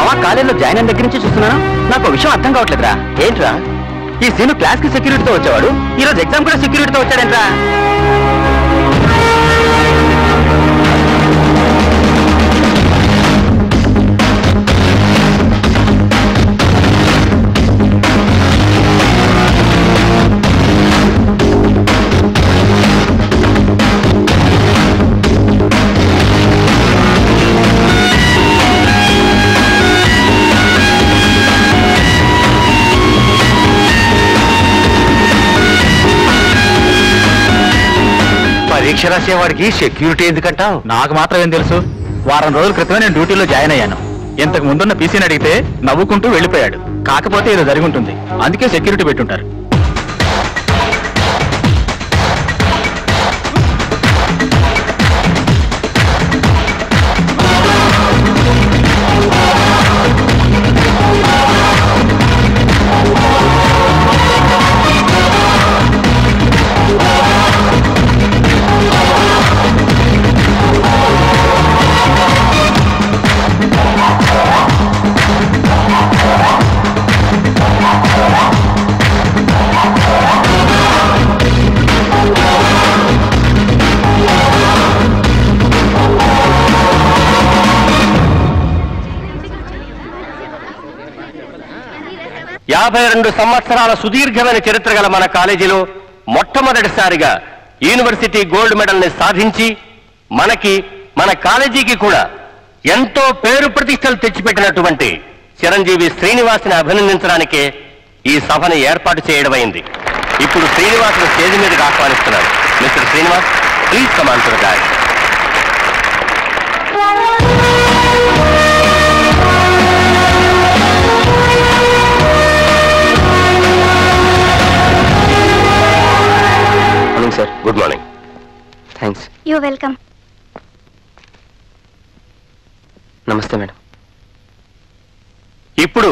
మామ కాలేజీలో జాయిన్ అయిన దగ్గర నుంచి చూస్తున్నాను. నాకు విషయం అర్థం కావట్లేదురా. ఏంట్రా ఈ సీను క్లాస్ కి సెక్యూరిటీతో వచ్చేవాడు, ఈ రోజు ఎగ్జామ్ కూడా సెక్యూరిటీతో వచ్చాడేంట్రా? పరీక్ష రాసేవాడికి సెక్యూరిటీ ఎందుకంటావు? నాకు మాత్రం ఏం తెలుసు. వారం రోజుల క్రితమే నేను డ్యూటీలో జాయిన్ అయ్యాను. ఇంతకు ముందున్న పీసీని అడిగితే నవ్వుకుంటూ వెళ్ళిపోయాడు. కాకపోతే ఏదో జరిగి ఉంటుంది, అందుకే సెక్యూరిటీ పెట్టుంటారు. యాభై 52 సంవత్సరాల సుదీర్ఘమైన చరిత్ర గల మన కాలేజీలో మొట్టమొదటిసారిగా యూనివర్సిటీ గోల్డ్ మెడల్ ని సాధించి మన కాలేజీకి కూడా ఎంతో పేరు ప్రతిష్టలు తెచ్చిపెట్టినటువంటి చిరంజీవి శ్రీనివాస్ని అభినందించడానికే ఈ సభను ఏర్పాటు చేయడమైంది. ఇప్పుడు శ్రీనివాస్ను స్టేజ్ మీదకి ఆహ్వానిస్తున్నారు. Mister Srinivas, please come on to the dais. Sir, good morning. Thanks. You welcome. నమస్తే మేడం. ఇప్పుడు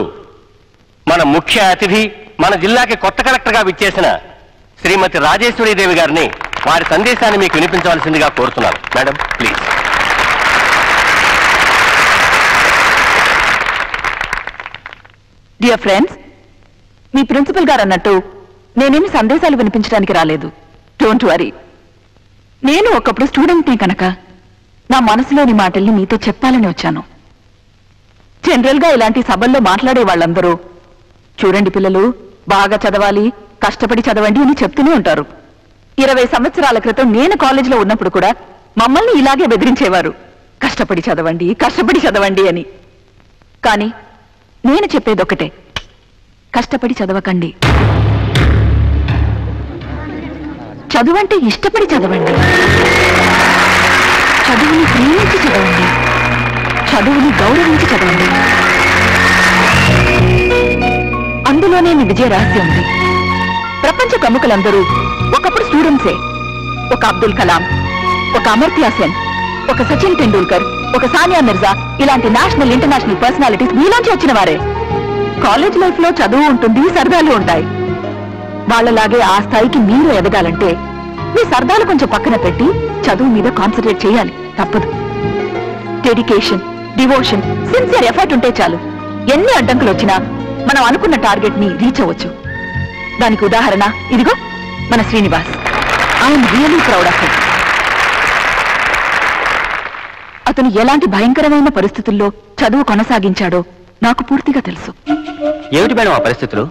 మన ముఖ్య అతిథి, మన జిల్లాకి కొత్త కలెక్టర్గా విచ్చేసిన శ్రీమతి రాజేశ్వరీదేవి గారిని వారి సందేశాన్ని మీకు వినిపించవలసిందిగా కోరుతున్నాను. Madam, please. డియర్ ఫ్రెండ్స్, మీ ప్రిన్సిపల్ గారు అన్నట్టు నేనేమి సందేశాలు వినిపించడానికి రాలేదు. Don't worry. నేను ఒకప్పుడు స్టూడెంట్నే కనుక నా మనసులోని మాటల్ని మీతో చెప్పాలని వచ్చాను. జనరల్ గా ఇలాంటి సభల్లో మాట్లాడే వాళ్ళందరూ చూడండి పిల్లలు, బాగా చదవాలి, కష్టపడి చదవండి అని చెప్తూనే ఉంటారు. 20 సంవత్సరాల క్రితం నేను కాలేజీలో ఉన్నప్పుడు కూడా మమ్మల్ని ఇలాగే బెదిరించేవారు, కష్టపడి చదవండి, కష్టపడి చదవండి అని. కానీ నేను చెప్పేది ఒకటే, కష్టపడి చదవకండి. చదువంటే ఇష్టపడి చదవండి. చదువుని ప్రేమించి చదవండి. చదువుని గౌరవించి చదవండి. అందులోనే మీ విజయ రహస్యం ఉంది. ప్రపంచ ప్రముఖులందరూ ఒకప్పుడు స్టూడెంట్సే. ఒక అబ్దుల్ కలాం, ఒక అమర్త్య సెన్, ఒక సచిన్ టెండూల్కర్, ఒక సానియా మిర్జా ఇలాంటి నేషనల్ ఇంటర్నేషనల్ పర్సనాలిటీస్ మీలోంచి వచ్చిన వారే. కాలేజ్ లైఫ్ లో చదువు ఉంటుంది, సరదాలు ఉంటాయి. వాళ్ళలాగే ఆ స్థాయికి మీరు ఎదగాలంటే మీ సరదాలు కొంచెం పక్కన పెట్టి చదువు మీద కాన్సన్ట్రేట్ చేయాలి. తప్పదు. డెడికేషన్, డివోషన్, సిన్సియర్ ఎఫర్ట్ ఉంటే చాలు. ఎన్ని అడ్డంకులు వచ్చినా మనం అనుకున్న టార్గెట్ ని రీచ్ అవ్వచ్చు. దానికి ఉదాహరణ ఇదిగో మన Srinivas. I'm really proud of him. అతను ఎలాంటి భయంకరమైన పరిస్థితుల్లో చదువు కొనసాగించాడో నాకు పూర్తిగా తెలుసు. ఏమిటి మేడం ఆ పరిస్థితులు?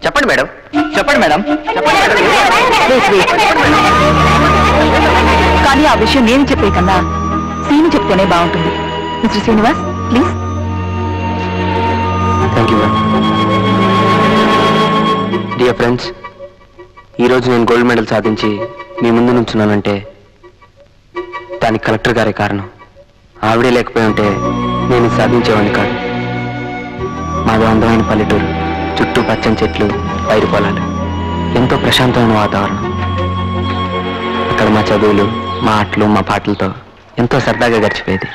చెప్పండి మేడం, చెప్పండి మేడం, చెప్పండి మేడం. కానీ ఆ విషయం నేను చెప్పే కన్నా సీని చెప్తేనే బాగుంటుంది. Mister Srinivas, please. Thank you madam. Dear friends, ఈరోజు నేను గోల్డ్ మెడల్ సాధించి మీ ముందు నుంచున్నానంటే దానికి కలెక్టర్ గారే కారణం. ఆవిడే లేకపోయి ఉంటే నేను సాధించేవాడిని కాదు. మాది అందమైన పల్లెటూరు, చుట్టూ పచ్చని చెట్లు, పైరు పొలాలు, ఎంతో ప్రశాంతమైన వాతావరణం. అక్కడ మా చదువులు, మా ఆటలు, మా పాటలతో ఎంతో సరదాగా గడిచిపోయేది.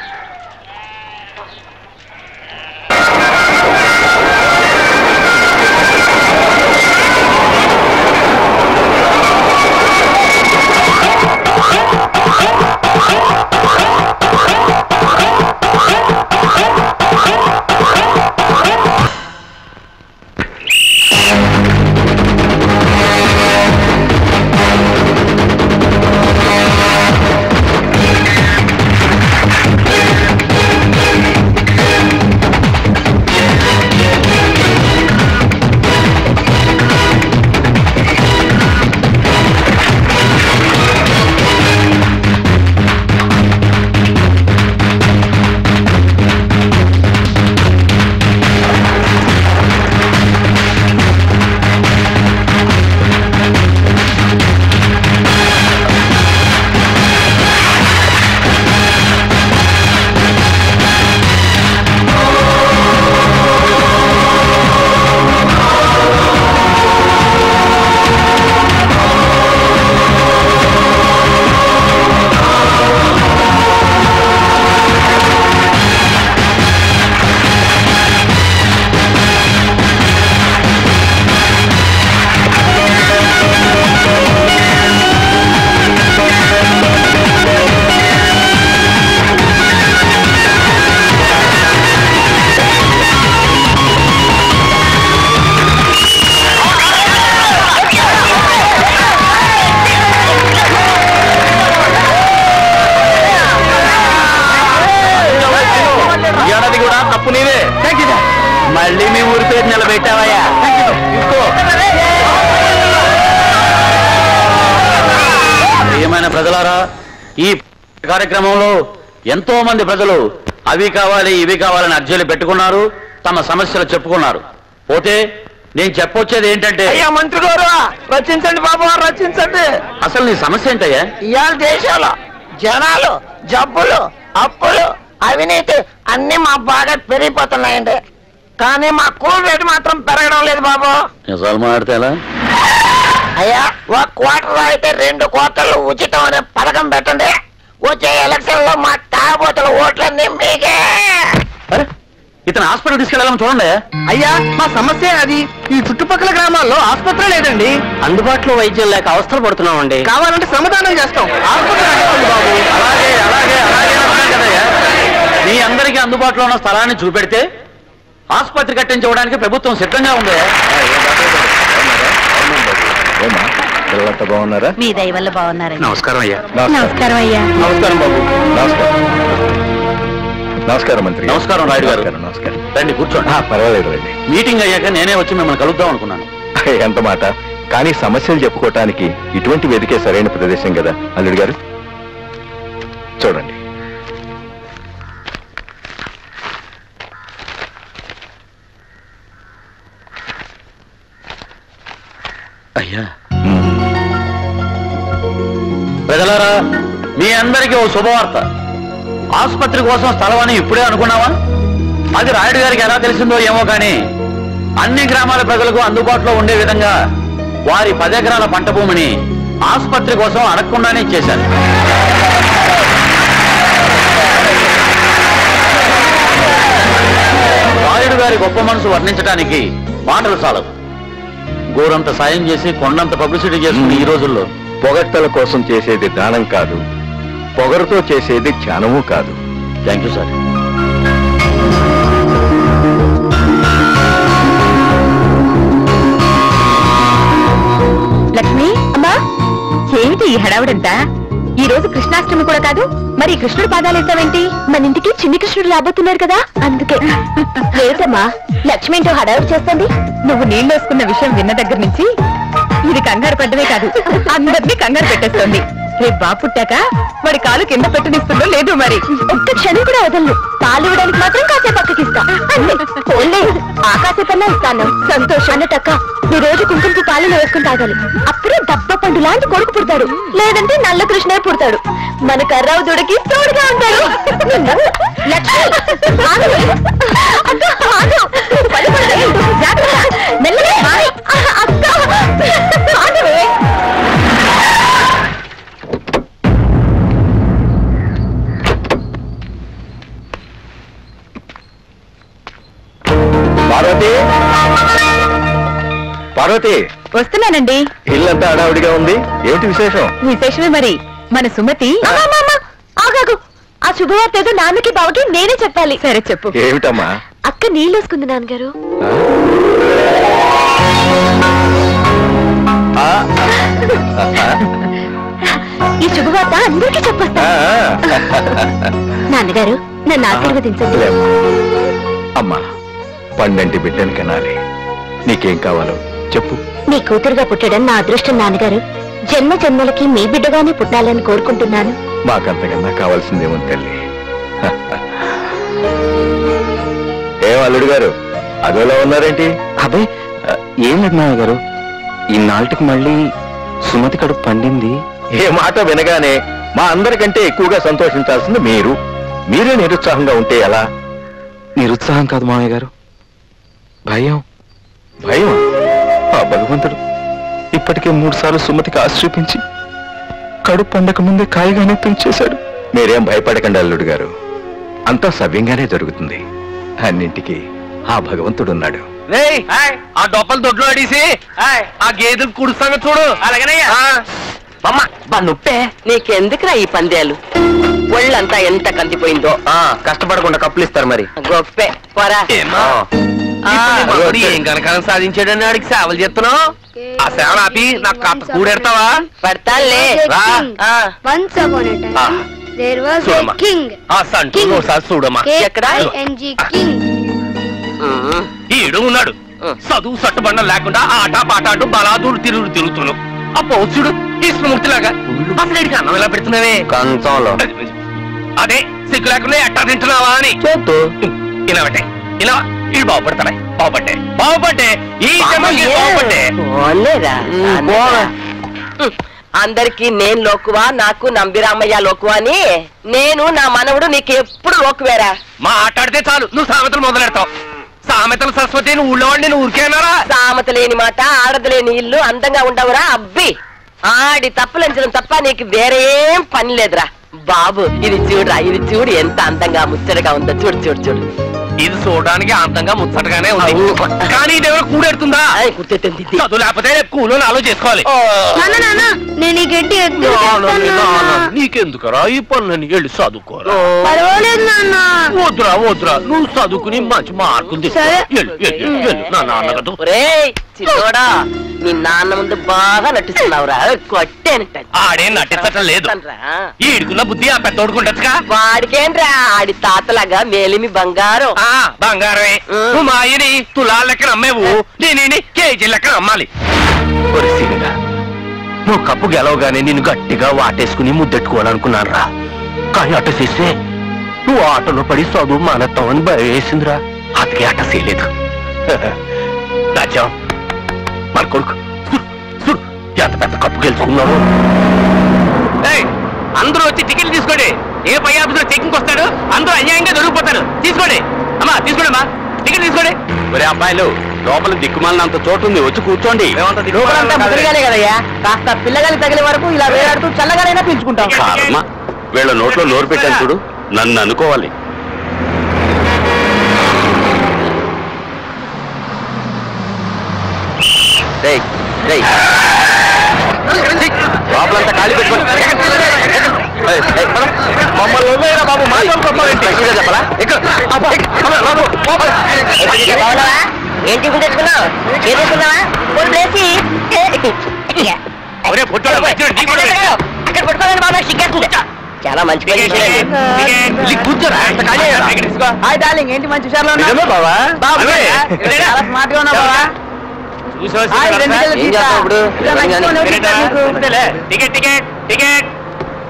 కప్పు నీవే. మళ్ళీ మీ ఊరి పేరు నిలబెట్టావయ్యా. ఏమైనా ప్రజలారా, ఈ కార్యక్రమంలో ఎంతో మంది ప్రజలు అవి కావాలి ఇవి కావాలని అర్జీలు పెట్టుకున్నారు, తమ సమస్యలు చెప్పుకున్నారు. పోతే నేను చెప్పొచ్చేది ఏంటంటే, అయ్యా మంత్రి గారు రచించండి బాబు, రచించండి. అసలు నీ సమస్య ఏంటయ్యా? ఇవాళ దేశంలో జనాలు జబ్బులు అప్పులు అవినీతి అన్ని మా బాగా పెరిగిపోతున్నాయండి. కానీ మా కూల్ రేటు మాత్రం పెరగడం లేదు బాబు. నిజాలు మాట్లాడితే ఎలా? అయ్యా, ఒక క్వార్టర్ అయితే 2 క్వార్టర్లు ఉచితం అనే పథకం పెట్టండి. వచ్చే ఎలక్షన్ లో మా తాగబోతుల ఓట్లన్నీ మీకే. అరే, ఇతను హాస్పిటల్ తీసుకెళ్ళాలని చూడండి. అయ్యా మా సమస్య అది. ఈ చుట్టుపక్కల గ్రామాల్లో ఆసుపత్రి లేదండి. అందుబాటులో వైద్యం లేక అవస్థలు పడుతున్నామండి. కావాలంటే శ్రమదానం చేస్తాం. ఆసుపత్రి అడగండి బాబు. అలాగే అలాగే అలాగే అన్నాను కదయ్యా. మీ అందరికీ అందుబాటులో ఉన్న స్థలాన్ని చూపెడితే ఆసుపత్రి కట్టించుకోవడానికి ప్రభుత్వం సిద్ధంగా ఉంది. పిల్లలంతా బాగున్నారా? మీ దయ వల్ల బాగున్నారండి. నమస్కారం అయ్యా. నమస్కారం అయ్యా. నమస్కారం బాబు. నమస్కారం. నమస్కారం మంత్రి. నమస్కారం రాయుడు గారు. నమస్కారం. రండి కూర్చోండి. పర్వాలేదు రండి. మీటింగ్ అయ్యాక నేనే వచ్చి మిమ్మల్ని కలుద్దాం అనుకున్నాను. ఎంత మాట. కానీ సమస్యలు చెప్పుకోవటానికి ఇటువంటి వేదికే సరైన ప్రదేశం కదా అల్లుడు గారు. చూడండి, అయ్యా ప్రజలారా, మీ అందరికీ ఓ శుభవార్త. ఆసుపత్రి కోసం స్థలం అని ఇప్పుడే అనుకున్నావా? అది రాయుడు గారికి ఎలా తెలిసిందో ఏమో కానీ అన్ని గ్రామాల ప్రజలకు అందుబాటులో ఉండే విధంగా వారి 10 ఎకరాల పంట భూమిని ఆసుపత్రి కోసం అడగకుండానే ఇచ్చేశారు. రాయుడు గారి గొప్ప మనసు వర్ణించడానికి మాటలు చాలవు. గోరంత సాయం చేసి కొండంత పబ్లిసిటీ చేసుకుని ఈ రోజుల్లో పొగడ్తల కోసం చేసేది దానం కాదు, పొగరుతో చేసేది ధ్యానము కాదు. Thank you sir. లక్ష్మి అమ్మా, ఏమిటి ఈ హడావుడంతా? ఈ రోజు కృష్ణాష్టమి కూడా కాదు, మరి కృష్ణుడు పాదాలు వేస్తావేంటి? మన ఇంటికి చిన్ని కృష్ణుడు రాబోతున్నారు కదా, అందుకే. లేదమ్మా, లక్ష్మి ఏంటో హడావుడు చేస్తుంది. నువ్వు నీళ్ళు వేసుకున్న విషయం విన్న దగ్గర నుంచి ఇది కంగారు పడ్డమే కాదు, అందరినీ కంగారు పెట్టేస్తోంది. రేపు బాబు పుట్టాక వాడి కాలు కింద పెట్టనిస్తుందో లేదు మరి. ఒక్క క్షణం కూడా వదలను. పాలు ఇవ్వడానికి మాత్రం కాసేపు పక్కకిస్తా. ఆ కాసేపన్నా ఇస్తాను. సంతోషం అన్నట్టక్క, ఈ రోజు కుంకుమకి పాలు వేసుకుని తాగాలి. అప్పుడే దబ్బ పండు లాంటి కొడుకు పుడతాడు, లేదంటే నల్ల కృష్ణే పుడతాడు. మన కర్రావు దుడికి తోడుగా ఉంటాడు. లక్ష్మి, పార్వతి, పార్వతి, వస్తున్నానండి. ఇల్లంతా హడావుడిగా ఉంది. ఏమిటి విశేషం? విశేషమే మరి. మన సుమతి. ఆగాగు, ఆ శుభవార్త ఏదో నాన్నకి బావకి నేనే చెప్పాలి. సరే చెప్పు. ఏమిటమ్మా? అక్క నీళ్ళు వేసుకుంది నాన్నగారు. ఈ శుభవార్త అందరికీ చెప్పొస్తా. నాన్నగారు నన్ను ఆశీర్వదించండి. అమ్మా, పండంటి బిడ్డని కనాలి. నీకేం కావాలో చెప్పు. మీ కూతురుగా పుట్టడం నా అదృష్టం నాన్నగారు. జన్మ జన్మలకి మీ బిడ్డగానే పుట్టాలని కోరుకుంటున్నాను. మాకంతకన్నా కావాల్సిందేమో తల్లి. ఏం అల్లుడు గారు అదోలా ఉన్నారేంటి? అబ్బాయి ఏం లేదు నాన్న గారు, ఈనాటికి మళ్ళీ సుమతి కడుపు పండింది. ఏ మాట వినగానే మా అందరికంటే ఎక్కువగా సంతోషించాల్సింది మీరు. మీరే నిరుత్సాహంగా ఉంటే ఎలా? నిరుత్సాహం కాదు మామయ్య గారు, భయం. భయం? ఆ భగవంతుడు ఇప్పటికే 3 సార్లు సుమతికి ఆశ్రయించి కడుపు పండక ముందే కాయగానే పెంచేశాడు. మీరేం భయపడకండి అల్లుడు గారు, అంతా సవ్యంగానే జరుగుతుంది. అన్నింటికి ఆ భగవంతుడున్నాడు. ఆ డొప్పలు దొడ్లో అడిసి ఆ గేదెలు కుడుస్తాను చూడు. అలాగేనయ్యా. నుప్పే నీకెందుకురా ఈ పందేలు? ఒళ్ళంతా ఎంత కందిపోయిందో. కష్టపడకుండా కప్పులు ఇస్తారు మరి. గొప్పే పోరా. ఏం కనకాలం సాధించాడని ఆడికి సేవలు చేస్తున్నావు. ఆ సేవలు ఆపి నాకు కాస్త కూడెడతావా? పడతాలే. There was చూడమ్మా. a king. ఆ సంటూ ఒకసారి చూడమ్మా. K-I-N-G king. ఈడు ఉన్నాడు చదువు సట్టుబండ లేకుండా ఆట పాట అంటూ బలాదూరు తిరుగుతున్నావు. ఆ పౌచుడు కృష్ణమూర్తిలాగా అసలు ఇడికి అన్నం ఎలా పెడుతున్నావే కంచంలో అదే సిగ్గు లేకుండా ఎట్టా తింటున్నావా అని చేత్తు ఇలా పెట్టే ఇలా ఇది బాగుపట్టే ఈ జన్మకి బాగుపట్టే అందరికి నేను లోకువా నాకు నంబిరామయ్య లోకువా అని నేను నా మనవుడు నీకు ఎప్పుడు లోకువేరా మాట్లాడితే చాలు నువ్వు సామెతలు మొదలెడతావు. సామెతలు సరస్వతి నువ్వు ఊళ్ళో వాడిని నువ్వు ఊరికేనారా? సామెత లేని మాట ఆడదలేని ఇల్లు అందంగా ఉండవురా అబ్బి ఆడి తప్పులంచడం తప్ప నీకు వేరే ఏం పని లేదురా బాబు. ఇది చూడురా ఇది చూడు ఎంత అందంగా ముచ్చటగా ఉందో చూడు చూడు చూడు. ఇది చూడడానికి అందంగా ముచ్చటగానే ఉంది కానీ ఇది ఎవరు కూడెడుతుందా? కుట్టెట్టింది చదువు లేకపోతే కూలోని ఆలో చేసుకోవాలి. నేను ఈ గడ్డి నీకెందుకరా ఈ పనులని వెళ్ళి చదువుకోరా. పర్వాలేదు నాన్న. వద్దురా నువ్వు చదువుకుని మంచి మార్కులు నా నాన్న కదా. చిన్నోడా నీ నాన్న ముందు బాగా నటిస్తున్నావురా కొట్టేనట్ట. ఆడేం నటించటం లేదు. ఈడుకున్న బుద్ధి ఆ పెద్ద ఓడుకుంటచ్చుగా. వాడికేంట్రా ఆడి తాతలాగా మేలిమి బంగారం. బంగారమే నువ్వు మా ఆయని తులాల లెక్కన అమ్మేవు నేను కేజీ లెక్కన అమ్మాలి. నువ్వు కప్పు గెలవగానే నిన్ను గట్టిగా వాటేసుకుని ముద్దెట్టుకోవాలనుకున్నాను రా. కానీ అట్ట చేస్తే నువ్వు ఆటలో పడి చదువు మానత్తావని భయం వేసిందిరా. అతకే అట్ట చేయలేదు. రాజ్యం మన కొడుకు చూడు ఎంత పెద్ద కప్పు గెలుచుకున్నావు. అందరూ వచ్చి టికెట్లు తీసుకోండి. ఏ పై ఆఫీసులో చెకింగ్ వస్తాడు అందరూ అన్యాయంగా దొరికిపోతారు. తీసుకోండి అమ్మా తీసుకోండి అమ్మా టికెట్ తీసుకోండి. ఒరే అబ్బాయిలు లోపల దిక్కుమాలినంత చోటు ఉంది వచ్చి కూర్చోండి. కదయ్యా కాస్త పిల్లగాలి తగిలే వరకు ఇలా వేలాడుతూ చల్లగానైనా పీల్చుకుంటాం. వీళ్ళ నోట్లో నోరు పెట్టాను చూడు నన్ను అనుకోవాలి. లోపలంతా ఖాళీ పెట్టుకోండి. ఏంటి తెచ్చుకున్నావు ఏదేసుకున్నావా అక్కడ పట్టుకోవాలని బాబా సిగ్గేస్తుంది. చాలా మంచి పని చేశారండి. కూర్చోరా హాయ్ డార్లింగ్ ఏంటి మంచి విషయాలు చాలా స్మార్ట్ గా ఉన్నావు బాబా.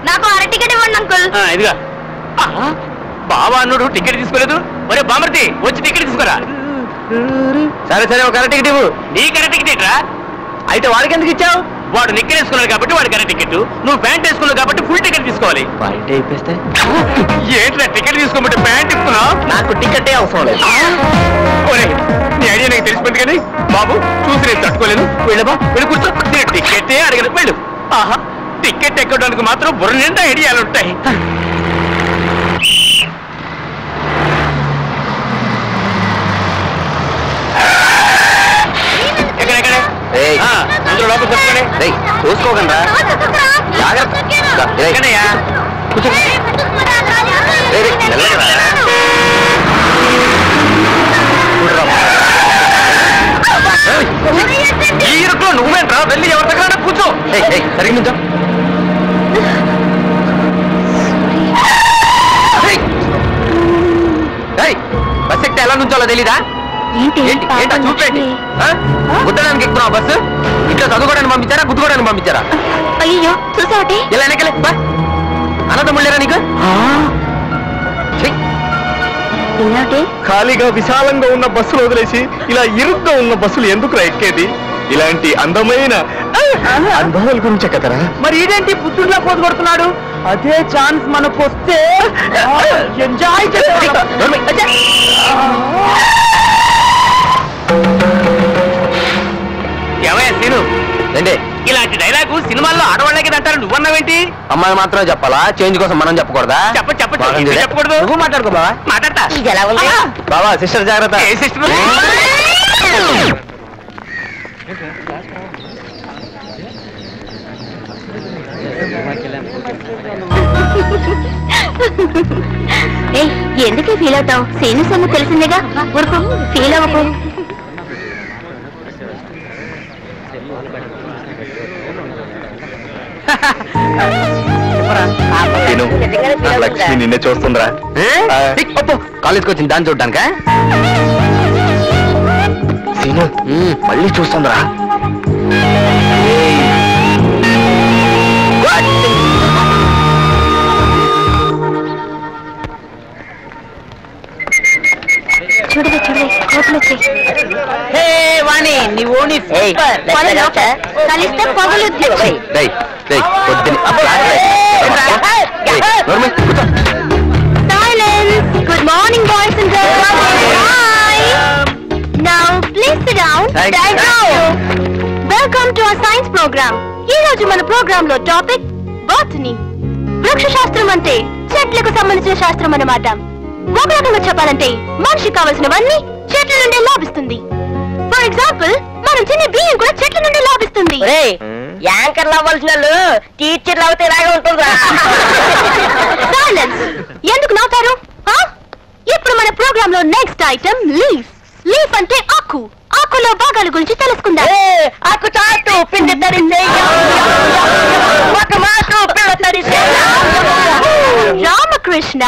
నాకు అర టికెట్ ఇవ్వండి అంకుల్. ఇదిగా బాబా అన్నుడు టికెట్ తీసుకోలేదు. ఒరే బామర్తి వచ్చి టికెట్ తీసుకోరా. సరే ఒక అర టికెట్ ఇవ్వు. నీ కరె టికెట్ రా. అయితే వాడికి ఎందుకు ఇచ్చావు? వాడు నిక్కర్ వేసుకున్నాడు కాబట్టి వాడి కరె టికెట్. నువ్వు ప్యాంట్ వేసుకున్నావు కాబట్టి ఫుల్ టికెట్ తీసుకోవాలి. బయట అయిపోతే ఏంట్రా టికెట్ తీసుకోమంటే ప్యాంట్ ఇస్తున్నావు? నాకు టికెటే అవసరం లేదు. ఒరే నీ ఐడియా నాకు తెలిసిపోయింది కానీ బాబు చూసి నేను తట్టుకోలేను. వెళ్ళబా వెళ్ళి కూర్చో. నేను టికెటే అడగను వెళ్ళు. ఆహా టికెట్ ఎక్కడానికి మాత్రం బుర్ర నిండా ఐడియాలు ఉంటాయి. అందరూ లోపలికి వస్తున్నాయి. చూసుకోకండి ఈ ఇరుకులో నువ్వేంట్రా వెళ్ళి ఎవరి దగ్గర కూర్చో. సరిగ్గా నుంచో. బస్ ఎక్కితే ఎలా నుంచోలో తెలీదా? ఏంటా చూపేంటి? గుద్దడానికి ఎక్కుతున్నావు బస్సు? ఇంట్లో చదువుకోవడానికి పంపించారా గుద్దుకోవడానికి పంపించారా? అయ్యో చూసావటి ఇలా వెనకలే అన్నదమ్ముళ్ళేరా నీకు? ఖాళీగా విశాలంగా ఉన్న బస్సులు వదిలేసి ఇలా ఇరుగ్గా ఉన్న బస్సులు ఎందుకురా ఎక్కేది? ఇలాంటి అందమైన అనుభవాల గురించే కదరా. మరి ఇదేంటి పుత్తూరులో పోతు కొడుతున్నాడు? అదే ఛాన్స్ మనకు వస్తే ఎంజాయ్ ఏమయ్యా సీను ఏంటి ఇలాంటి డైలాగు సినిమాల్లో ఆడవాళ్ళకి అంటారు నువ్వన్నావేంటి? అమ్మాయి మాత్రం చెప్పాలా? చేంజ్ కోసం మనం చెప్పకూడదా? చెప్పకూడదు. నువ్వు మాట్లాడుకో బావా. మాట్లాడతా ఇది ఎలా ఉంది బావా సిస్టర్ జాగ్రత్త. ఏ సిస్టర్? ఎందుకే ఫీల్ అవుతావు? సీను సొమ్ము తెలిసిందేగా ఊరుకో ఫీల్ అవ్వకు. సీను నా లక్ష్మి నిన్నే చూస్తుందిరా. కాలేజ్కి వచ్చింది దాన్ని చూడ్డానికా? సీను మళ్ళీ చూస్తుందిరా. చూడవే చూడవే కోతులు వచ్చాయి. కలిస్తే పొగలు good morning boys and now please sit down. Welcome to our science programme. ఈ రోజు మన ప్రోగ్రామ్ లో టాపిక్ బాటనీ. వృక్ష శాస్త్రం అంటే చెట్లకు సంబంధించిన శాస్త్రం అన్నమాట. ఒక రకంగా చెప్పాలంటే మనిషికి కావలసినవన్నీ చెట్ల నుండి లాభిస్తుంది. ఫర్ ఎగ్జాంపుల్ మనం తినే బియ్యం కూడా చెట్ల నుండి లాభిస్తుంది. యాంకర్లు అవ్వాల్సిన వాళ్ళు టీచర్లు అవుతే ఇలాగే ఉంటుందా? సైలెన్స్. ఎందుకు నవ్వుతారు? ఇప్పుడు మన ప్రోగ్రామ్ లో నెక్స్ట్ ఐటమ్ లీఫ్. లీఫ్ అంటే ఆకు. ఆకులో భాగాల గురించి తెలుసుకుందాం. ఆకు చాటు పిండి తరిసే ఒక మాకు పిల్ల తరిసే. రామకృష్ణ,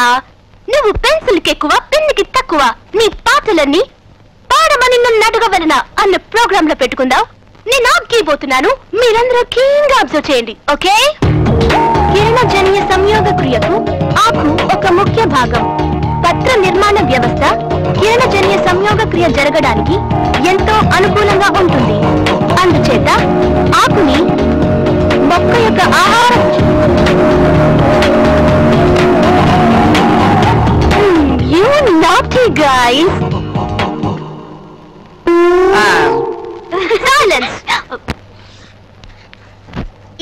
నువ్వు పెన్సిల్కి ఎక్కువ పెన్నుకి తక్కువ. నీ పాటలన్నీ పాడమని నన్ను అడగవలనా అన్న ప్రోగ్రామ్ లో పెట్టుకుందాం. నేను ఆగిపోతున్నాను, మీరందరూ కీన్ గా అబ్జర్వ్ చేయండి. ఓకే? కిరణజన్య సంయోగ క్రియకు ఆకు ఒక ముఖ్య భాగం. పత్ర నిర్మాణ వ్యవస్థ కిరణజన్య సంయోగ క్రియ జరగడానికి ఎంతో అనుకూలంగా ఉంటుంది. అందుచేత ఆకుని మొక్క యొక్క ఆహారం You naughty guys! Silence!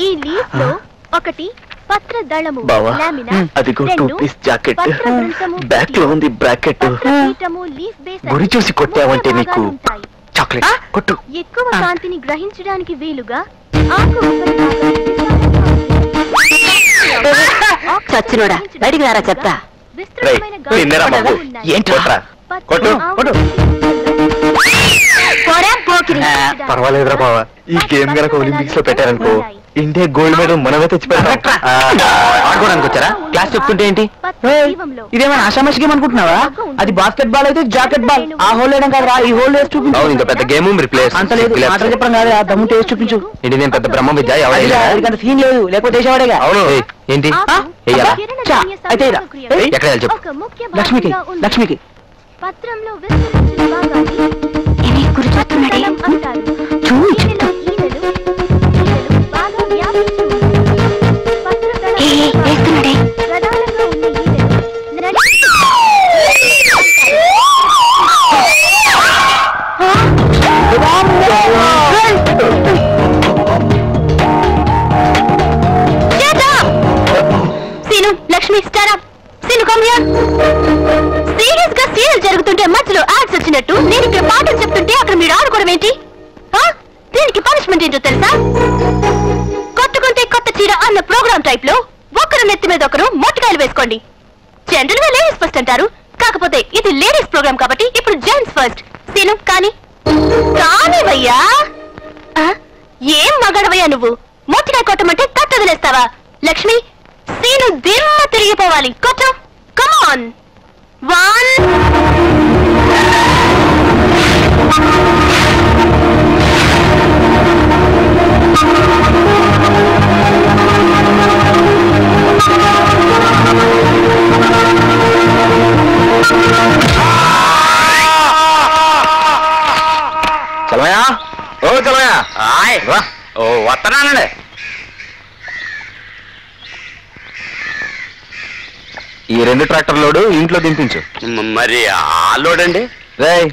ఈ లీఫ్ లో ఒకటి పత్ర దళము, లామినా, అదిగో రెండు 2 పీస్ జాకెట్, పత్ర వృంతము, బ్యాక్ లో ఉంది బ్రాకెట్. పత్రపీఠము, లీఫ్ బేస్ గురి చూసి కొట్టావంటే నీకు ఉంటాయి. చాక్లెట్ కొట్టు. ఎక్కువ కాంతిని గ్రహించడానికి వీలుగా ఆకు చచ్చినోడా బయటికి రారా చెప్తా. పర్వాలేదురా బావా, ఈ గేమ్ గనక ఒలింపిక్స్ లో పెట్టారనుకో ఇండియా గోల్డ్ మెడల్ మనమే తెచ్చిపెట్టాం. ఆడుకోవడానికి వచ్చారా? క్లాస్ చెప్తుంటే ఏంటి? ఇదేమైనా ఆషామాషి గేమ్ అనుకుంటున్నావా? అది బాస్కెట్ బాల్ అయితే జాకెట్ బాల్. ఆ హోల్ వేయడం కాదురా, ఈ హోల్ వేసి చూపించు. అవును, ఇంత పెద్ద గేమ్ రిప్లేస్ అంత లేదు, మాటలు చెప్పడం కాదు, ఆ దమ్ము టేస్ట్ చూపించు. ఏంటి నేను పెద్ద బ్రహ్మ విద్య అంత సీన్ లేదు, లేకపోతే వేసేవాడేగా. అవును. ఏంటి వెయ్యాలా? అయితే ఎక్కడ వెళ్ళి చెప్పు. లక్ష్మికి లక్ష్మికి పత్రంలో విస్తరించిన భాగాన్ని ఇవి గురిచేస్తున్నాడే అంటారు. ఈనెలో ఈనెలు బాగా వ్యాపించి ఉంటుంది. పత్రదళం ప్రధానంగా ఉన్న ఈనెలు Seenu, Lakshmi, start up. Seenu, come here. Serious గా సీరియల్ జరుగుతుంటే మధ్యలో యాడ్స్ వచ్చినట్టు నేను ఇక్కడ పాఠం చెప్తుంటే అక్కడ మీరు ఆడుకోవడం ఏంటి? దీనికి పనిష్మెంట్ ఏంటో తెలుసా? కొట్టుకుంటే కొత్త చీర అన్న ప్రోగ్రామ్ టైప్ లో ఒకరు నెత్తి మీద ఒకరు మొట్టకాయలు వేసుకోండి. జనరల్ గా లేడీస్ ఫస్ట్ అంటారు, కాకపోతే ఇది లేడీస్ ప్రోగ్రామ్ కాబట్టి ఇప్పుడు జెంట్స్ ఫస్ట్. సీను, కానీ భయ్యా. ఏం మగడవయ్యా నువ్వు? మొట్టకాయ కొట్టమంటే తట్టు వదిలేస్తావా? లక్ష్మి, సీను దిమ్మ తిరిగిపోవాలి. కొట్టు, కమాన్. 1 చలమయా, ఓ చలమయా. ఓ వస్తున్నానండి. ఈ 2 ట్రాక్టర్ లోడు ఇంట్లో దింపించు. మరి ఆ లోడ్ అండి? రేయ్,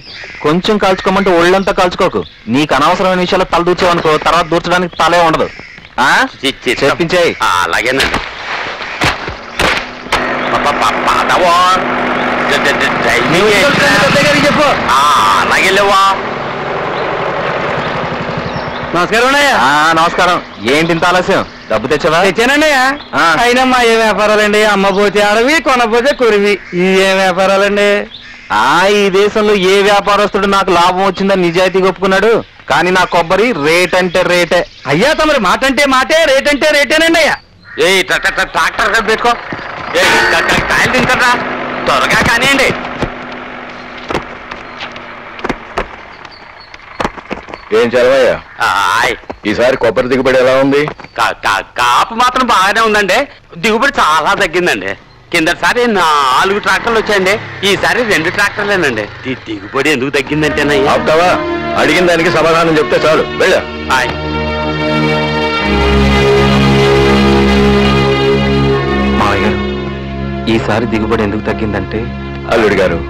కొంచెం కాల్చుకోమంటే ఒళ్ళంతా కాల్చుకోకు. నీకు అనవసరమైన విషయాలు తల దూర్చావనుకో తర్వాత దూర్చడానికి తలే ఉండదు. చెప్పించాయి. అలాగేనండి. చెప్పు. అలాగే లేవా? నమస్కారం. నమస్కారం. ఏంటి ఇంత ఆలస్యం? డబ్బు తెచ్చావా? తెచ్చానండి. అయినా మా ఏ వ్యాపారాలండి? అమ్మపోతే అడవి, కొనపోతే కురివి. ఈ ఏ వ్యాపారాలండి? ఈ దేశంలో ఏ వ్యాపారస్తుడు నాకు లాభం వచ్చిందని నిజాయితీ ఒప్పుకున్నాడు. కానీ నా కొబ్బరి రేట్ అంటే రేటే. అయ్యా, తమరి మాట అంటే మాటే, రేట్ అంటే రేటేనండి అయ్యా. ట్రాక్టర్ పెట్టుకో కాయలు తింటారా త్వరగా కానివ్వండి. ఏం చదవయ్యా ఈసారి కొబ్బరి దిగుబడి ఎలా ఉంది? కాపు మాత్రం బాగానే ఉందండి. దిగుబడి చాలా తగ్గిందండి. కిందసారి 4 ట్రాక్టర్లు వచ్చాయండి, ఈసారి 2 ట్రాక్టర్లేనండి. దిగుబడి ఎందుకు తగ్గిందంటేనయ్యా? అవుతావా? అడిగిన దానికి సమాధానం చెప్తే చాలు. వెళ్ళా మావయ్య గారు, ఈసారి దిగుబడి ఎందుకు తగ్గిందంటే? అల్లుడి గారు,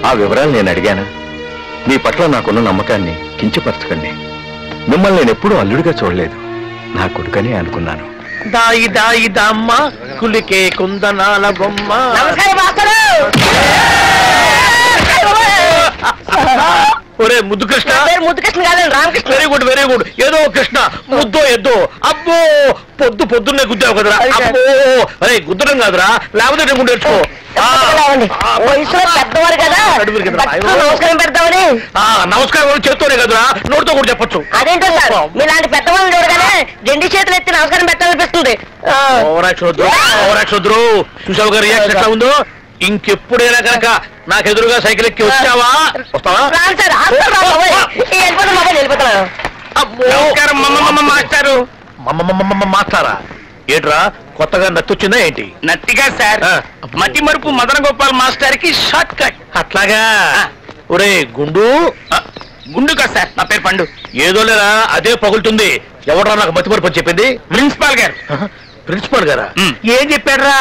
ఆ వివరాలు నేను అడిగాను. మీ పట్ల నాకున్న నమ్మకాన్ని కించపరచకండి. మిమ్మల్ని నేను ఎప్పుడూ అల్లుడిగా చూడలేదు, నా కొడుకనే అనుకున్నాను. దాయి దాయి దమ్మ కులికే కుందనాల బొమ్మ. ఒరే ముద్దు కృష్ణ. ముద్దు కృష్ణ కాదండి, Ramakrishna. Very good very good. ఏదో కృష్ణ ముద్దో ఎద్దో. అబ్బో పొద్దున్నే గుద్దావు కదరా. అబ్బో అరే గుద్దడం కాదురా, లేకపోతే నేను గుండెచ్చుకో. వయసులో పెద్దవారు కదా, నమస్కారం పెడతామని. నమస్కారం చేస్తూనే కదరా, నోటితో కూడా చెప్పొచ్చు. అదేంటో సార్, మీలాంటి పెద్దవాళ్ళని చూడగానే 2 చేతులు ఎత్తి నమస్కారం పెట్టాలనిపిస్తుంది. ఓవరాక్షోద్రు చూసావు గారు రియాక్షన్ ఎట్లా ఉందో. ఇంకెప్పుడైనా కనుక నాకెదురుగా సైకిల్ ఎక్కి వచ్చావా? వస్తావా? మాస్టారు. మాట్లారా ఏంట్రా, కొత్తగా నచ్చొచ్చిందా ఏంటి? నత్తిగా సార్, మతి మరుపు మదన గోపాల్ మాస్టర్ కి షార్ట్ కట్. అట్లాగా? ఒరే గుండు. గుండు కాదు సార్, నా పేరు పండు. ఏదో లేరా, అదే పగులుతుంది. ఎవడరా నాకు మతి మరుపు చెప్పింది? ప్రిన్సిపాల్ గారు. ప్రిన్సిపల్ గారా? ఏం చెప్పాడ్రా?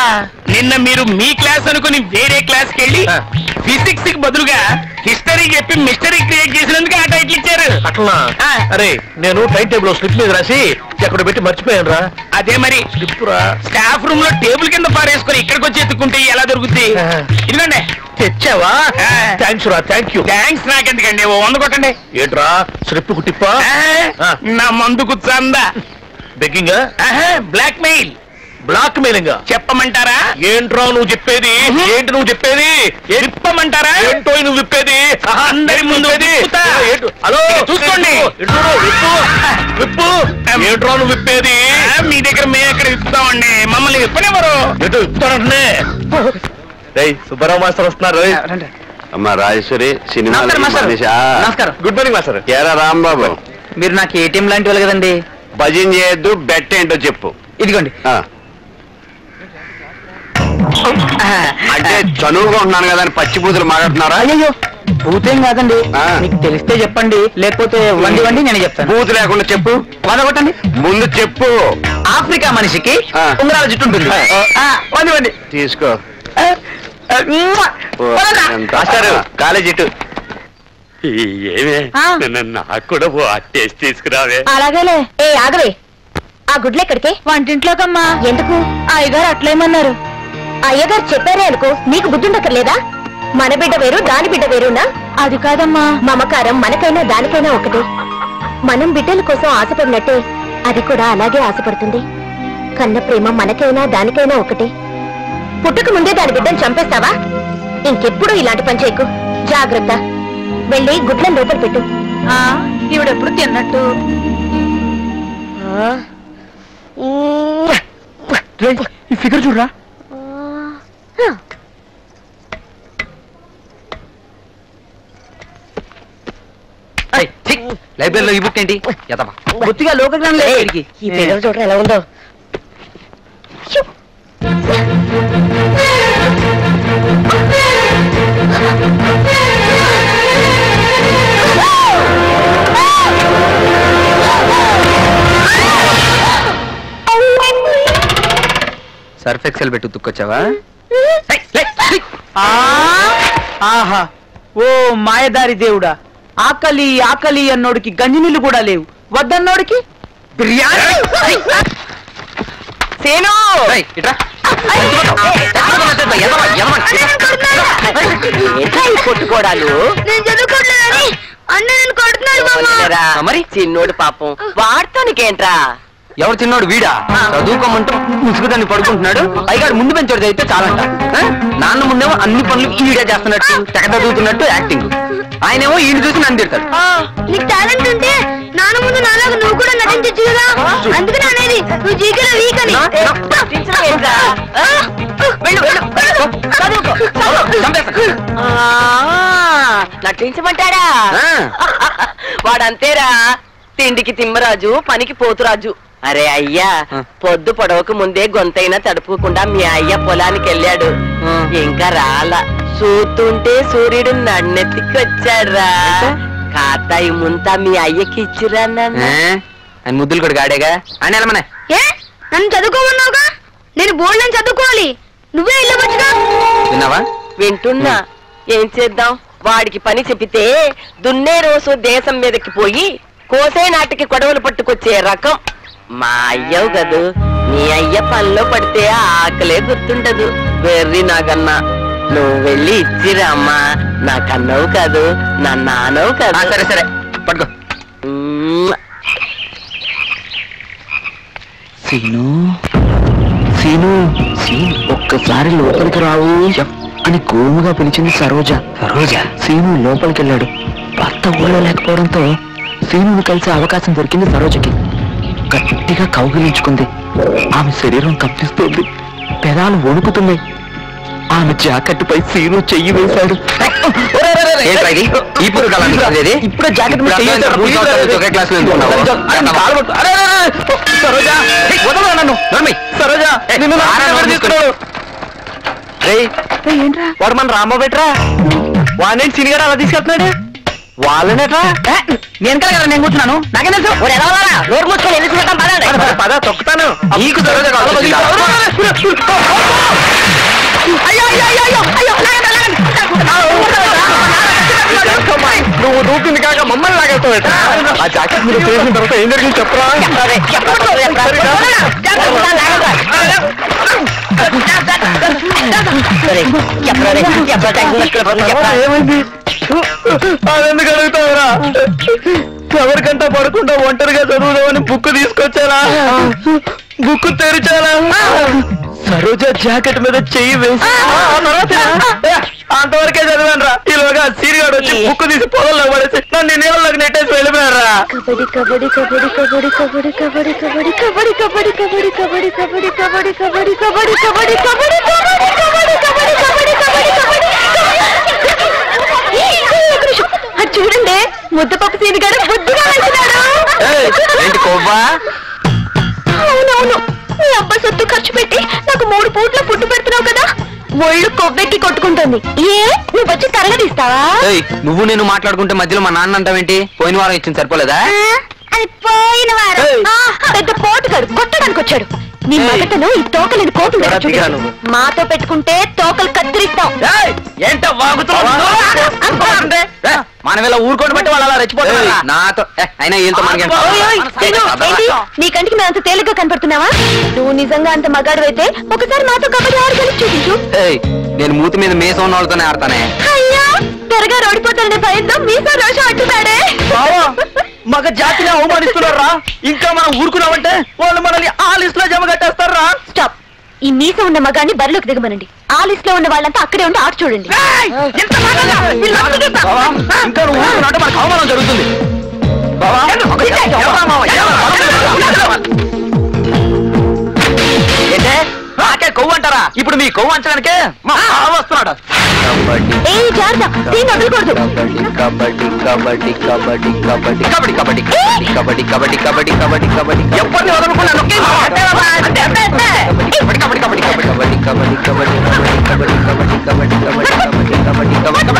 నిన్న మీరు మీ క్లాస్ అనుకుని వేరే క్లాస్కి వెళ్ళి ఫిజిక్స్ కి బదులుగా హిస్టరీ చెప్పి మిస్టరీ క్రియేట్ చేసినందుకు ఆ టైటిల్ ఇచ్చారు. అట్లా? అరే నేను టైం టేబుల్ స్లిప్ మీద రాసి ఎక్కడ పెట్టి మర్చిపోయాను రా. అదే మరి స్టాఫ్ రూమ్ లో టేబుల్ కింద పారేసుకొని ఇక్కడికి వచ్చి ఎత్తుకుంటే ఎలా దొరుకుతుంది? ఇదిగోండి. తెచ్చావా? థ్యాంక్స్ రా. Thank you. థ్యాంక్స్ నాకెందుకండి, 100 కొట్టండి. ఏంట్రా స్లిప్ కుట్టిప్పా? నా మందుకు చందా. Begging? Blackmail. Blackmailing చెప్పమంటారా? ఏంట్రా నువ్వు చెప్పేది? ఏంటి నువ్వు చెప్పేది? విప్పమంటారా? ఏంటో నువ్వు విప్పేది? అందరి ముందు హలో చూసుకోండి. విప్పు. ఏంట్రా నువ్వు విప్పేది? మీ దగ్గర మేము ఎక్కడ విప్పుతామండి, మమ్మల్ని విప్పనివ్వరు. ఏంటో విప్పుతానంటే. సుబ్బారావు మాస్టర్ వస్తున్నారు. అమ్మా రాజేశ్వరి, సినిమా. నమస్కారం. Good morning master. ఏరా రాంబాబు, మీరు నాకు ఏటీఎం లాంటి వాళ్ళు కదండి. భజన చేయొద్దు, బెట్ ఏంటో చెప్పు. ఇదిగోండి. అంటే చనువుగా ఉన్నాను కదా అని పచ్చి బూతులు మాట్లాడుతున్నారా? అయ్యో బూతేం కాదండి, మీకు తెలిస్తే చెప్పండి, లేకపోతే వండి నేను చెప్తాను. బూతు లేకుండా చెప్పు. వదగొట్టండి. ముందు చెప్పు. ఆఫ్రికా మనిషికి ఉంగరాల జుట్టు ఉంటుంది. వండి తీసుకో. కాలేజ్ ఇటు. ఏమే నాకు కూడా టేస్ట్ తీసుకురావే. అలాగేలే. ఏ ఆగవే, ఆ గుడ్లు ఎక్కడికి? వంటింట్లోకమ్మా. ఎందుకు? అయ్యగారు అట్లేమన్నారు. అయ్యగారు చెప్పారే అనుకో, నీకు బుద్ధుండక్కర్లేదా? మన బిడ్డ వేరు, దాని బిడ్డ వేరునా? అది కాదమ్మా. మమకారం మనకైనా దానికైనా ఒకటే. మనం బిడ్డల కోసం ఆశపడినట్టే అది కూడా అలాగే ఆశపడుతుంది. కన్న ప్రేమ మనకైనా దానికైనా ఒకటే. పుట్టక ముందే దాని బిడ్డను చంపేస్తావా? ఇంకెప్పుడు ఇలాంటి పని చేయకు. జాగ్రత్త. వెళ్ళి గుడ్లను లోపల పెట్టు. ఇవిడెప్పుడు తిన్నట్టు. ఈ ఫిగర్ చూడరా. లైబ్రరీలో ఈ బుక్ ఏంటి? బుద్ధిగా లోకజ్ఞానం లేదు. ఈ ఫిగర్ చూడరా ఎలా ఉందో. సర్ఫ్ ఎక్సెల్ పెట్టి ఉతుక్కొచ్చావా? ఆహా, ఓ మాయదారి దేవుడా. ఆకలి ఆకలి అన్నోడికి గంజి నీళ్లు కూడా లేవు, వద్దన్నోడికి బిర్యానీ. సేను కొట్టుకోడాలు. మరి చిన్నోడు పాపం వాడుతానికేంట్రా? ఎవరు చిన్నోడు? వీడా చదువుకోమంటూ ముసుగుదాన్ని పడుకుంటున్నాడు. అయ్యగారు ముందు పెంచోడు అయితే చాలంట. నాన్న ముందేమో అన్ని పనులు ఈడే చేస్తున్నట్టు, తెగ చదువుతున్నట్టు యాక్టింగ్. ఆయనేమో ఈయన చూసి నన్ను తిడతాడు. నీకు టాలెంట్ ఉంటే నాన్న ముందు నాలాగా నువ్వు కూడా నటించచ్చు కదా. అందుకని అనేది నువ్వు జీకేలో వీక్ అని. నటించమంటాడా? వాడంతేరా, తిండికి తిమ్మరాజు, పనికి పోతురాజు. అరే అయ్యా, పొద్దు పొడవకు ముందే గొంతైనా తడుపుకుండా మీ అయ్య పొలానికి వెళ్ళాడు. ఇంకా రాలా. చూస్తుంటే సూర్యుడు నన్నెత్తికి వచ్చాడురా. కాతాయి ముంతా మీ అయ్యకి ఇచ్చిరా. ఆయన ముద్దులు కూడా గాడేగా అని వెళ్ళమనే. నన్ను చదువుకోమన్నావుగా, నేను బోల్డ్ చదువుకోవాలి. నువ్వే వెళ్ళవచ్చుగా. విన్నావా? వింటున్నా. ఏం చేద్దాం? వాడికి పని చెప్పితే దున్నే రోజు దేశం మీదకి పోయి కోసే నాటికి కొడవలు పట్టుకొచ్చే రకం మా అయ్యవు కదూ. నీ అయ్య పనిలో పడితే ఆకలే గుర్తుండదు. వెర్రి నాకన్నా. నువ్వు వెళ్ళి ఇచ్చిరా అమ్మా. నా కన్నవు కాదు, నా నానవు కాదు. సరే సరే పట్టుకో. సీను సీను సీను ఒక్కసారి లోపలికి రావు అని గోముగా పిలిచింది సరోజ. సరోజ సీను లోపలికి వెళ్ళాడు. భర్త ఊళ్ళో లేకపోవడంతో సీనుని కలిసే అవకాశం దొరికింది సరోజకి. గట్టిగా కౌగిలించుకుంది. ఆమె శరీరం కంపిస్తోంది, పెదాలు వణుకుతున్నాయి. ఆమె జాకెట్పై సీను చెయ్యి వేశాడు. ఇప్పుడే జాకెట్ వాడు మన రామ్మ బెట్రా. వాడిని సినిగాడు అలా తీసుకెళ్తున్నాడు. వాళ్ళనేట్రా నేను కదా నేను కూర్చున్నాను. నాకేం తెలుసు? నోరు మూసుకొని ఎదుర్కొంటాం. పద తొక్కుతాను. నువ్వు దూకింది కాక మమ్మల్ని లాగేస్తావు. ఆ జాకెట్ మీరు చేసిన తర్వాత ఏం జరిగింది చెప్పరా? ఏమైంది? అదెందుకు అడుగుతావురా? ఎవరికంటా పడకుండా ఒంటరిగా చదువుదామని బుక్ తీసుకొచ్చారా? బుక్ తెరిచారా? సరోజ జాకెట్ మీద చెయ్యి వేసి అంతవరకే చదివాను రా. ఈలోగా సీరిగాడు వచ్చి బుక్ తీసి పొలంలో పడేసి నన్ను నీళ్ళకి నెట్టేసి వెళ్ళిపోయారా. కబడ్డీ కబడ్డీ కబడ్డీ కబడ్డీ కబడ్డీ కబడ్డీ కబడ్డీ కబడ్డీ కబడ్డీ కబడ్డీ కబడ్డీ కబడ్డీ కబడ్డీ కబడ్డీ కబడ్డీ కబడ్డీ కబడ్డీ చూడండి, ముద్దపప్పు సీనిగాడు బుద్ధిగా వెళ్తున్నాడు. అవునవును, నీ అబ్బా సొత్తు ఖర్చు పెట్టి నాకు 3 పూట్ల ఫుడ్ పెడుతున్నావు కదా, ఒళ్ళు కొవ్వెక్కి కొట్టుకుంటుంది. ఏ నువ్వు వచ్చి తరగదిస్తావా? నువ్వు నేను మాట్లాడుకుంటే మధ్యలో మా నాన్న అంటావేంటి? పోయిన వారం ఇచ్చింది సరిపోలేదా? అది పోయిన వారం పెద్ద పోటుగాడు కొట్టడానికి వచ్చాడు. నీ మగతను ఈ తోకలేని కోటు మాతో పెట్టుకుంటే తోకలు కత్తిరిస్తాం. మనమేలా ఊరుకోండి బట్టి వాళ్ళు అలా రెచ్చిపోతారు. నాతో అయినా ఏంతో నీ కంటికి మేము అంత తేలిగ్గా కనపడుతున్నావా? నువ్వు నిజంగా అంత మగాడు అయితే ఒకసారి మాతో కబడ్డీ ఆడగలిసి చూపించు. నేను మూతి మీద మీసం ఉన్న వాళ్ళతోనే ఆడతానే. అయ్యా త్వరగా రోడిపోతాననే భయంతో మీసా రోషం అంటున్నాడే. మగ జాతిని అవమానిస్తున్నారా? ఇంకా మనం ఊరుకున్నామంటే వాళ్ళు మనల్ని ఆ లిస్ట్ లో జమ కట్టేస్తారా? స్టాప్. ఈ మీస ఉన్న మగాన్ని బరిలోకి దిగమనండి. ఆ లిస్ట్ లో ఉన్న వాళ్ళంతా అక్కడే ఉండి ఆట చూడండి. ఇంకా నువ్వు ఊరుకున్నాంటే మనకు అవమానం జరుగుతుంది. నాకే కొవ్వు అంటారా? ఇప్పుడు మీ కొవ్వు అంచడానికే వస్తున్నాడు. ఏ జాగ్రత్త, దీన్ని వదలకూడదు. కబడ్డీ కబడ్డీ కబడ్డీ కబడ్డీ కబడ్డీ కబడ్డీ కబడ్డీ కబడ్డీ కబడ్డీ కబడ్డీ కబడ్డీ ఎవరిని వదలకుండా కబడ్డీ కబడ్డీ కబడ్డీ కబడ్డీ కబడ్డీ కబడ్డీ కబడ్డీ కబడ్డీ కబడ్డీ కబడ్డీ కబడ్డీ కబడ్డీ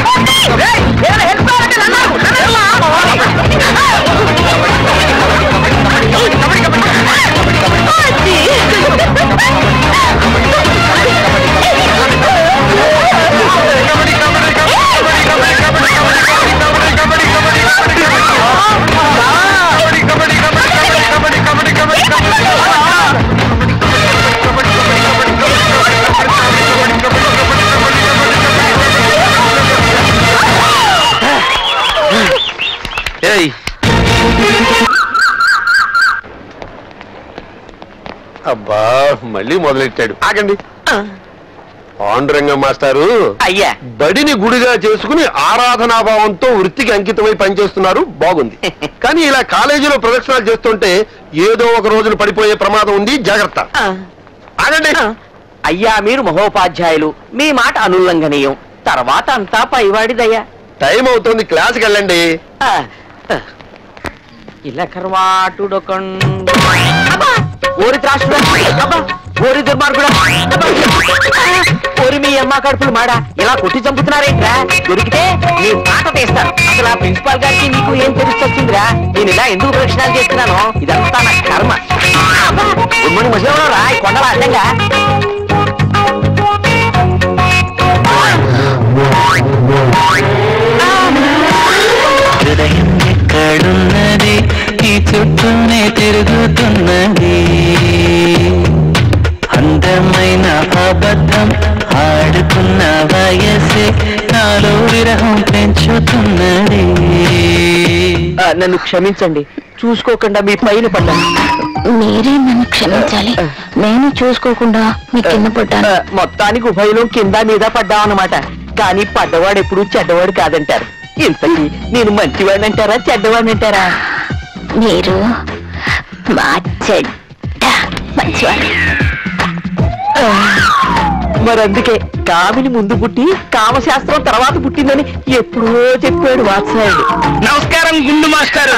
అబ్బా మళ్ళీ మొదలెట్టాడు. ఆగండి. పాండురంగ మాస్టారు అయ్యా బడిని గుడిగా చేసుకుని ఆరాధనాభావంతో వృత్తికి అంకితమై పనిచేస్తున్నారు, బాగుంది. కానీ ఇలా కాలేజీలో ప్రదర్శనలు చేస్తుంటే ఏదో ఒక రోజున పడిపోయే ప్రమాదం ఉంది, జాగ్రత్త. ఆగండి. అయ్యా మీరు మహోపాధ్యాయులు, మీ మాట అనుల్లంఘనీయం. తర్వాత అంతా పైవాడిదయ్యా. టైం అవుతుంది, క్లాస్కి వెళ్ళండి. ఇలా ఓరి త్రాష్ట్రుడా, ఓరి దుర్మార్గుడా, ఓరి మీ అమ్మ కడుపులు మాడా, ఇలా కొట్టి చంపుతున్నారేంట్రా? దొరికితే నీ మాట తీస్తాను. అసలు ఆ ప్రిన్సిపాల్ గారికి నీకు ఏం తెలుస్తొచ్చిందిరా? నేను ఇలా ఎందుకు ప్రదక్షిణాలు చేస్తున్నాను? ఇదంతా నా కర్మ. ఉమ్మడి మధ్యలో రా కొండల అడ్డంగా. హృదయం ఎక్కడున్నది, ఈ చుట్టూనే తిరుగుతున్నది. అందమైన అబద్ధం ఆడుకున్న వయసే నాలో విరహం పెంచుతున్నది. నన్ను క్షమించండి, చూసుకోకుండా మీ పైన పడ్డాను. మీరే నన్ను క్షమించాలి, నేను చూసుకోకుండా మీ కింద పడ్డాను. మొత్తానికి ఉభయలో కింద మీద పడ్డామన్నమాట. కానీ పడ్డవాడు ఎప్పుడు చెడ్డవాడు కాదంటారు. ఇంతకీ నేను మంచివాడిని అంటారా చెడ్డవాడిని అంటారా? మీరు మా చెడ్డ మంచివాడు. మరందుకే కామిని ముందు పుట్టి కామశాస్త్రం తర్వాత పుట్టిందని ఎప్పుడో చెప్పాడు వాత్సాయుడు. నమస్కారం గుండు మాస్టర్.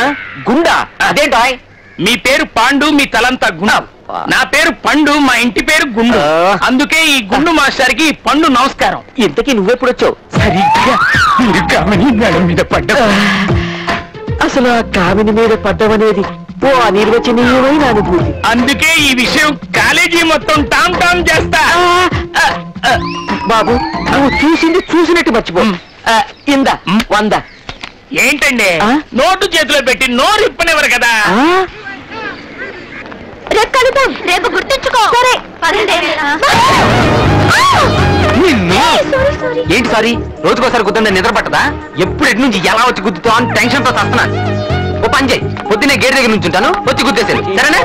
గుండా? అదేంటా? మీ పేరు పాండు, మీ తలంతా గుండు. నా పేరు పండు, మా ఇంటి పేరు గుండు. అందుకే ఈ గుండు మాస్టర్ కి పండు నమస్కారం. ఇంతకీ నువ్వెప్పుడొచ్చావు? సరిగ్గా మీరు కామని మేడం మీద పడ్డా. అసలు ఆ కామిని మీద పడ్డమనేది ఓ అనిర్వచనీయమైన అనుభూతి. అందుకే ఈ విషయం కాలేజీ మొత్తం టామ్ టామ్ చేస్తా. బాబు నువ్వు చూసింది చూసినట్టు మర్చిపో. ఇందా 100. ఏంటండి నోటు చేతిలో పెట్టి నోరు ఇప్పనివ్వరు కదా. రేపు కలుద్దాం, రేపు గుర్తుంచుకో. సరే ఏంటి సారీ? రోజుకోసారి గుద్దండి నిద్ర పట్టదా? ఎప్పుడు ఎటు నుంచి ఎలా వచ్చి గుద్దుతావు అని టెన్షన్ తో వస్తున్నాను. ఓ పని చేయి, పొద్దున్నే గేట్ దగ్గర నుంచి ఉంటాను, వచ్చి గుద్దేశాను సరేనా?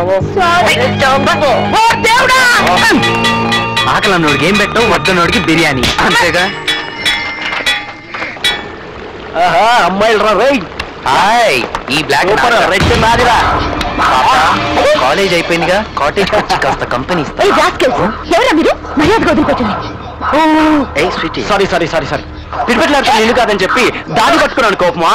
ఆకలి అన్నోడికి ఏం పెట్టావు, వద్దన్నోడికి బిర్యానీ, అంతేగా? అమ్మాయిలు రా రై. హాయ్, ఈ బ్లాక్ కాలేజ్ అయిపోయిందిగా, కాటేజ్ వచ్చి కాస్త కంపెనీ ఇస్తా. ఎవరా మీరు? మర్యాదగా వదిలిపెట్టండి. సారీ సారీ సారీ సారీ పిడిపెట్లాడుతున్నా ఇల్లు కాదని చెప్పి దాడి పట్టుకున్నాను కోపమా.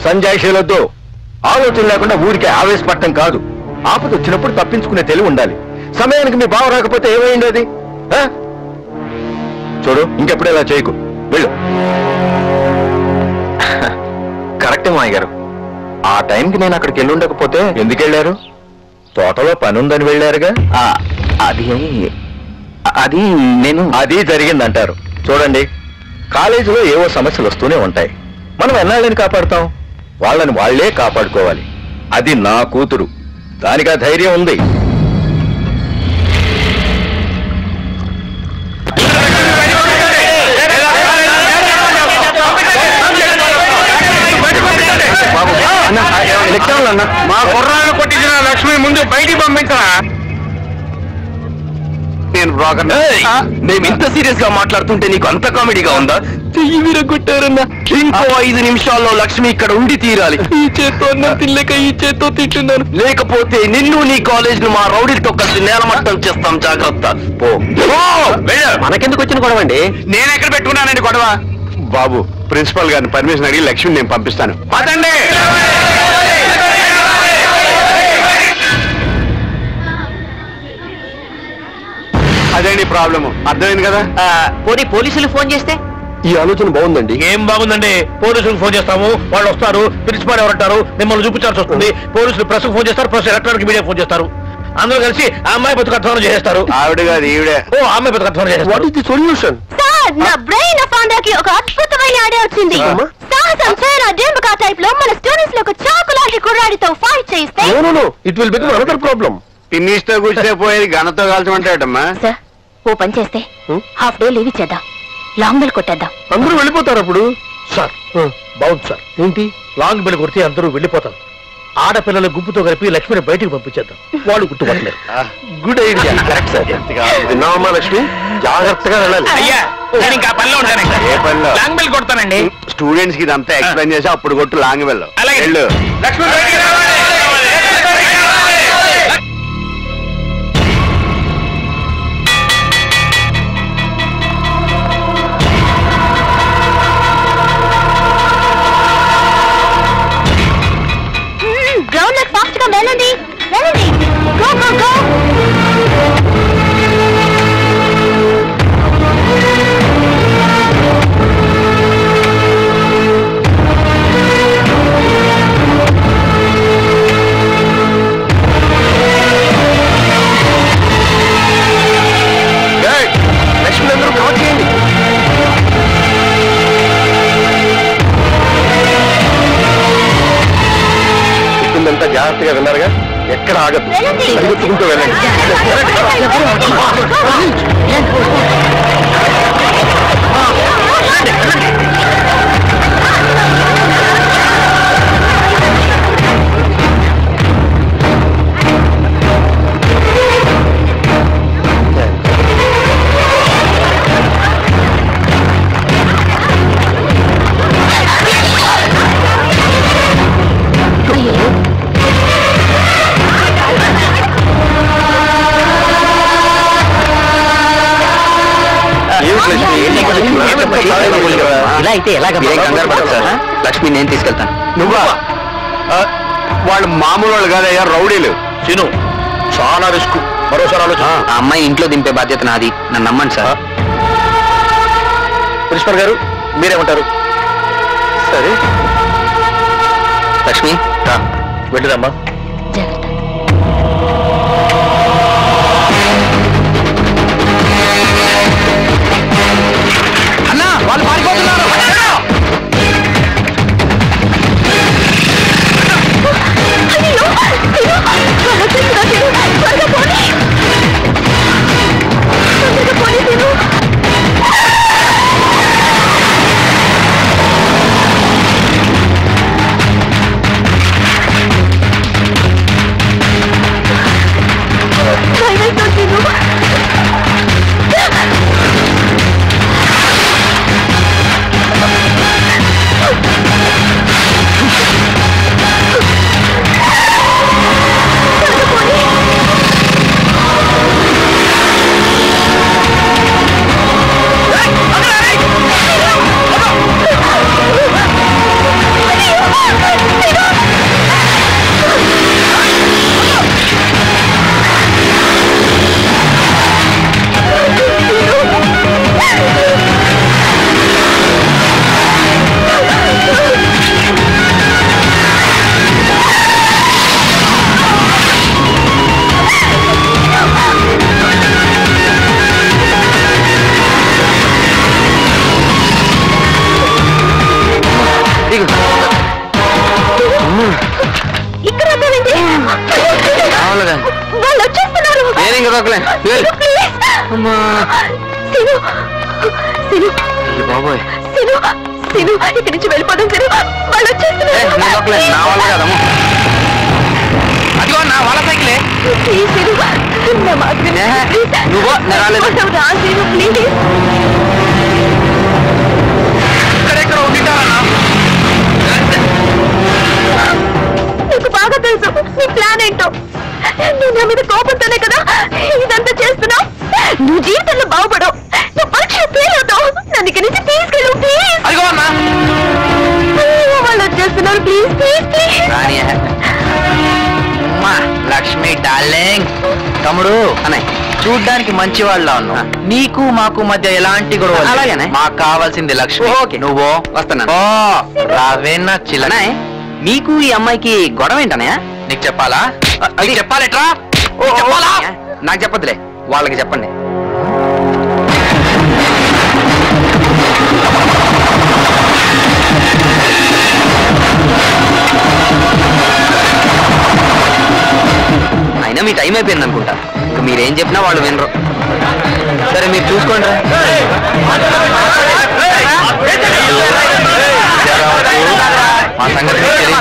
సంజాయిషీలొద్దు. ఆలోచన లేకుండా ఊరికే ఆవేశపడటం కాదు. ఆపద వచ్చినప్పుడు తప్పించుకునే తెలివి ఉండాలి. సమయానికి మీ బావ రాకపోతే ఏమైంది అది? చూడు, ఇంకెప్పుడు ఇలా చేయకు, వెళ్ళు. కరెక్టే మాయ గారు, ఆ టైంకి నేను అక్కడికి వెళ్ళి ఉండకపోతే. ఎందుకు వెళ్ళారు? తోటలో పని ఉందని వెళ్ళారుగా. అది నేను అది జరిగిందంటారు. చూడండి, కాలేజీలో ఏవో సమస్యలు వస్తూనే ఉంటాయి. మనం ఎన్నాళ్ళని కాపాడుతాం? వాళ్ళని వాళ్లే కాపాడుకోవాలి. అది నా కూతురు, దానికి ఆ ధైర్యం ఉంది. మా కుర్రాన్ని కొట్టించిన లక్ష్మి ముందు బయటికి పంపించరా. నేను బ్రోకర్. మేము ఇంత సీరియస్ గా మాట్లాడుతుంటే నీకు అంత కామెడీగా ఉందా? చెయ్యి మీరు కొట్టారన్నా. ఇంకో 5 నిమిషాల్లో లక్ష్మి ఇక్కడ ఉండి తీరాలి. ఈ చేత్తో అన్నం తినలేక ఈ చేత్తో తింటున్నాను. లేకపోతే నిన్ను నీ కాలేజ్ ను మా రౌడీలతో కలిసి నేలమట్టం చేస్తాం, జాగ్రత్త. పో. మనకెందుకు వచ్చిన గొడవ అండి? నేను ఎక్కడ పెట్టుకున్నానండి గొడవ? బాబు, ప్రిన్సిపల్ గారిని పర్మిషన్ అడిగి లక్ష్మి నేను పంపిస్తాను. పదండి. అదేంటి ప్రాబ్లము, అర్థమైంది కదా? పోనీ పోలీసులు ఫోన్ చేస్తే? ఈ ఆలోచన బాగుందండి. ఏం బాగుందండి? పోలీసులకు ఫోన్ చేస్తాము, వాళ్ళు వస్తారు, ప్రిన్సిపాల్ ఎవరంటారు, మిమ్మల్ని చూపించాల్సి వస్తుంది. పోలీసులు ప్రెస్ ఫోన్ చేస్తారు, ప్రెస్ ఎలక్ట్రానిక్ మీడియా ఫోన్ చేస్తారు. అందరూ కలిసి ఆ అమ్మాయి బతుకు అధ్వానం చేస్తారు. ఆవిడ కాదు, ఈవిడే. ఓ, అమ్మాయి బతుకు అధ్వానం చేస్తారు. What is the solution? Sir నా బ్రెయిన్ ఫౌండర్కి ఒక అద్భుతమైన ఐడియా వచ్చింది. సాహసం చేయరా డేంబుకా టైప్ లో మన స్టూడెంట్స్ లో ఒక చాకు లాంటి కుర్రాడితో ఫైట్ చేస్తే it will become another problem. పిన్నిస్తో కూర్చే పోయేది గనతో కాల్చమంటాడమ్మా. సార్ ఓ పని చేస్తే హాఫ్ డే లీవ్ ఇచ్చేద్దాం, లాంగ్ బెల్ కొట్టేద్దాం. అందరూ వెళ్ళిపోతారు అప్పుడు. సార్ బాగుంది సార్. ఏంటి లాంగ్ బెల్ కొడితే అందరూ వెళ్ళిపోతారు. ఆడపిల్లల గుంపుతో కలిపి లక్ష్మిని బయటికి పంపించేద్దాం, వాళ్ళు గుర్తుపట్టలేరు. Good idea. Correct sir. విన్నావమ్మా లక్ష్మి, జాగ్రత్తగా వెళ్ళాలి. అయ్యా నేను ఇంకా పనిలో ఉంటాను. ఏ పనిలో? Long bell కొడతానండి. స్టూడెంట్స్ కి ఇదంతా ఎక్స్ప్లెయిన్ చేసి అప్పుడు కొట్టు లాంగ్ వెళ్ళు. అలాగే. వెళ్ళు. లక్ష్మణ్ బయటికి రావాలి. గ్రౌండ్ లోకి ఫాస్ట్ గా వెళ్ళండి, వెళ్ళండి. Go go go. లక్ష్మి అందరూ కవర్ చేయండి. చెప్పిందంతా జాగ్రత్తగా విన్నారుగా, ఎక్కడ ఆగదు, పరిగెత్తుకుంటూ వెళ్ళండి. ఇలా అయితే ఎలాగ? కంగారు పడదు సార్, లక్ష్మి నేను తీసుకెళ్తాను. నువ్వా? వాళ్ళు మామూలు వాళ్ళు కాదయ్యా, రౌడీలు. తిను చాలా రిస్క్. మరోసారి ఆలోచన. ఆ అమ్మాయి ఇంట్లో దింపే బాధ్యత నాది, నన్ను నమ్మండి సార్. ప్రిన్సిపల్ గారు మీరేమంటారు? సరే లక్ష్మి వెళ్ళిరమ్మా. అన్నా వాళ్ళు పారిపోతున్నారు. వాళ్ళు వచ్చేస్తున్నారు. బాబోయ్ ఇక్కడి నుంచి వెళ్ళిపోదాం. వాళ్ళు వచ్చేస్తున్నారు. అదిగో నా వాళ్ళ సైకిలే. నువ్వు ప్లీజ్ ఇక్కడెక్కడ ఉండిటావన్నా? నీకు బాగా తెలుసు నీ ప్లాన్ ఏంటో. నువ్వు నా మీద కోపంతోనే కదా ఇదంతా చేస్తున్నావు. నువ్వు జీవితంలో బాగుపడవు, నువ్వు పరీక్ష ఫెయిల్ అవుతావు. నన్ను ఇక్కడి నుంచి తీసుకెళ్ళు ప్లీజ్. అదిగో అన్నా వాళ్ళు వచ్చేస్తున్నారు. Please please please. Lakshmi darling. తమ్ముడు అనే చూడ్డానికి మంచి వాళ్ళ ఉన్నావు. నీకు మాకు మధ్య ఎలాంటి గొడవ అలాగేనే. మాకు కావాల్సింది లక్ష్మి. నువ్వు వస్తున్నాను. రావేనా చిల్లనే. నీకు ఈ అమ్మాయికి గొడవ ఏంటనే? నీకు చెప్పాలా? చెప్పాలేట్రా? నాకు చెప్పదులే, వాళ్ళకి చెప్పండి. అయినా మీ టైం అయిపోయింది అనుకుంటా. ఇంకా మీరేం చెప్పినా వాళ్ళు వినరు. సరే మీరు చూసుకోండి. మా సంగతి తెలీదు.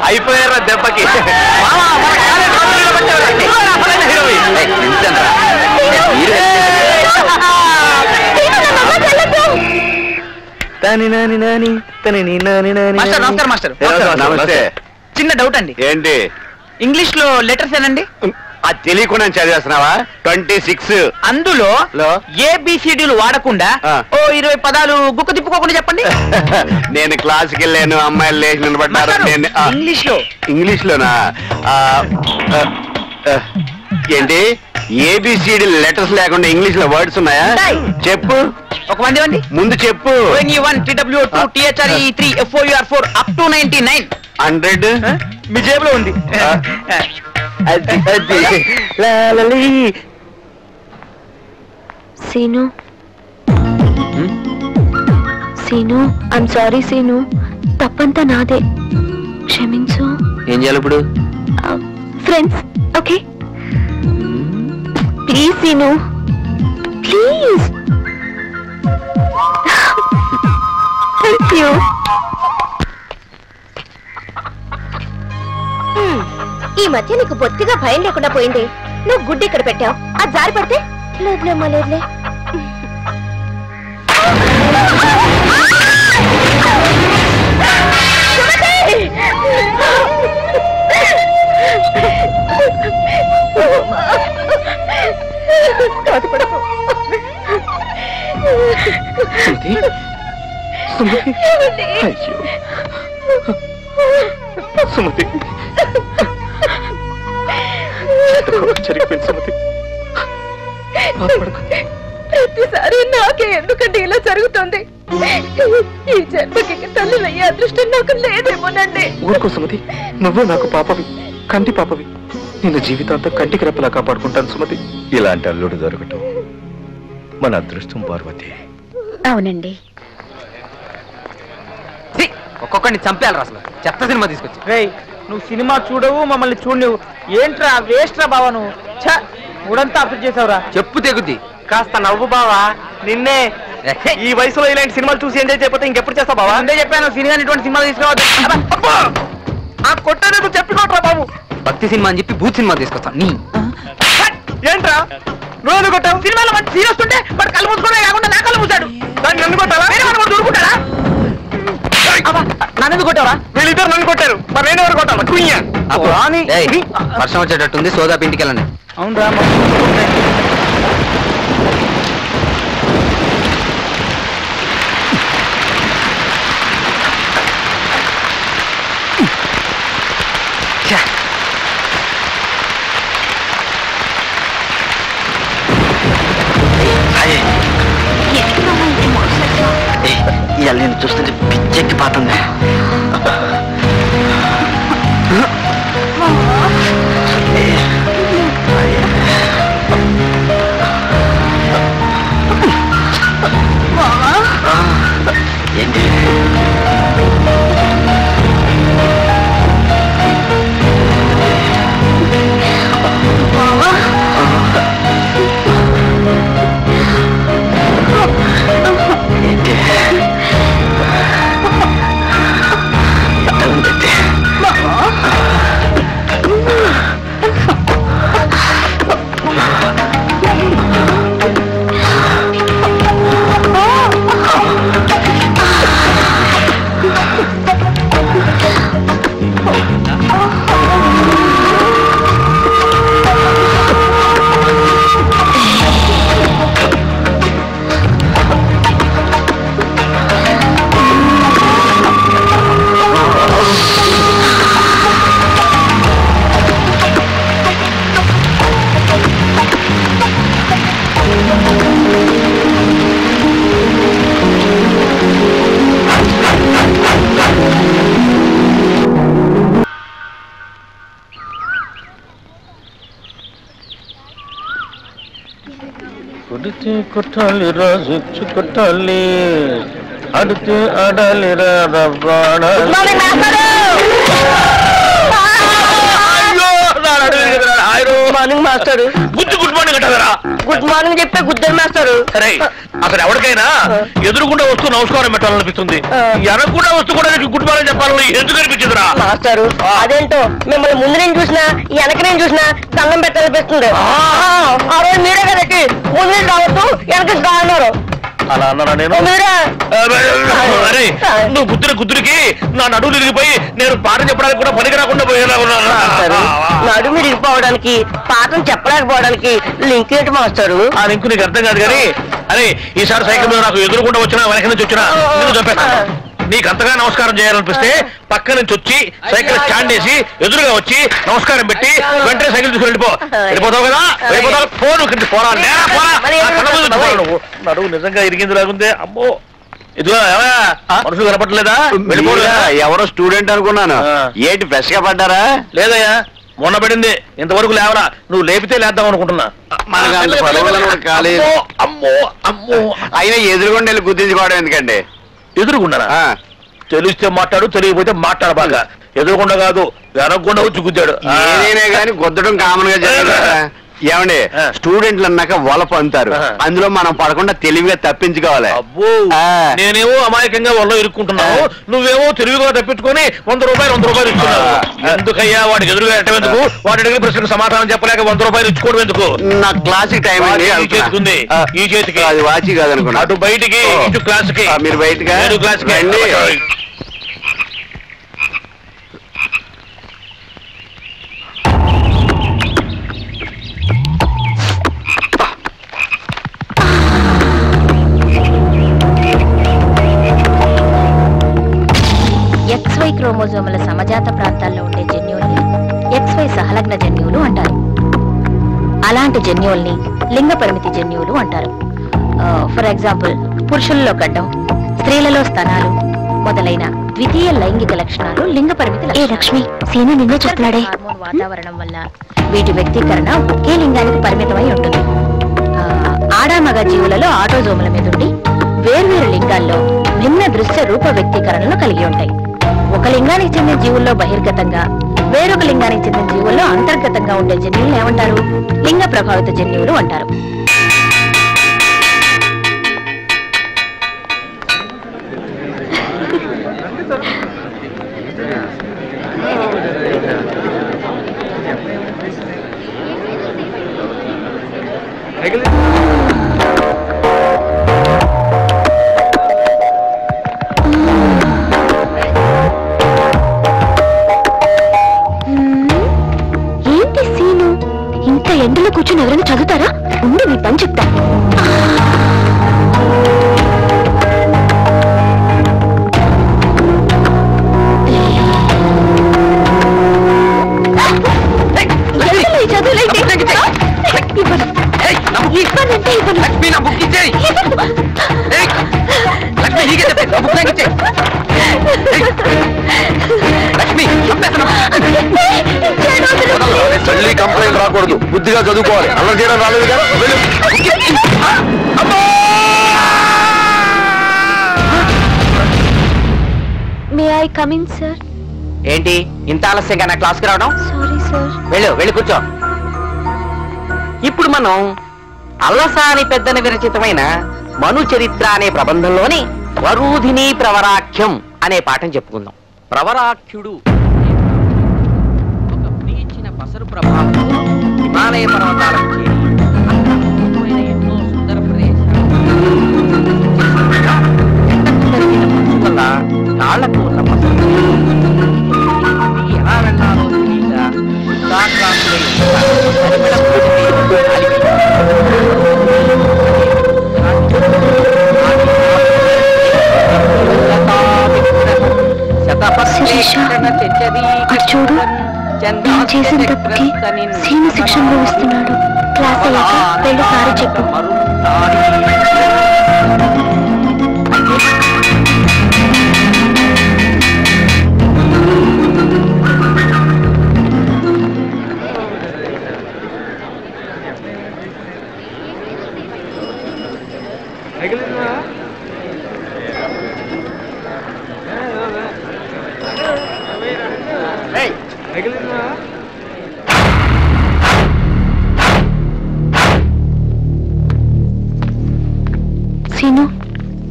అయిపోయారా దెబ్బకి? నమస్కారం మాస్టర్. నమస్తే. చిన్న డౌట్ అండి. ఏంటి? ఇంగ్లీష్ లో లెటర్స్ ఏనండి? అది తెలియకుండా చదివేస్తున్నావా? 26 అందులో ఏబిసిడీలు వాడకుండా ఓ 20 పదాలు గుక్క తిప్పుకోకుండా చెప్పండి. నేను క్లాస్కి వెళ్ళాను, అమ్మాయిలు లేచి నిలబడ్డారు. ఇంగ్లీష్ లో. ఇంగ్లీష్ లోనా? ఏంటి ఏబిసిడి లెటర్స్ లేకుండా ఇంగ్లీష్ లో వర్డ్స్ ఉన్నాయా? చెప్పు. ఒక వండి ముందు చెప్పు. up to 99. 100 మీ జేబులో ఉంది. సీను సీను ఐమ్ సారీ సీను, తప్పంతా నాదే, క్షమించు. ఏం చేయాలి ఇప్పుడు? Friends okay? Please Seenu please. Thank you. ఈ మధ్య నీకు బొత్తిగా భయం లేకుండా పోయింది. నువ్వు గుడ్డి ఇక్కడ పెట్టావు, అది జారి పడితే లేదులేమ్మా లేదులే. సుమతి ప్రతిసారి నాకే ఎందుకంటే ఇలా జరుగుతుంది? ఈ జన్మకి తల్లులయ్యే అదృష్టం నాకు లేదేమోనండి. ఊరుకో సుమతి, నువ్వు నాకు పాపవి, కంటి పాపవి. నిన్ను జీవితాంతం కంటికి రెప్పలా కాపాడుకుంటాను సుమతి. ఇలాంటి అల్లుడు దొరకటం మన అదృష్టం పార్వతి. అవునండి. ఒక్కొక్కడిని చంపేయాలి అసలు. చెత్త సినిమా తీసుకొచ్చి. నువ్వు సినిమా చూడవు, మమ్మల్ని చూడవు. ఏంట్రా వేస్ట్ రా బావా నువ్వు. ఊడంతా అప్డేట్ చేసావురా. చెప్పు తెగుద్ది. కాస్త నవ్వు బావా. నిన్నే ఈ వయసులో ఇలాంటి సినిమాలు చూసి ఎంజాయ్ చేయకపోతే ఇంకెప్పుడు చేస్తావు బావా? అంతే చెప్పాను, సినిమా ఇటువంటి సినిమాలు తీసుకురావద్దు. ఆ కొట్టేందుకు చెప్పుకోట్రా బాబు. భక్తి సినిమా అని చెప్పి బూత్ సినిమా తీసుకొస్తా. నీ ఏంట్రా రోజు కొట్టావు? సినిమాలో మంచి సీన్ వస్తుంటే వాడు కళ్ళు మూసుకోవడం కాకుండా నా కళ్ళు మూసాడు. దాన్ని నన్ను కొట్టావా? వేరే వాడు దూరుకుంటారా? నన్ను కొట్టావరా? వీళ్ళిద్దరు నన్ను కొట్టారు, మరి నేను ఎవరు కొట్టాను? వర్షం వచ్చేటట్టుంది, సోదాపు ఇంటికి వెళ్ళండి. అవునరా. ఇవాళ నేను చూస్తుంటే పిచ్చెక్కి పాతుంది. ఏంటి ఏంటి కొడితే కొట్టాలి రాజు కొట్టాలి అడితే ఆడాలి మార్నింగ్ మాస్టర్ గుడ్ మార్నింగ్ అంటారా? గుడ్ మార్నింగ్ చెప్పే గుద్దరు మాస్టర్. సరే అసలు ఎవరికైనా ఎదురుకుండా వస్తూ నమస్కారం పెట్టాలనిపిస్తుంది, ఎనకుండా వస్తూ కూడా గుడ్ మార్నింగ్ చెప్పాలని ఎందుకు అనిపించదురా మాస్టారు? అదేంటో మిమ్మల్ని ముందు నేను చూసినా వెనక నేను చూసినా దండం పెట్టాలనిపిస్తుంది. ఆ రోజు మీరే కదండి ముందు నుంచి రావద్దు వెనక రాన్నారు. అలా అన్నారా నేను? అరే నువ్వు గుద్దురికి నా నడువులు ఇరిగిపోయి నేను పాఠం చెప్పడానికి కూడా పనికి రాకుండా పోయేలా ఉన్నాను. నడుము ఇరిగిపోవడానికి పాఠం చెప్పలేకపోవడానికి లింక్ ఏంటి మాస్టారు? ఆ లింక్ నీకు అర్థం కాదు కానీ, అరే ఈసారి సైకిల్ మీద నాకు ఎదురుకుండా వచ్చినా వెనక నుంచి వచ్చినా నేను చంపేస్తాను. నీకు అంతగా నమస్కారం చేయాలనిపిస్తే పక్క నుంచి వచ్చి సైకిల్ స్టాండ్ వేసి ఎదురుగా వచ్చి నమస్కారం పెట్టి వెంటనే సైకిల్ తీసుకుని వెళ్ళిపోతావు కదా. వెళ్ళిపోతావు ఫోన్ పోరా నడువు నిజంగా ఇరిగింది లాగుందే. అమ్మో ఇదిగో మనుషులు కనపడలేదా? వెళ్ళిపోలేదా? ఎవరో స్టూడెంట్ అనుకున్నాను. ఏంటి ఫ్రెష్ గా పడ్డారా? లేదయ్యా మొన్న పడింది, ఇంతవరకు లేవరా. నువ్వు లేపితే లేద్దాం అనుకుంటున్నా. అమ్మో అమ్మో అయినా ఎదురుగుండా వెళ్ళి గుర్తించుకోవడం ఎందుకండి? ఎదురుగుండా తెలిస్తే మాట్లాడు, తెలియకపోతే మాట్లాడు. బాగా ఎదురుకుండా కాదు వెనకుండా వచ్చి గుద్దాడు. ఏదైనా కానీ గుద్దడం కామన్ గా జరగదు. ఏమండి స్టూడెంట్లు అన్నాక వలప అంటారు, అందులో మనం పడకుండా తెలివిగా తప్పించుకోవాలి. అబ్బో నేనేమో అమాయకంగా వల్ల ఇరుక్కుంటున్నావు, నువ్వేమో తెలివిగా తప్పించుకొని 100 రూపాయలు ఇస్తున్నావు. ఎందుకయ్యా వాడికి ఎదురుగా ఎట్టేందుకు? వాడి అడిగిన ప్రశ్నకు సమాధానం చెప్పలేక 100 రూపాయలు ఇచ్చుకోవడం ఎందుకు? నా క్లాసిక్ టైం చేతికుంది, ఈ చేతికి అది వాచి కాదనుకున్నా. అటు బయటికి ఇటు క్లాస్కి. మీరు బయటగా క్లాస్కి XY క్రోమోజోముల సమజాత ప్రాంతాల్లో ఉండే జన్యువుల్ని XY సహలగ్న జన్యువులు అంటారు. అలాంటి జన్యువుల్ని లింగ పరిమితి జన్యువులు అంటారు. ఫర్ ఎగ్జాంపుల్ పురుషులలో గడ్డం, స్త్రీలలో స్తనాలు మొదలైన ద్వితీయ లైంగిక లక్షణాలు లింగ పరిమితి. ఏ లక్ష్మి సీను నిన్నే చెప్తున్నాడే. హార్మోన్ వాతావరణం వల్ల వీటి వ్యక్తీకరణ ఒకే లింగానికి పరిమితమై ఉంటుంది. ఆడామగ జీవులలో ఆటోజోముల మీద ఉండి వేర్వేరు లింగాల్లో భిన్న దృశ్య రూప వ్యక్తీకరణలు కలిగి ఉంటాయి. ఒక లింగానికి చెందిన జీవుల్లో బహిర్గతంగా, వేరొక లింగానికి చెందిన జీవుల్లో అంతర్గతంగా ఉండే జన్యువులు ఏమంటారు? లింగ ప్రభావిత జన్యువులు అంటారు. ఏంటి సీను ఇంత ఎండలో కూర్చొని ఎవరైనా చదువుతారా? ఉండి మీ పని చెప్తా. మళ్ళీ కంప్లైంట్ రాకూడదు, బుద్ధిగా చదువుకోవాలి. అలా చేయడం రాలేదు కదా. May I come in sir? ఏంటి ఇంత ఆలస్యంగా నా క్లాస్కి రావడం? Sorry sir. వెళ్ళి కూర్చో. ఇప్పుడు మనం అల్లసాని పెద్దని విరచితమైన మను చరిత్ర అనే ప్రబంధంలోని వరూధిని ప్రవరాఖ్యం అనే పాఠం చెప్పుకుందాం. ప్రవరాఖ్యుడు ఒక ప్రీచిన పసరు ప్రభావంతో హిమాలయ పర్వతాలకు చేరి అక్కడ అద్భుతమైన ఎన్నో సుందర ప్రదేశాలు జరిగిన మంచు వల్ల కాళ్లకు ఉన్న పసరు ఎలా వెళ్ళాలో తెలియక చూడు నేను చేసిన తప్పుకి సీను శిక్ష అనుభవిస్తున్నాడు. క్లాస్ అయ్యాక వెళ్ళి సారీ చెప్పు. సీను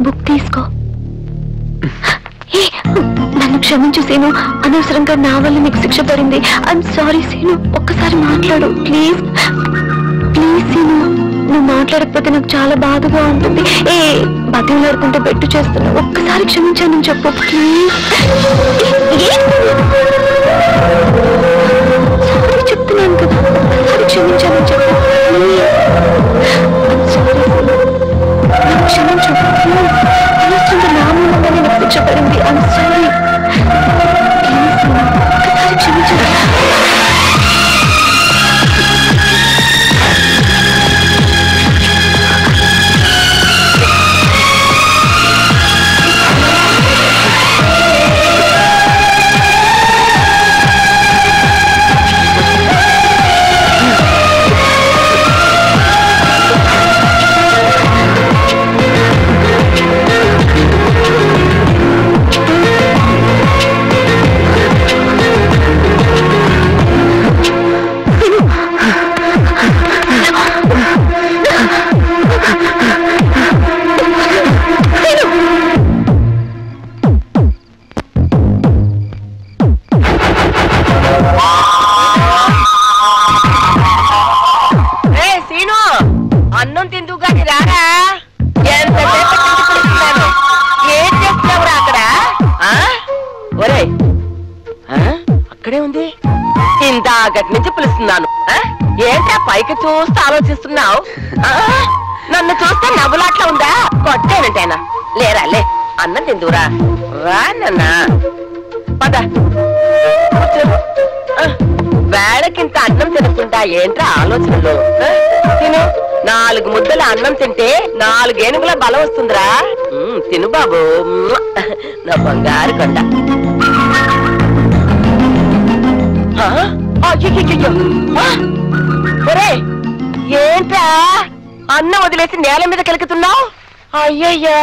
బుక్ తీసుకో. నన్ను క్షమించు సీను, అనవసరంగా నా వల్ల నీకు శిక్ష పడింది. ఐఎమ్ సారీ సీను, ఒక్కసారి మాట్లాడు ప్లీజ్. ప్లీజ్ సీను, నువ్వు మాట్లాడకపోతే నాకు చాలా బాధగా ఉంటుంది. బతిలాడుకుంటే బెట్టు చేస్తున్నా, ఒక్కసారి క్షమించానని చెప్పు ప్లీజ్. సారీ చెప్తున్నాను కదా, ఒక్కసారి క్షమించానని చెప్పు ప్లీజ్. క్షమించు, అనవసరంగా నా మూలంగా నేను శిక్ష పడింది. ఐఎమ్ సారీ ప్లీజ్, ఒక్కసారి క్షమించు. ఇందాకటి నుంచి పిలుస్తున్నాను. ఏంటా పైకి చూస్తూ ఆలోచిస్తున్నావు? నన్ను చూస్తే నవ్వులాట్లా ఉందా? కొట్టేనంటేనా? లేరా లే, అన్నం తిందురా. రా నాన్న, పద. వేళకింత అన్నం తినకుండా ఏంట్రా ఆలోచనలు? తిను. 4 ముద్దల అన్నం తింటే 4 ఏనుగుల బలం వస్తుందిరా. తిను బాబు, నా బంగారు కొండ. ఏంట్రా అన్నం వదిలేసి నేల మీద కెలుకుతున్నావు? అయ్యయ్యా,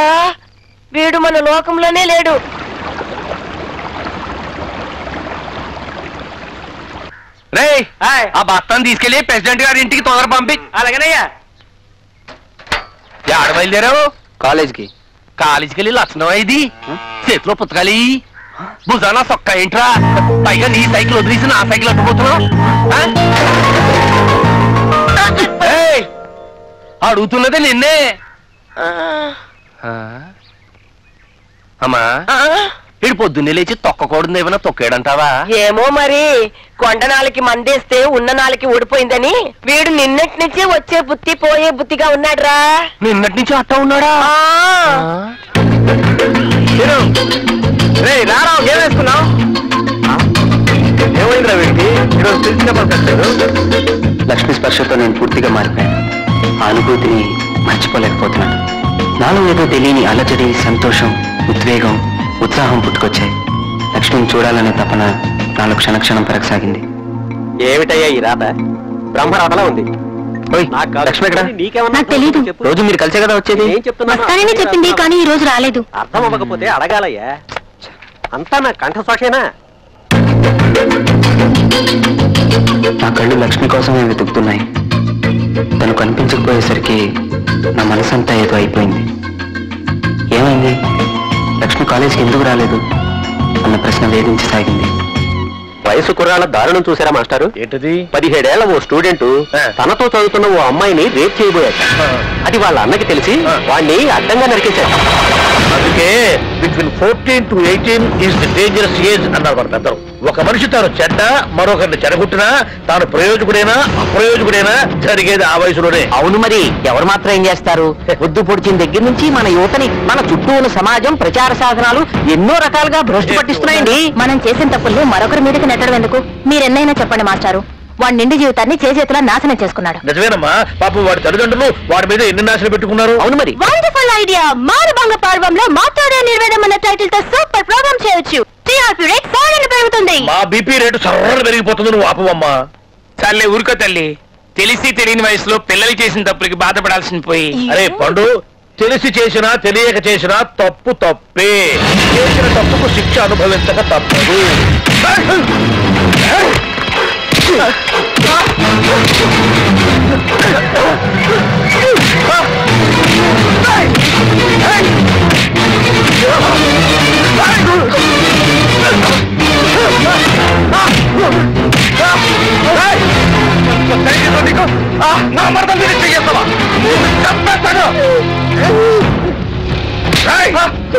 వీడు మన లోకంలోనే లేడు. రే, ఆ బస్తాను తీసుకెళ్లి ప్రెసిడెంట్ గారి ఇంటికి తొందర పంపి. అలాగేనయ్యా. ఆడ బయలుదేరావు? కాలేజ్కి. కాలేజీకి వెళ్ళి లక్షణం ఇది చేతిలో పుస్తకాలి, భుజాన సొక్క ఏంట్రా? పైగా నీ సైకిల్ వదిలేసి నా సైకిల్ అడ్డుపోతున్నావు. అడుగుతున్నదే నిన్నే. అమ్మా, వీడు పొద్దున్నే లేచి తొక్కకూడదు ఏమైనా తొక్కాడంటావా? ఏమో మరి, కొండనాలకి మందేస్తే ఉన్న నాలకి ఊడిపోయిందని వీడు నిన్నటి నుంచి వచ్చే బుద్ధి పోయే బుద్ధిగా ఉన్నాడురా. నిన్నటి నుంచి అట్టా ఉన్నాడా? రారావు, ఏం వేసుకున్నావు? ఏమైందిరా వీడికి? ఈరోజు తెలిసిన లక్ష్మి స్పర్శతో నేను పూర్తిగా మారిపోయాను. ఆ అనుభూతిని మర్చిపోలేకపోతున్నాను. నాలో ఏదో తెలియని అలజడి, సంతోషం, ఉద్వేగం, ఉత్సాహం పుట్టుకొచ్చాయి. లక్ష్మిని చూడాలనే తపన నాలో క్షణక్షణం పెరగసాగింది. ఏమిటయ్యా ఈ రాత? బ్రహ్మరాతలా ఉంది. లక్ష్మి ఎక్కడ? నాకు తెలీదు. రోజు మీరు కలిసే కదా వచ్చేది? వస్తానని చెప్పింది, కానీ ఈ రోజు రాలేదు. అర్థం అవ్వకపోతే అడగాలయ్యా. అంతా నా కంఠసాక్షేనా? నా కళ్ళు లక్ష్మి కోసమే వెతుకుతున్నాయి. తను కనిపించకపోయేసరికి నా మనసంతా ఏదో అయిపోయింది. ఏమైంది? లక్ష్మి కాలేజీకి ఎందుకు రాలేదు అన్న ప్రశ్న వేధించసాగింది. వయసు కుర్రాళ్ళ దారుణం చూసారా మాస్టారు? ఏంటది? 17 ఏళ్ల ఓ స్టూడెంట్ తనతో చదువుతున్న ఓ అమ్మాయిని రేప్ చేయబోయాట. అది వాళ్ళ అన్నకి తెలిసి వాడిని అడ్డంగా నరికేశారు. అందుకే between 14 to 18 is the dangerous age అన్నారు మన పెద్దలు. ఒక మనిషి తాను చెడ్డ మరొకరిని చెడగొట్టినా తాను ప్రయోజకుడైనా అప్రయోజకుడైనా జరిగేది ఆ వయసులోనే. అవును, మరి ఎవరు మాత్రం ఏం చేస్తారు? పొద్దు పొడిచిన దగ్గర నుంచి మన యువతని, మన చుట్టూ ఉన్న సమాజం, ప్రచార సాధనాలు ఎన్నో రకాలుగా భ్రష్టు పట్టిస్తున్నాయండి. మనం చేసిన తప్పుల్ని మరొకరి మీదకి నెట్టడం ఎందుకు? మీరెన్నైనా చెప్పండి మాస్టారు. వాడి నిండి జీవితాన్ని చేతులా నాశనం చేసుకున్నాడు. నిజమేనమ్మా, పాపం వాడి తల్లిదండ్రులు వాడి మీద ఎన్ని నాశనం పెట్టుకున్నారు. అవును మరి. Wonderful idea. మారుభంగ పర్వంలో మాట్లాడే నిర్వేదం అన్న టైటిల్ తో సూపర్ ప్రోగ్రామ్ చేయొచ్చు. టీఆర్పీ రేట్ ఫారెన్ పెరుగుతుంది. మా బీపీ రేటు సర్ర పెరిగిపోతుంది. నువ్వు ఆపవమ్మా. చాలే ఊరుకో తల్లి. తెలిసి తెలియని వయసులో పిల్లలు చేసిన తప్పులకి బాధపడాల్సింది పోయి. అరే పండు, తెలిసి చేసినా తెలియక చేసినా తప్పు తప్పే. చేసిన తప్పుకు శిక్ష అనుభవించక తప్పదు. నా మరణం మీరు చెయ్యస్తావా? చంపేస్తాను.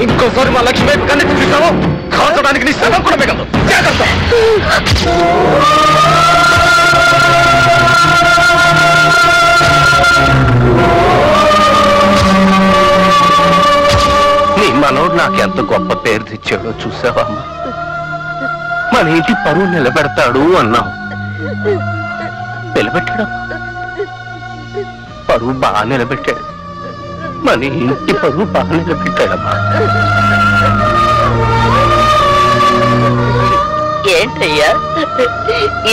ఇంకోసారి మా లక్ష్మి వైపు కన్నెత్తి చూసావు కాల్చడానికి నీ శవం కూడా మిగలదు. జాగ్రత్త. నీ మనోడు నాకెంత గొప్ప పేరు తెచ్చాడో చూసావమ్మా. మన ఇంటి పరువు నిలబెడతాడు అన్నావు. నిలబెట్టాడమ్మా. పరువు బాగా నిలబెట్టాడు. మన ఇంటి పరువు బాగా నిలబెట్టాడమ్మా. ఏంటయ్యా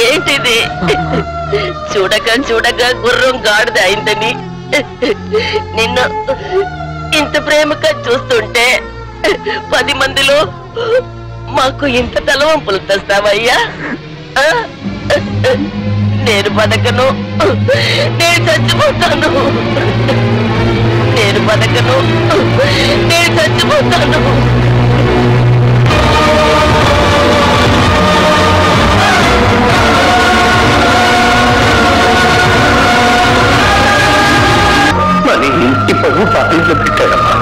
ఏంటిది? చూడగా చూడగా గుర్రం గాడిద అయిందని నిన్ను ఇంత ప్రేమగా చూస్తుంటే 10 మందిలో మాకు ఇంత తలవంపులు తెస్తావయ్యా? నేను బతకను, నేను చచ్చిపోతాను. నేను బతకను, నేను చచ్చిపోతాను. మన ఇంటి పరువు బాగా పెట్టాడమ్మా.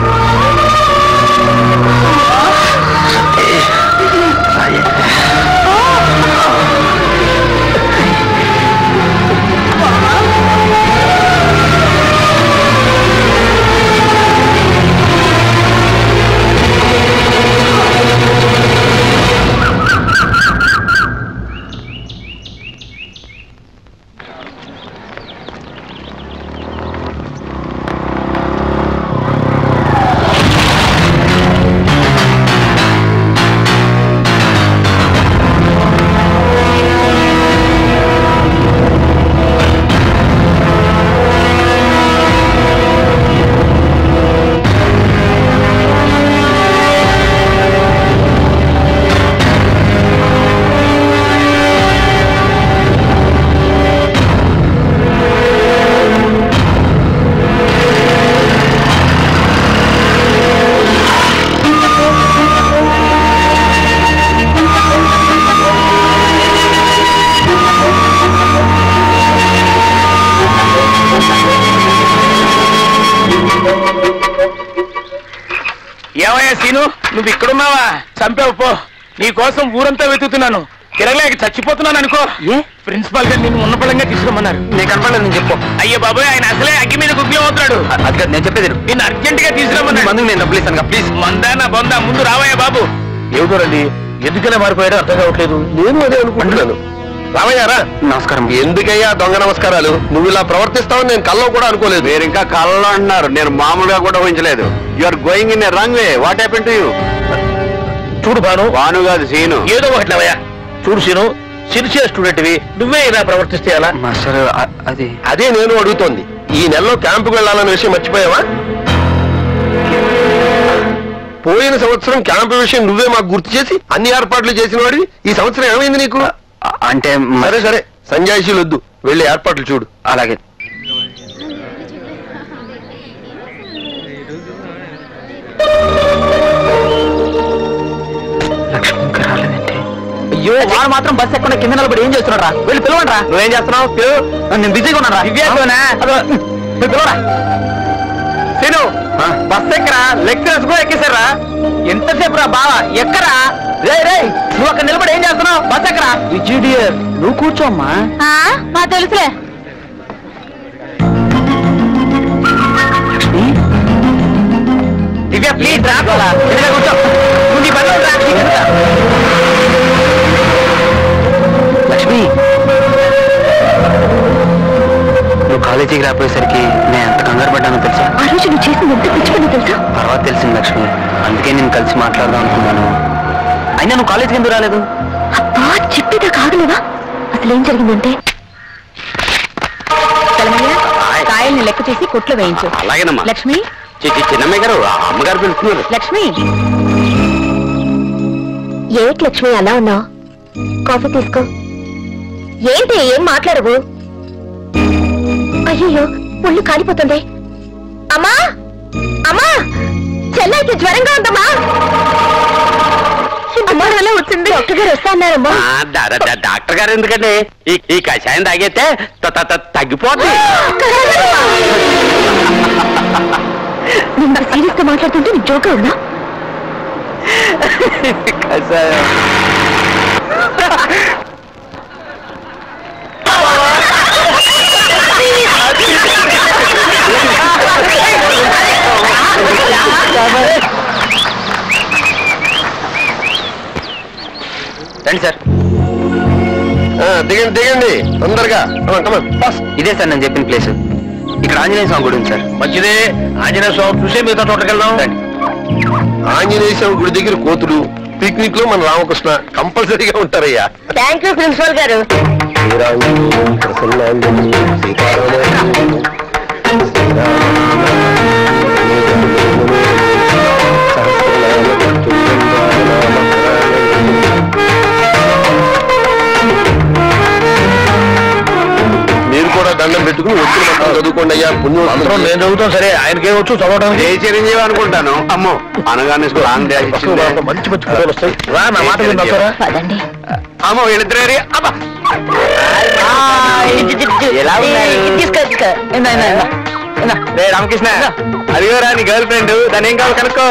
ఏమయ్యా సీను, నువ్వు ఇక్కడున్నావా? చంపావు పో. నీ కోసం ఊరంతా వెతుకుతున్నాను. తిరగలేక చచ్చిపోతున్నాను అనుకో. ప్రిన్సిపాల్ గారు నిన్ను ఉన్నపడంగా తీసుకురమ్మన్నారు. నీకు కనపడలేదు నేను చెప్పు. అయ్యో బాబాయ్, ఆయన అసలే అగ్గి మీద గుగ్గిలో అవుతాడు. అది కాదు నేను చెప్పేది. నిన్ను అర్జెంట్ గా తీసుకురమ్మన్నాడు. మందుకు నేను డబ్బులు ఇస్తాను ప్లీజ్. మందా నా బొందా, ముందు రావయ్యా బాబు. ఏమిటోరండి, ఎందుకనే మారిపోయాడో అర్థం కావట్లేదు. నేను అదే అనుకుంటున్నాను. రామయ్యారా? నమస్కారం. ఎందుకయ్యా దొంగ నమస్కారాలు? నువ్వు ఇలా ప్రవర్తిస్తావని నేను కల్లో కూడా అనుకోలేదు. మీరు ఇంకా కళ్ళలో అంటున్నారు, నేను మామూలుగా కూడా ఊహించలేదు. You are going in a wrong way. What happen to you? చూడు భాను. భాను కాదు సీను. ఏదో ఒకటి లేవయ్యా. చూడు సీను, సిన్సియర్ స్టూడెంట్వి నువ్వే ఇలా ప్రవర్తిస్తే ఎలా? మాస్టర్ అదే నేను అడుగుతోంది. ఈ నెలలో క్యాంపుకి వెళ్ళాలన్న విషయం మర్చిపోయావా? పోయిన సంవత్సరం క్యాంపు విషయం నువ్వే మాకు గుర్తు చేసి అన్ని ఏర్పాట్లు చేసిన వాడివి. ఈ సంవత్సరం ఏమైంది నీకు? అంటే సరే సరే, సంజాయిషీలు వద్దు, వెళ్ళి ఏర్పాట్లు చూడు. అలాగే. లక్ష్మి ఇంకా రాలేదంటే. అయ్యో, వాడు మాత్రం బస్ ఎక్కడ కింద నిలబడి ఏం చేస్తున్నాడు రా? వెళ్ళి పిలవండి రా. నువ్వేం చేస్తున్నావు? నేను బిజీగా ఉన్నాను రా. పిలవరా సీను. బస్ ఎక్కరా? లెక్చరర్స్ కూడా ఎక్కేశారా? ఎంతసేపు రా బావా, ఎక్కరా? రే రే, నువ్వు అక్కడ నిలబడి ఏం చేస్తున్నావు? బస్ ఎక్కరా? విజయ్, నువ్వు కూర్చోమ్మా. మా తెలుసులే. దివ్య ప్లీజ్ రా. కూర్చో. నువ్వు నీ పని రా. లక్ష్మి, నువ్వు కాలేజీకి రాపోయేసరికి నేను ఎంత కంగారు పడ్డానో తెలుసా? ఆ రోజు నువ్వు చేసింది ఎంత పిచ్చి పని తెలుసా? తర్వాత తెలిసింది లక్ష్మి. అందుకే నేను కలిసి మాట్లాడదాం అనుకున్నాను. అయినా నువ్వు కాలేజీకి ఎందుకు రాలేదు? అబ్బా, చెప్పేదా కాగలేవా? అసలు ఏం జరిగిందంటే, కాయల్ని లెక్క చేసి కొట్లో వేయించు. అలాగేనమ్మా. లక్ష్మి, చిన్నమ్మాయి గారు అమ్మగారు పిలుస్తున్నారు. లక్ష్మి, ఏమిటి లక్ష్మి అలా ఉన్నావు? కాఫీ తీసుకో. ఏంటి ఏం మాట్లాడవు? అయ్యో పుళ్ళు కాలిపోతుంది. అమ్మా అమ్మా, చెల్లైకి జ్వరంగా ఉందమ్మా. అమ్మాయిలా వచ్చింది. డాక్టర్ గారు వస్తా అన్నారమ్మా. డాక్టర్ గారు ఎందుకండి, ఈ కషాయం తాగితే తగ్గిపోతుంది. నేను సీరియస్ గా మాట్లాడుతుంటే నీకు జోక్గా ఉందా? కషాయం రండి సార్. దిగండి దిగండి తొందరగా. ఇదే సార్ నేను చెప్పిన ప్లేస్. ఇక్కడ ఆంజనేయ స్వామి గుడి ఉంది సార్. మంచిదే, ఆంజనేయ స్వామి చూసే మిగతా తోటకి వెళ్దాం. ఆంజనేయ స్వామి గుడి దగ్గర కోతులు, పిక్నిక్ లో మన రామకృష్ణ కంపల్సరీగా ఉంటారయ్యా. థ్యాంక్ యూ ప్రిన్సిపల్ గారు. మీరు కూడా దండం పెట్టుకుని ఒత్తిడి మంత్రం చదువుకోండి అయ్యా. పుణ్యం అందరం నేను చదువుతాం సరే, ఆయనకే వచ్చు చదవడం. ఏ చిరంజీవి అనుకుంటాను. అమ్మో అనగానే మంచి మంచి పిల్లలు వస్తాయి. రా నా మాట వింటారా? అమ్మో వీళ్ళిద్దరే. ఎలా రే రామకృష్ణ, అదిగోరా నీ గర్ల్ ఫ్రెండ్, దాని ఏం కావాలి కనుక్కో.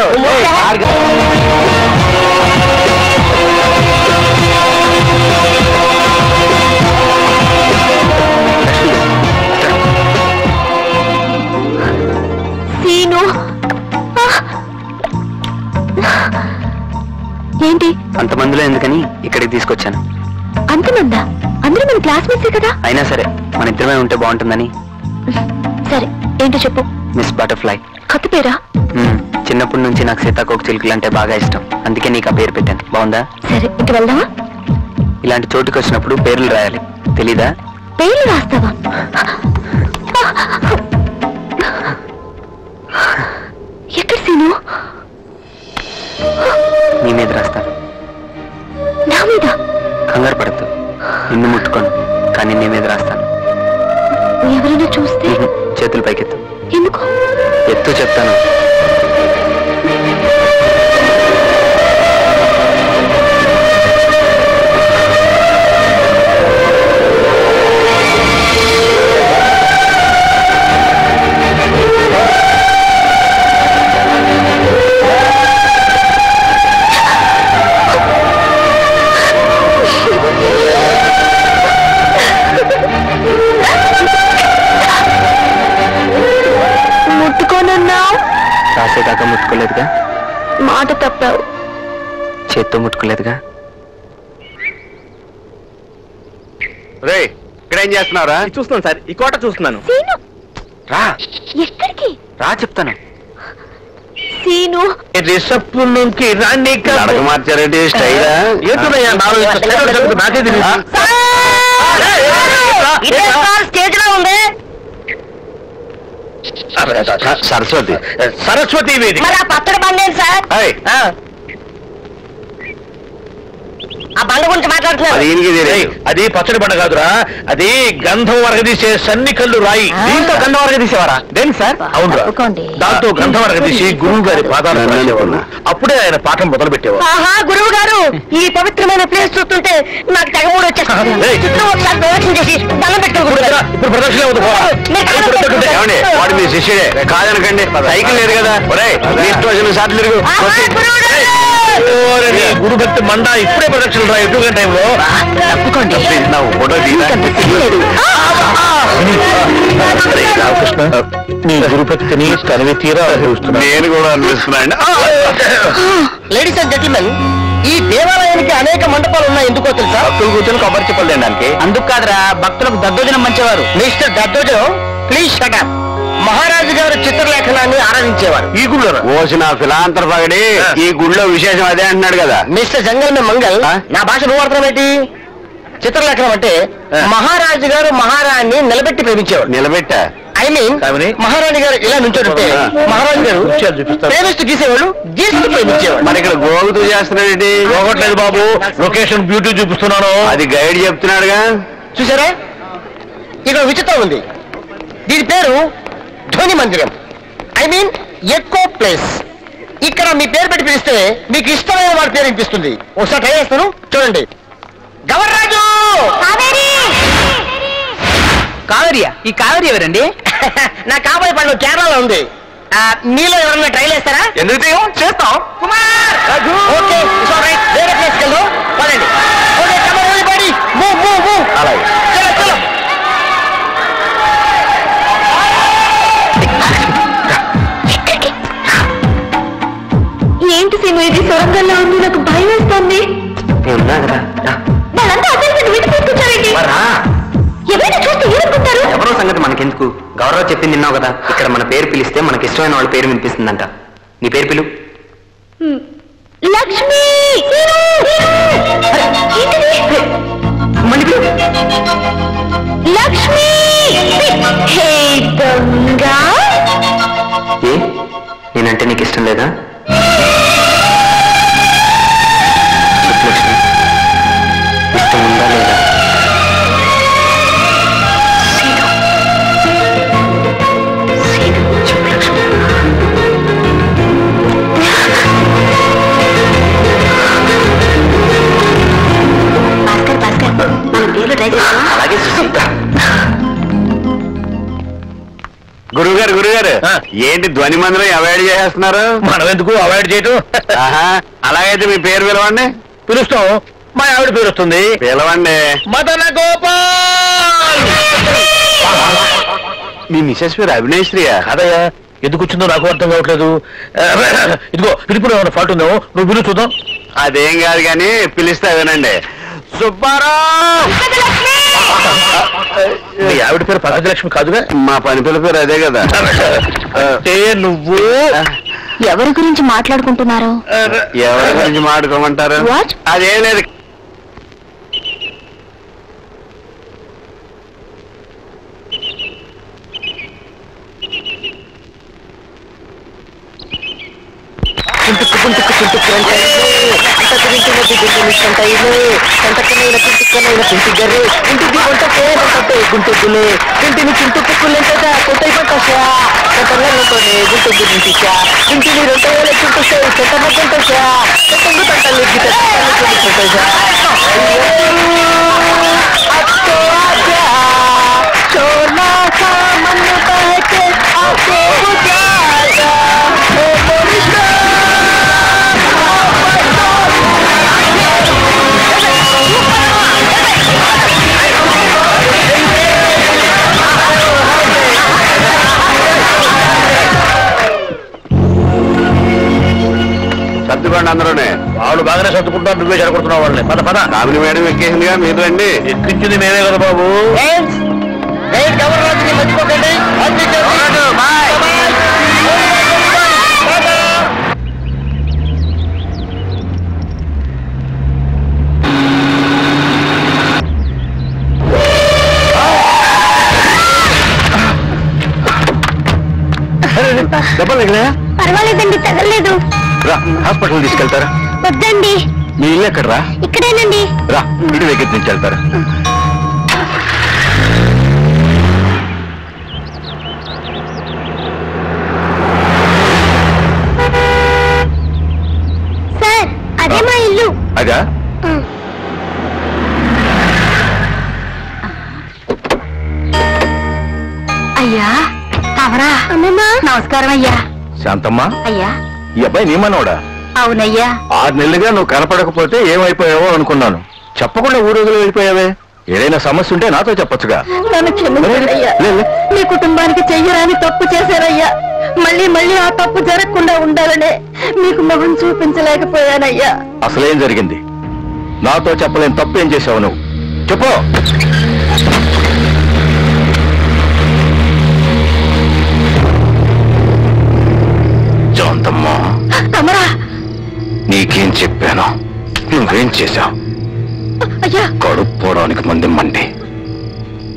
ఏంటి అంతమందిలో ఎందుకని ఇక్కడికి తీసుకొచ్చాను. అంతమందా? అందరూ మన క్లాస్మేట్సే కదా. అయినా సరే మన ఇద్దరమే ఉంటే బాగుంటుందని. సరే ఏంటో చెప్పు. Miss butterfly. కొత్త పేరా? చిన్నప్పటి నుంచి నాకు సీతాకోక చిలుకలు అంటే బాగా ఇష్టం, అందుకే నీకు ఆ పేరు పెట్టాను. బాగుందా? సరే ఇంక వెళ్దామా? ఇలాంటి చోటుకి వచ్చినప్పుడు పేర్లు రాయాలి, తెలీదా? పేర్లు రాస్తావా? ఎక్కడ సీను? నీ మీద రాస్తాను. నా మీద? కంగారు పడద్దు, నిన్ను ముట్టుకోను, కానీ నీ మీద రాస్తాను. ఎవరైనా చూస్తే? చేతులు పైకెత్తు. ఎందుకు? ఎత్తు చెప్తాను. రాసేదాకా ముట్టుకోలేదుగా? మాట తప్పావు. చేత్తో ముట్టుకోలేదుగా? రే ఇక్కడ ఏం చేస్తున్నారా? చూస్తున్నాను సార్, ఈ కోట చూస్తున్నాను. రా. ఎక్కడికి రా చెప్తాను. సీను రిసప్పుకి రాణి నడక మార్చారంటే స్టైలా? ఏంటున్నాయా నాకే తెలియదు. స్టేజ్ లో ఉంది. సరస్వతి. సరస్వతి వేది. మరి ఆ పచ్చడి బండి ఏంటి సార్? ఆ బండ గురించి మాట్లాడుతున్నారు. అది పచ్చడి బండ కాదురా, అది గంధం వరగదీసే సన్ని కళ్ళు రాయి. దీంతో గంధం వరగదీసేవారా? దేని సార్? అవునురా, దాంతో గంధం వరగదీసి గురువు గారి పాదాలు రాసేవారు. అప్పుడే ఆయన పాఠం మొదలు పెట్టేవారు. ఆహా గురువు గారు, ఈ పవిత్రమైన ప్లేస్ చూస్తుంటే నాకు తెగమూడు వచ్చేస్తుంది. ఒకసారి ప్రదక్షిణ చేసి దండం పెట్టుకుంటారు. ఇప్పుడు ప్రదక్షిణ ఏమండి, వాడు మీ శిష్యుడే కాదనకండి. సైకిల్ లేదు కదా. ఇష్టం సార్లు తిరుగు. గురు భక్తి మండ ఇప్పుడే ప్రదక్షిణ రా. ఎటువంటి టైంలో ఫోటో రామకృష్ణ, నీ గురుభక్తిని తనివి తీరా అనుభవిస్తున్నా. నేను కూడా అనిపిస్తున్నాను. లేడీస్ అండ్ జెంటిల్మెన్, ఈ దేవాలయానికి అనేక మండపాలు ఉన్నాయి. ఎందుకో తెలుసా? భక్తులు కూర్చొని కొబ్బరి చెప్పలు తినడానికి. అందుకు కాదురా, భక్తులకు దద్దోజనం మంచివారు. మిస్టర్ దద్దోజనం ప్లీజ్ షట్ అప్. మహారాజు గారు చిత్రలేఖనాన్ని ఆరాధించేవారు. ఈ గుళ్ళో ఓసిన ఫిలాంతర పగడి ఈ గుడిలో విశేషం అదే అంటున్నాడు కదా. మిస్టర్ జంగల్ మే మంగల్, నా భాష నువ్వు అర్థం ఏంటి? చిత్రలేఖనం అంటే మహారాజు గారు మహారాణి నిలబెట్టి ప్రేమించేవాడు. నిలబెట్టా ఐ మీన్ మహారాణి గారు ఇలా నుంచోంటే మహారాణి గారు ప్రేమిస్తూ గీసేవాళ్ళు గీస్తూ ప్రేమించేవాళ్ళు. మరి ఇక్కడ గోగుతూ చేస్తున్నాడు. గోగట్లేదు బాబు, లొకేషన్ బ్యూటీ చూపిస్తున్నాను. అది గైడ్ చెప్తున్నాడుగా. చూసారా, ఇక్కడ విచిత్రం ఉంది. దీని పేరు ధ్వని మందిరం, ఐ మీన్ ఎకో ప్లేస్. ఇక్కడ మీ పేరు పెట్టి పిలిస్తే మీకు ఇష్టమైన వాడి పేరు వినిపిస్తుంది. ఒకసారి ట్రై చేస్తాను, చూడండి. గవర్రాజు. కావేరియా? ఈ కావేరి ఎవరండి? నా కాబోయే పండుగ కేరళలో ఉంది. మీలో ఎవరన్నా ట్రైల్ వేస్తారా? ఎందుకు చేస్తాం. కుమార్ ఓకే, వేరే ప్లేస్కి వెళ్దాం పదండి. Okay, come on everybody, move move move. అలాగే. చలో చలో. ఏంటి సీను, ఇది సొరంగంలో ఉంది, నాకు భయం వేస్తుంది. వాళ్ళంతా అతనికి వీటి తీసుకొచ్చారండి. ఎవరైనా చూస్తే ఏమనుకుంటారు? ఎవరో సంగతి మనకెందుకు, గౌరవ్ చెప్పింది విన్నావు కదా, ఇక్కడ మన పేరు పిలిస్తే మనకి ఇష్టమైన వాళ్ళ పేరు వినిపిస్తుందంట. నీ పేరు పిలు. లక్ష్మి. లక్ష్మి. హే దొంగ. ఏ నేనంటే నీకు ఇష్టం లేదా? చెప్పు లక్ష్మి, ఇష్టం ఉందా లేదా? అలాగే గురుగారు గురుగారు, ఏంటి ధ్వని మందిరం అవాయిడ్ చేసేస్తున్నారు? మనం ఎందుకు అవాయిడ్ చేయటం? అలాగైతే మీ పేరు పిలవండి. పిలుస్తాం. మా ఆవిడ పేరు వస్తుంది. పిలవండి. మదన గోపాల్. మీ మిసెస్ పేరు అవినేశ్వరియా? అదయ్యా, ఎందుకు వచ్చిందో నాకు అర్థం కావట్లేదు. ఇదిగో పిలుపులో ఏమైనా ఫాల్ట్ ఉందేమో, నువ్వు పిలువు చూద్దాం. అదేం కాదు కానీ పిలిస్తే వినండి. సుబ్బారావు. మీ ఆవిడ పేరు పరాజలక్ష్మి కాదుగా? మా పని పిల్ల పేరు అదే కదా. నువ్వు ఎవరి గురించి మాట్లాడుకుంటున్నారు? ఎవరి గురించి మాట్లాడుకోమంటారు? అదేం లేదు. ఇంటిని చింటు పుక్కులేంటా కొట్టై పట్టా కొట్టలతోనే గుంటు గురింటిచా ఇంటిని 2000 చుట్టూ చెట్ట మధ్యంటా చెట్టు తట్టలు గిట్టా అత్తో ఆజా చోలా కా మన్ బహకే ఆకే బుజాగా ఓ మోరిషా. సర్దుకోండి అందరూనే. వాళ్ళు బాగానే సర్దుకుంటారు, నువ్వే జరగొడుతున్నావు వాళ్ళని. పద పద. కామిని మేడం ఎక్కేసిందిగా, మీరు రండి. ఎక్కించింది మేమే కదా బాబు. గవర్నర్ని మర్చిపోకండి. దెబ్బలు తగిలాయా? పర్వాలేదండి, తగలేదు. రా, హాస్పిటల్ తీసుకెళ్తారా? వద్దండి. మీ ఇల్లు ఎక్కడరా? ఇక్కడేనండి. రా, ఇంటి దగ్గర నుంచి వెళ్తారా? సార్, అదే మా ఇల్లు. అదా? అయ్యా తవరా. అమ్మమ్మా నమస్కారం అయ్యా. శాంతమ్మా, అయ్యా ఈ అబ్బాయి నీ మనోడా? అవునయ్యా. 6 నెలలుగా నువ్వు కనపడకపోతే ఏమైపోయావో అనుకున్నాను. చెప్పకుండా ఊరోజులు వెళ్ళిపోయావే. ఏదైనా సమస్య ఉంటే నాతో చెప్పొచ్చుగా. నన్ను క్షమించండయ్యా. మీ కుటుంబానికి చెయ్యరాని తప్పు చేశారయ్యా. మళ్ళీ మళ్ళీ ఆ తప్పు జరగకుండా ఉండాలనే మీకు మొహం చూపించలేకపోయానయ్యా. అసలేం జరిగింది? నాతో చెప్పలేని తప్పు ఏం చేశావు నువ్వు? చెప్పు. శాంతమ్మా, తమరా నీకేం చెప్పాను? నువ్వేం చేశావు? అయ్యా, కడుపు పోవడానికి మంది మండి,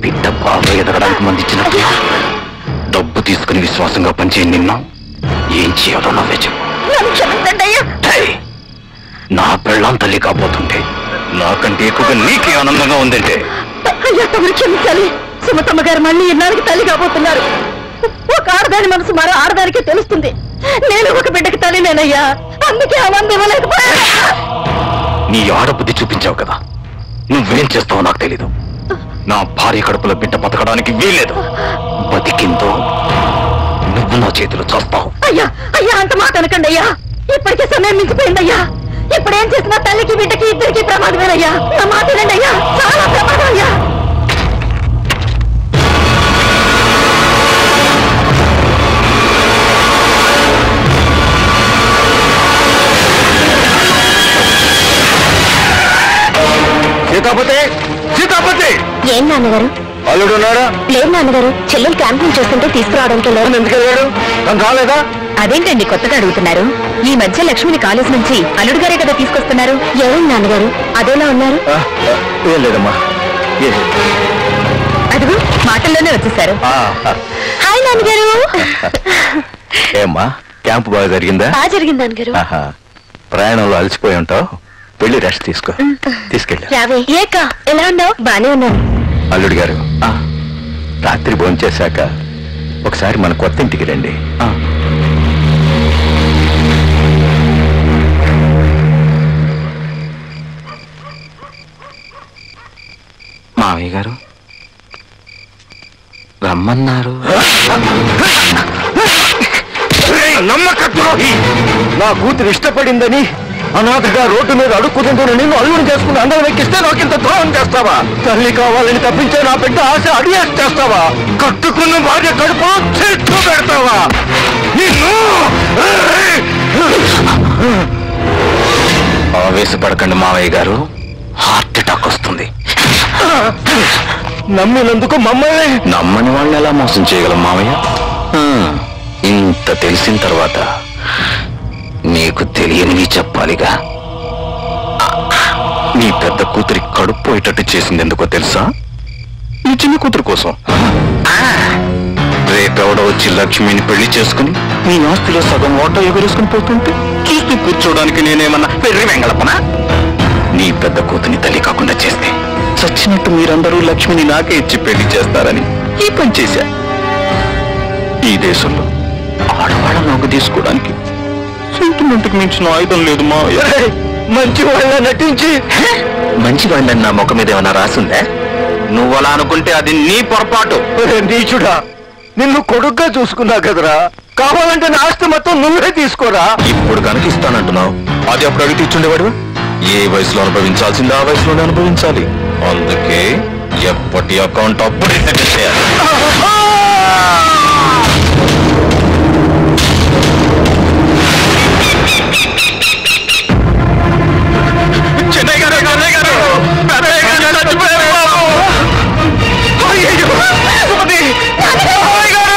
బిడ్డ బాగా ఎదగడానికి మంది ఇచ్చినట్టు నమ్ముకుని విశ్వాసంగా పనిచేయ నిన్ను ఏం చేయాలో నువ్వే చెప్పు. నా పెళ్ళాం తల్లి కాబోతుంటే నాకంటే ఎక్కువగా నీకే ఆనందంగా ఉందంటే. అయ్యా తమరు క్షమించాలి. సుమతమ్మ గారు మళ్ళీ ఇన్నాళ్ళకి తల్లి కాబోతున్నారు. ఒక ఆడదాని మనసు మరో ఆడదానికే తెలుస్తుంది. నేను ఒక బిడ్డకి తల్లినేనయ్యా, అందుకే ఆ మంది ఇవ్వలేకపోయా. నీ ఆడబుద్ధి చూపించావు కదా, నువ్వేం చేస్తావో నాకు తెలీదు. నా భార్య కడుపులో బిడ్డ బతకడానికి వీల్లేదు. బతికిందో నువ్వు నా చేతిలో చూస్తావు. అయ్యా అయ్యా అంత మాట అనకండి అయ్యా. ఇప్పటికే సమయం మించిపోయిందయ్యా. ఇప్పుడేం చేసినా తల్లికి బిడ్డకి ఇద్దరికి ప్రమాదమేనయ్యా. నా మాట వినండి అయ్యా, చాలా ప్రమాదం అయ్యా. సీతాపతి, సీతాపతి! ఏం నాన్నగారు? అల్లుడు ఉన్నాడా? లేదు నాన్నగారు, చెల్లెలు క్యాంప్ నుంచి వస్తుంటే తీసుకురావడానికి వెళ్ళారు. ఎందుకు వెళ్ళాడు? తను రాలేదా? అదేంటండి కొత్తగా అడుగుతున్నారు? ఈ మధ్య లక్ష్మిని కాలేజ్ నుంచి అల్లుడు గారే కదా తీసుకొస్తున్నారు. ఎవరు నాన్నగారు అదేలా ఉన్నారు? ఏం లేదమ్మా. అదిగో మాటల్లోనే వచ్చేసారు. హాయ్ నాన్నగారు. ఏమ్మా, క్యాంపు బాగా జరిగిందా? బాగా జరిగింది నాన్నగారు. ప్రయాణంలో అలసిపోయి ఉంటావు, వెళ్ళి రెస్ట్ తీసుకో. తీసుకెళ్ళి రావే. ఏక ఎలా ఉన్నావు? బానే ఉన్నాను. అల్లుడు గారు, రాత్రి భోంచేశాక ఒకసారి మన కొత్త ఇంటికి రండి. మావయ్య గారు రమ్మన్నారు. నమ్మకద్రోహి! నా కూతురు ఇష్టపడిందని అనాథగా రోడ్డు మీద అడుక్కుతుందని నిన్ను అల్లుడు చేసుకుని అందరం ఎక్కిస్తే నాకింత ద్రోహం చేస్తావా? తల్లి కావాలని తప్పించే నా బిడ్డ ఆశ అడియాస్ చేస్తావా? కట్టుకున్న భార్య కడుపు చెట్టు పెడతావా? నిన్ను ఆవేశపడకండి మావయ్య గారు, హార్ట్ అటాక్ వస్తుంది. నమ్మినందుకు మమ్మల్ని నమ్మని వాళ్ళని ఎలా మోసం చేయగలం మావయ్య? ఇంత తెలిసిన తర్వాత నీకు తెలియనివి చెప్పాలిగా. నీ పెద్ద కూతురి కడుపు పోయేటట్టు చేసింది ఎందుకో తెలుసా? ఈ చిన్న కూతురు కోసం. రేపెవడో వచ్చి లక్ష్మిని పెళ్లి చేసుకుని నీ ఆస్తిలో సగం ఓటో ఎగురేసుకుని పోతుంటే చూస్తూ కూర్చోడానికి నేనేమన్నా పెర్రి వెంగళపనా? నీ పెద్ద కూతుని తల్లి కాకుండా చేస్తే చచ్చినట్టు మీరందరూ లక్ష్మిని నాకే ఇచ్చి పెళ్లి చేస్తారని ఈ పని చేశా. ఈ దేశంలో ఆడవాళ్ళ నోగు తీసుకోవడానికి సెంటిమెంట్కి మించిన ఆయుధం లేదు మా. మంచి వాళ్ళ నటించి మంచి వాళ్ళని నా ముఖం మీద ఏమైనా రాసిందే? నువ్వు అలా అనుకుంటే అది నీ పొరపాటు. నీచుడా, నిన్ను కొడుగ్గా చూసుకున్నా కదరా, కావాలంటే నా ఆస్తి మొత్తం నువ్వే తీసుకోరా. ఇప్పుడు కనుక ఇస్తానంటున్నావు, అది అప్పుడు అడిగి ఇచ్చుండేవాడు. ఏ వయసులో అనుభవించాల్సిందో ఆ వయసులోనే అనుభవించాలి. అందుకే ఎప్పటి అకౌంట్ అప్పుడే సెటిల్ చేయాలి. చెన్నై గారు, అన్నయ్య గారు, పెద్దయ్య గారు చచ్చిపోయారు బాబు. అయ్యయ్యో, సుమతి, అన్నయ్య గారు!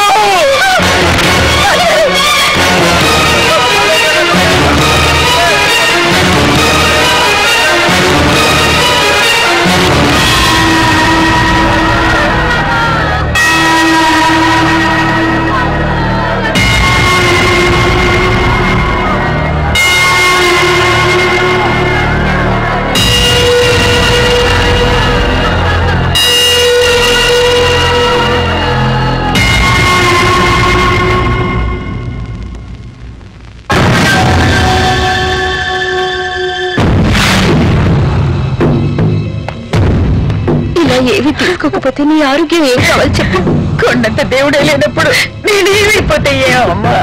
ఏవి తీసుకోకపోతే నీ ఆరోగ్యం ఏం కావాలి చెప్పు. కొండంత దేవుడే లేనప్పుడు నేనేమైపోతే అమ్మా.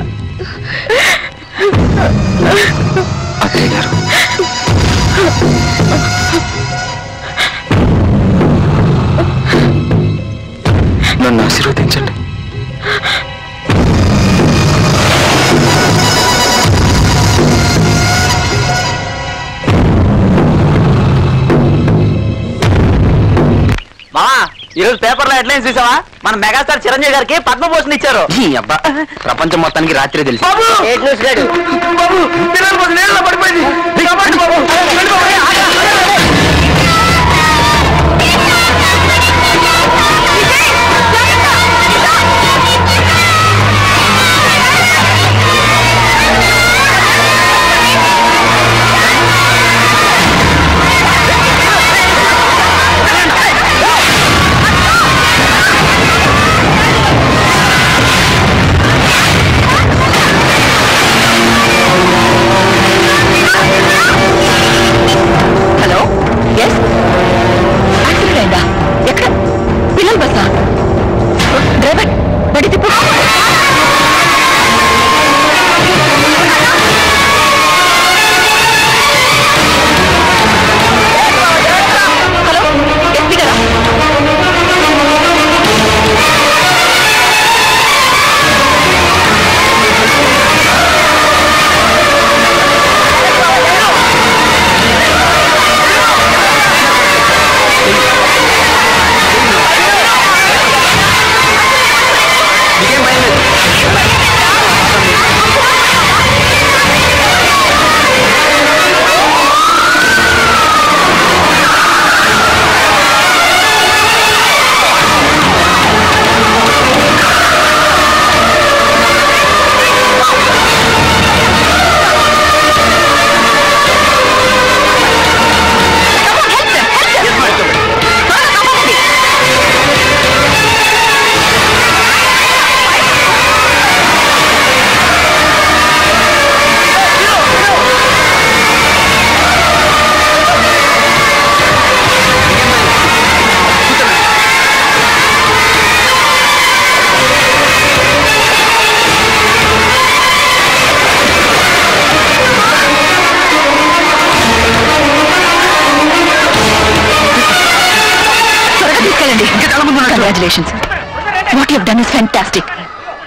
అత్తయ్య గారు, నన్ను ఆశీర్వదించండి. మావా, ఈరోజు పేపర్లో హెడ్లైన్స్ చూసావా? మన మెగాస్టార్ చిరంజీవి గారికి పద్మభూషణ్ ఇచ్చారు. అబ్బా, ప్రపంచం మొత్తానికి రాత్రి తెలిసి. పడిపోయింది. Congratulations. What you done is fantastic.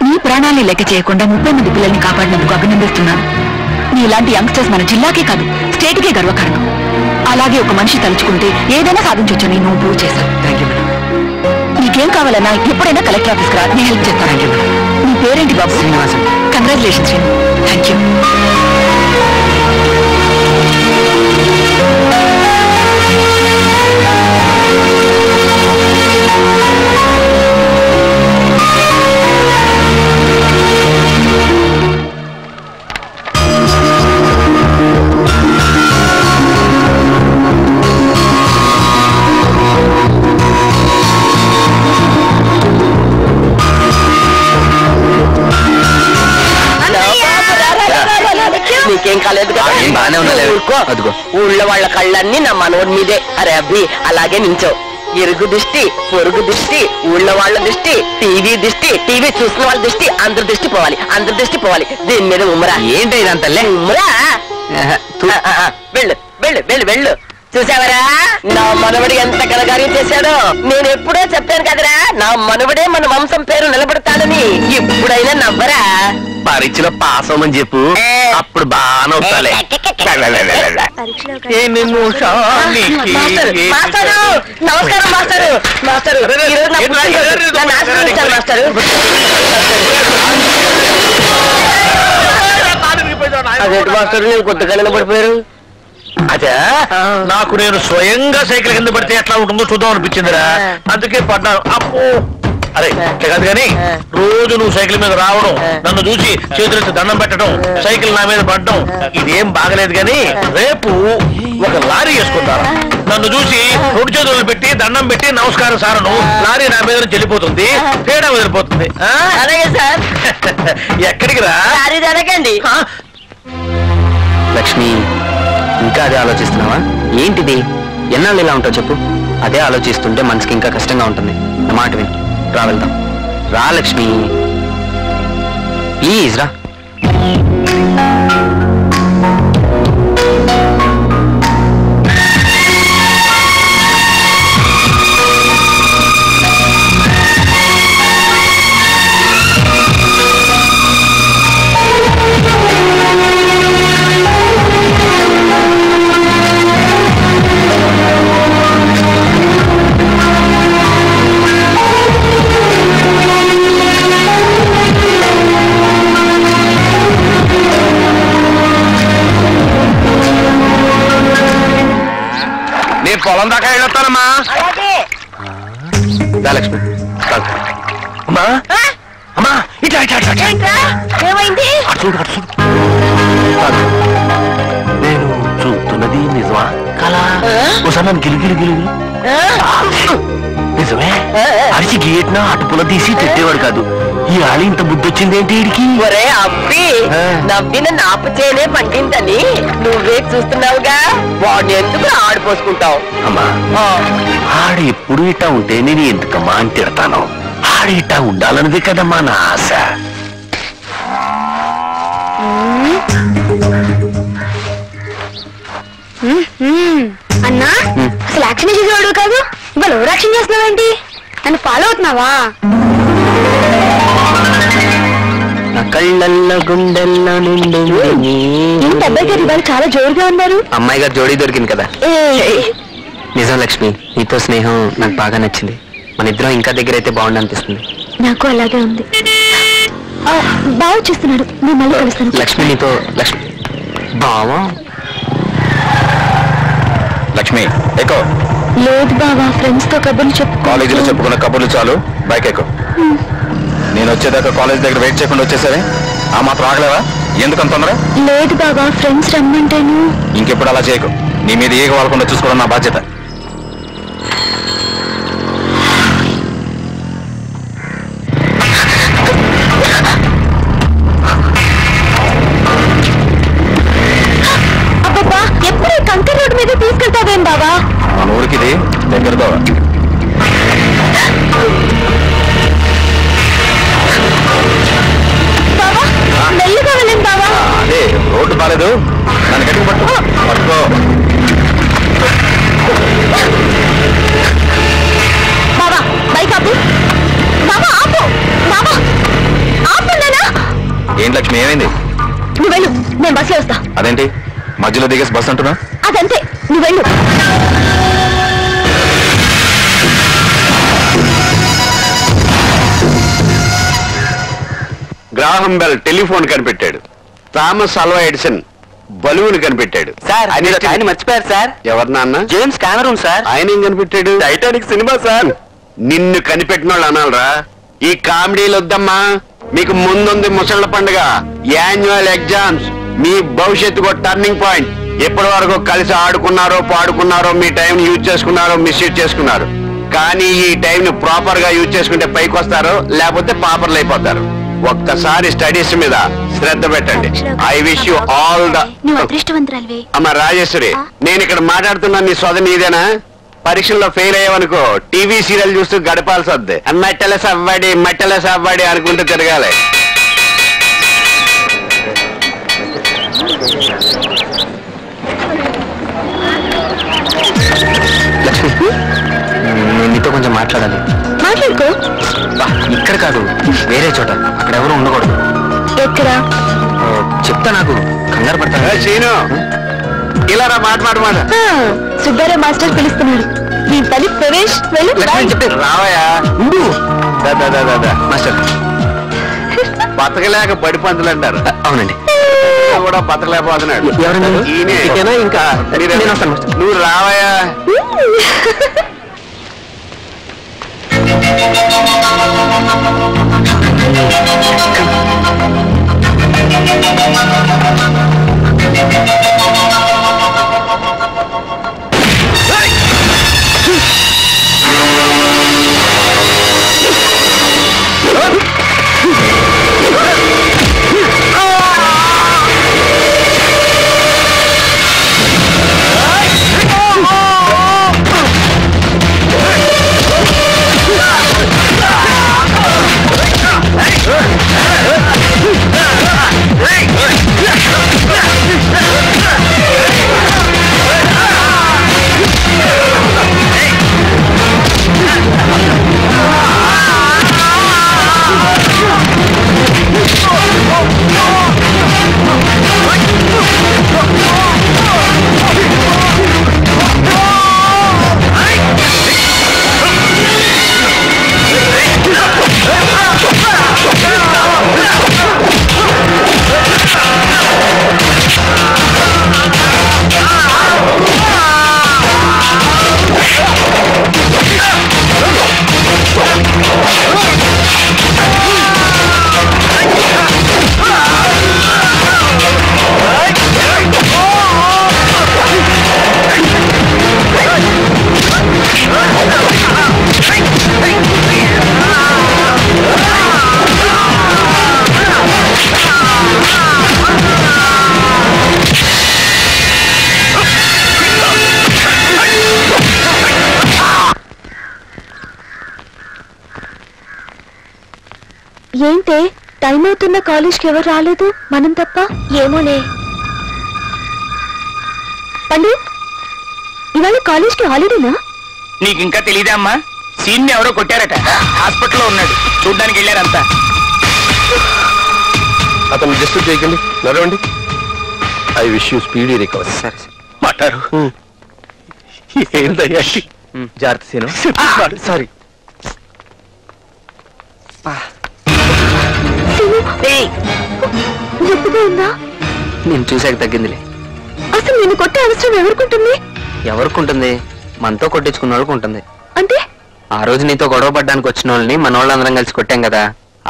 నీ ప్రాణాన్ని లెక్క చేయకుండా 30 మంది పిల్లల్ని కాపాడినందుకు అభినందిస్తున్నాను. నీలాంటి యంగ్స్టర్స్ మన జిల్లాకే కాదు స్టేట్కే గర్వకారణం. అలాగే ఒక మనిషి తలుచుకుంటే ఏదైనా సాధించొచ్చని నువ్వు ప్రూవ్ చేశావు. నీకేం కావాలన్నా ఎప్పుడైనా కలెక్టర్ ఆఫీస్కి రా, నేను హెల్ప్ చేస్తాను. నీ పేరేంటి బాబు? Srinivasam. Congratulations Seenu. Thank you. నీకేం కాలేదు కదా? ఊళ్ళో వాళ్ళ కళ్ళన్నీ నా మనోడి మీదే. అరే అబ్బి అలాగే నించో. ఇరుగు దిష్టి, పొరుగు దిష్టి, ఊళ్ళో వాళ్ళ దిష్టి, టీవీ చూసిన వాళ్ళ దిష్టి, అందరి దిష్టి పోవాలి, అందరి దిష్టి పోవాలి. దీని మీద ఉమ్మరా. ఏంటి ఇదంతా? ఉమ్మరా. వెళ్ళు వెళ్ళు వెళ్ళు వెళ్ళు. చూసావరా నా మనవడి ఎంత కలగారి చేశాడో? నేను ఎప్పుడో చెప్పాను కదరా నా మనవడే మన వంశం పేరు నిలబడతాడని. ఇప్పుడైనా నవ్వరా? పరీక్షలో పాస్ అవ్వమని చెప్పు, అప్పుడు బాగానే నమస్కారం మాస్టరు. మాస్టరు మాస్టరు అదేంటి మాస్టరు నేను కొత్తగా నిలబడిపోయారు? అదే నాకు నేను స్వయంగా సైకిల్ కింద పడితే ఎట్లా ఉంటుందో చూద్దాం అనిపించిందిరా, అందుకే పడ్డాను. అప్పో అరే కాదు కానీ రోజు నువ్వు సైకిల్ మీద రావడం, నన్ను చూసి చేతులెత్తి దండం పెట్టడం, సైకిల్ నా మీద పడడం ఇదేం బాగలేదు. కానీ రేపు ఒక లారీ వేసుకుంటాను, నన్ను చూసి 2 చేతులు పెట్టి దండం పెట్టి నమస్కారం సారను, లారీ నా మీద నుంచి వెళ్ళిపోతుంది, తేడా వదిలిపోతుంది. అలాగే సార్. ఎక్కడికి రా? అడగండి. లక్ష్మి, ఇంకా అదే ఆలోచిస్తున్నావా? ఏంటిది? ఎన్నాళ్ళు ఇలా ఉంటావు చెప్పు? అదే ఆలోచిస్తుంటే మనసుకి ఇంకా కష్టంగా ఉంటుంది. నా మాట విని రా, వెళ్దాం. రా లక్ష్మి, ప్లీజ్ రా. పొలం దాకా వెళ్ళొస్తానమ్మా. లక్ష్మి అమ్మా అమ్మా ఇట్లా ఇట్లా ఇట్లా ఏమైంది? చూడు అటు చూడు. నేను చూస్తున్నది నిజమా కళ? ఒకసారి నన్ను గిలిగిలి గిలిగిలి. నిజమే, అరిచి గేట్న అటుపుల తీసి పెట్టేవాడు కాదు. ఈ ఆళి ఇంత బుద్ధి వచ్చిందేంటి వీడికి? ఒరే అబ్బి, నవ్విన నాపు చేయనే పండిందని నువ్వే చూస్తున్నావుగా, వాడిని ఎందుకు ఆడిపోసుకుంటావు? అమ్మా ఆడ ఎప్పుడు ఇట్టా ఉంటే నేను ఎందుకమ్మా అని తిడతాను. ఆడ ఇట్టా ఉండాలన్నది కదమ్మా నా ఆశ. అన్నా అసలు యాక్షన్ చేసేవాడు కాదు, ఇవాళ ఓవర్ యాక్షన్ చేస్తున్నావేంటి? నన్ను ఫాలో అవుతున్నావా? నా కళ్ళల్లో గుండెల్లో నిండి. ఏంటి అబ్బాయి గారు ఇవాళ చాలా జోరుగా ఉన్నారు? అమ్మాయి గారు జోడీ దొరికింది కదా. నిజం లక్ష్మి, నీతో స్నేహం నాకు బాగా నచ్చింది. మన ఇద్దరం ఇంకా దగ్గర అయితే బాగుండు అనిపిస్తుంది. నాకు అలాగే ఉంది. బాగా చూస్తున్నాడు, నేను మళ్ళీ కలుస్తాను. లక్ష్మి నీతో. లక్ష్మి బావా. లక్ష్మి ఎక్కువ. లేదు బావా, ఫ్రెండ్స్ తో కబుర్లు చెప్పు. కాలేజీలో చెప్పుకున్న కబుర్లు చాలు, బైక్ ఎక్కువ. నేను వచ్చేదాకా కాలేజ్ దగ్గర వెయిట్ చేయకుండా వచ్చేసరే. ఆ మాత్రం ఆగలేవా? ఎందుకంత తొందర? లేదు బావా, ఫ్రెండ్స్ రమ్మంటాను. ఇంకెప్పుడు అలా చేయకు. నీ మీద ఏగ వాళ్ళకుండా చూసుకోవడం నా బాధ్యత. అబ్బబ్బా, ఎప్పుడు కంకర్ రోడ్డు మీద తీసుకెళ్తావేం బావా? మన ఊరికి ఇది దగ్గరదో. మెల్లిగా వెళ్ళండి బావా. అదే రోడ్డు బాలేదు, నన్ను గట్టిగా పట్టుకో. బావా బైక్ ఆపు. ఏంటి లక్ష్మి, ఏమైంది? నువ్వు వెళ్ళు, నేను బస్సులో వస్తా. అదేంటి మధ్యలో దిగేసి బస్ అంటున్నా? అదంతే, నువ్వు వెళ్ళు. గ్రాహం బెల్ టెలిఫోన్ కనిపెట్టాడు. థామస్ అల్వా ఎడిసన్ బలువుని కనిపెట్టాడు. సార్ ఆయన మర్చిపోయారు సార్. ఎవరు నాన్న? James Cameron sir. ఆయన ఏం కనిపెట్టాడు? టైటానిక్ సినిమా సార్. నిన్ను కనిపెట్టిన వాళ్ళు అనాలరా? ఈ కామెడీలు వద్దమ్మా, మీకు ముందుంది ముసళ్ళ పండుగ, యాన్యువల్ ఎగ్జామ్స్, మీ భవిష్యత్తుకు టర్నింగ్ పాయింట్. ఎప్పటి వరకు కలిసి ఆడుకున్నారో పాడుకున్నారో, మీ టైం యూజ్ చేసుకున్నారో మిస్యూజ్ చేసుకున్నారు, కానీ ఈ టైం ని ప్రాపర్ గా యూజ్ చేసుకుంటే పైకి వస్తారు, లేకపోతే పాపర్లు అయిపోతారు. ఒక్కసారి స్టడీస్ మీద శ్రద్ధ పెట్టండి. I wish you all the. నువ్వు అదృష్టవంతురాలివే. అమ్మ రాజేశ్వరి, నేను ఇక్కడ మాట్లాడుతున్నా నీ సోదరి నీదేనా? పరీక్షల్లో ఫెయిల్ అయ్యావనుకో టీవీ సీరియల్ చూస్తూ గడపాల్సి వద్ది. మట్టెల సవ్వాడి అనుకుంటూ తిరగాలి. లక్ష్మి, నేను నీతో కొంచెం మాట్లాడాలి. మాట్లాడుకో. ఇక్కడ కాదు, వేరే చోట. అక్కడ ఎవరు ఉండకూడదు. ఎక్కడ? చెప్తా, నాకు కంగారు పడతా. సీను, ఇలా రా, మాట సుబ్బారావు మాస్టర్ పిలుస్తున్నాడు. నీ తల్లి ప్రవేశ్ వెళ్ళు. రావయా మాస్టర్. బతకలేక బడి పంతులు అంటారు. అవునండి, కూడా బతకలేకపోతున్నాడు. ఎవరైనా ఇంకా నువ్వు రావయా. ఏంటే టైం అవుతున్న కాలేజ్కి ఎవరు రాలేదు, మనం తప్ప? ఏమోనే. పండు, ఇవాళ కాలేజ్కి హాలిడేనా? నీకు ఇంకా తెలియదా అమ్మా? సీన్ ఎవరో కొట్టారట, హాస్పిటల్లో ఉన్నాడు, చూడ్డానికి వెళ్ళారంతా. అతను డిస్టర్బ్ చేయకండి, నడవండి. I wish you speedy recovery. సరే మాట్లాడు. ఏంటయ్యా? జాగ్రత్త సీను. సారీ. నొప్పిగా ఉందా? నేను చూసాక తగ్గిందిలే. అసలు నేను కొట్టే అవసరం ఎవరికుంటుంది? ఎవరికుంటుంది? మనతో కొట్టించుకున్న వాళ్ళకి ఉంటుంది. అంటే ఆ రోజు నీతో గొడవ పడ్డానికి వచ్చిన వాళ్ళని మన వాళ్ళందరం కలిసి కొట్టాం కదా,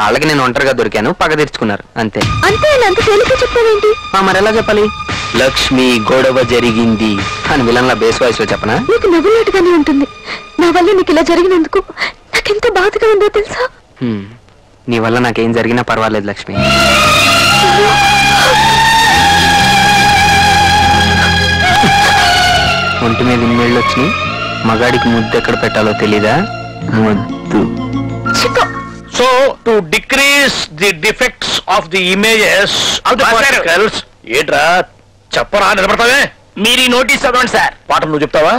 వాళ్ళకి నేను ఒంటరిగా దొరికాను, పగ తీర్చుకున్నారు అంతే. అంతే అంత తేలిక చెప్పావేంటి? మరి ఎలా చెప్పాలి? లక్ష్మి గొడవ జరిగింది అని విలన్ల బేస్ వాయిస్ లో చెప్పనా? నీకు నవ్వులాటుగానే ఉంటుంది. నా వల్ల నీకు ఇలా జరిగినందుకు నాకెంత బాధగా ఉందో తెలుసా? నీ వల్ల నాకేం జరిగినా పర్వాలేదు లక్ష్మి. ఒంటి మీద ఇన్నేళ్ళు వచ్చినాయి, మగాడికి ముద్దు ఎక్కడ పెట్టాలో తెలీదా? ముద్దు. So to decrease the defects of the images of the particles. ఏంట్రా చెప్పరా, నిలబడతావే? మీరు ఈ నోటీస్ చదవండి సార్. పాఠం నువ్వు చెప్తావా?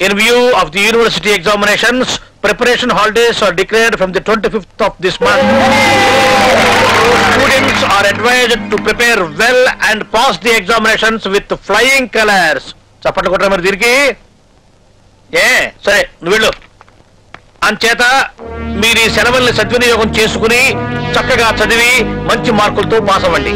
In view of the university examinations preparation holidays are declared from the 25th of this month. Students are advised to prepare well and pass the examinations with flying colors. చప్పట్లు కొట్టరా మరి దీనికి? సరే నువ్వు వెళ్ళు. అంచేత మీరు ఈ సెలవుల్ని సద్వినియోగం చేసుకుని చక్కగా చదివి మంచి మార్కులతో పాస్ అవ్వండి.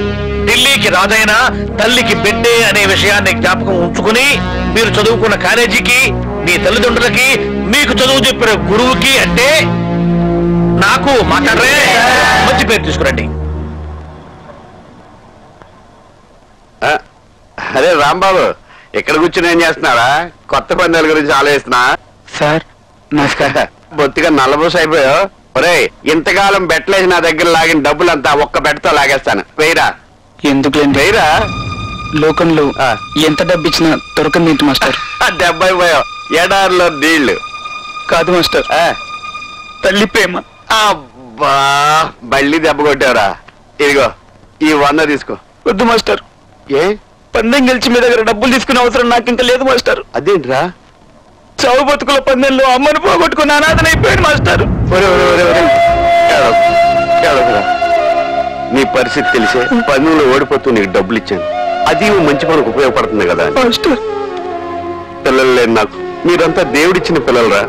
ఢిల్లీకి రాజైనా తల్లికి బిడ్డే అనే విషయాన్ని జ్ఞాపకం ఉంచుకుని మీరు చదువుకున్న కాలేజీకి, మీ తల్లిదండ్రులకి, మీకు చదువు చెప్పిన గురువుకి అంటే నాకు మాట్లాడరే మంచి పేరు తీసుకురండి. అరే రాంబాబు, ఎక్కడ కూర్చుని ఏం చేస్తున్నారా? కొత్త పందాల గురించి ఆలోచిస్తున్నా. సార్ నమస్కారం. బొత్తిగా నల్లబూస అయిపోయావు. ఒరే, ఇంతకాలం బెట్టలేసి నా దగ్గర లాగిన డబ్బులంతా ఒక్క బెట్టతో లాగేస్తాను. వేయరా. ఎందుకు వేయరా. లోకంలో ఎంత డబ్బు ఇచ్చినా దొరకంది ఏంటి మాస్టర్? దెబ్బ అయిపోయావు. ఎడారిలో నీళ్లు కాదు మాస్టర్, తల్లి ప్రేమ. అబ్బా, బళ్ళి దెబ్బ కొట్టావురా. ఇదిగో ఈ 100 తీసుకో. వద్దు మాస్టర్. ఏ? పందెం గెలిచి మీ దగ్గర డబ్బులు తీసుకునే అవసరం నాకు ఇంకా లేదు మాస్టర్. అదేంట్రా? చావు బతుకుల పందెంలో అమ్మను పోగొట్టుకుని అనాథనైపోయాడు మాస్టర్. నీ పరిస్థితి తెలిసే పన్నులో ఓడిపోతూ నీకు డబ్బులు ఇచ్చాను. అది మంచి పనికి ఉపయోగపడుతుంది కదా. పిల్లలు లేని నాకు మీరంతా దేవుడిచ్చిన పిల్లలరా.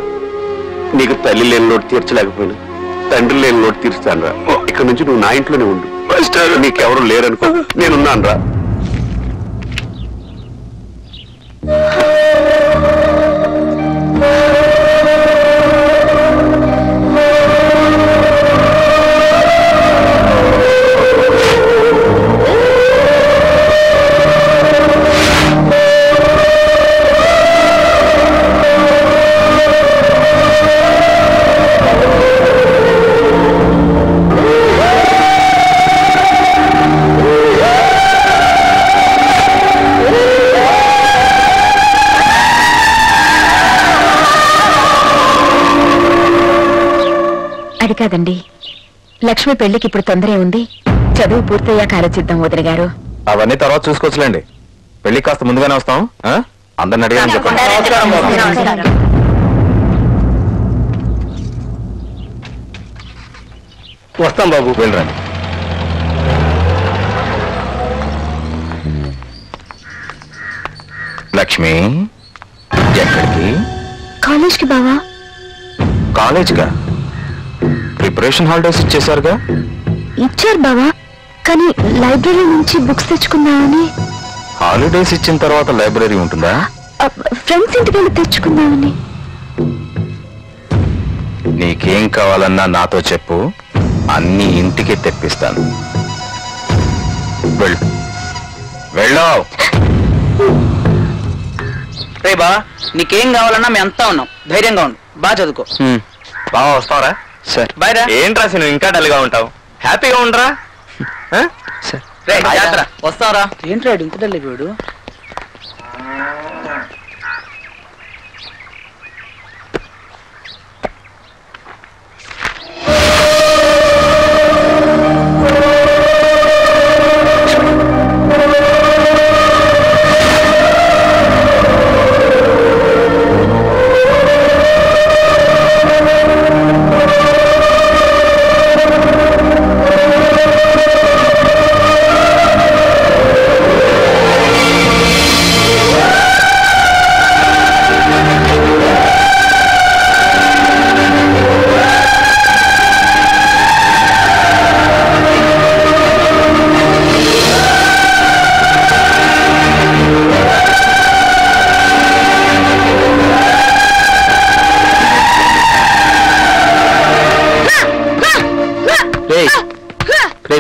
నీకు తల్లి లేని లోటు తీర్చలేకపోయినా తండ్రి లేని లోటు తీర్చాను రా. ఇక్కడ నుంచి నువ్వు నా ఇంట్లోనే ఉండు. నీకెవరు లేరనుకో, నేనున్నాను రా. అది కాదండి, లక్ష్మి పెళ్లికి ఇప్పుడు తొందరే ఉంది. చదువు పూర్తయ్యాక ఆలోచిద్దాం వదిన గారు. అవన్నీ తర్వాత చూసుకోవచ్చులేండి. పెళ్లి కాస్త ముందుగానే వస్తాం. అందరిని అడిగాను చెప్పండి. వస్తాం బాబు. వెళ్ళరండి. లక్ష్మి, ఎక్కడికి? కాలేజ్కి బావా. కాలేజ్గా? ప్రిపరేషన్ హాలిడేస్ ఇచ్చేసారుగా? ఇచ్చారు బావా, కానీ లైబ్రరీ నుంచి బుక్స్ తెచ్చుకుందామని. హాలిడేస్ ఇచ్చిన తర్వాత లైబ్రరీ ఉంటుందా? ఫ్రెండ్స్ ఇంటికి వెళ్ళి తెచ్చుకుందామని. నీకేం కావాలన్నా నాతో చెప్పు, అన్ని ఇంటికి తెప్పిస్తాను. వెళ్ళు. వెళ్ళావు. రే బా, నీకేం కావాలన్నా మేము అంతా ఉన్నాం. ధైర్యంగా ఉండు, బాగా చదువుకో. బాగా వస్తావరా? సార్. బాయ్ రా. ఏంట్రా నువ్వు ఇంకా డల్గా ఉంటావు? హ్యాపీగా ఉండరా? సార్. వస్తావరా? ఏంట్రా ఇంత డల్ అయిపోయాడు?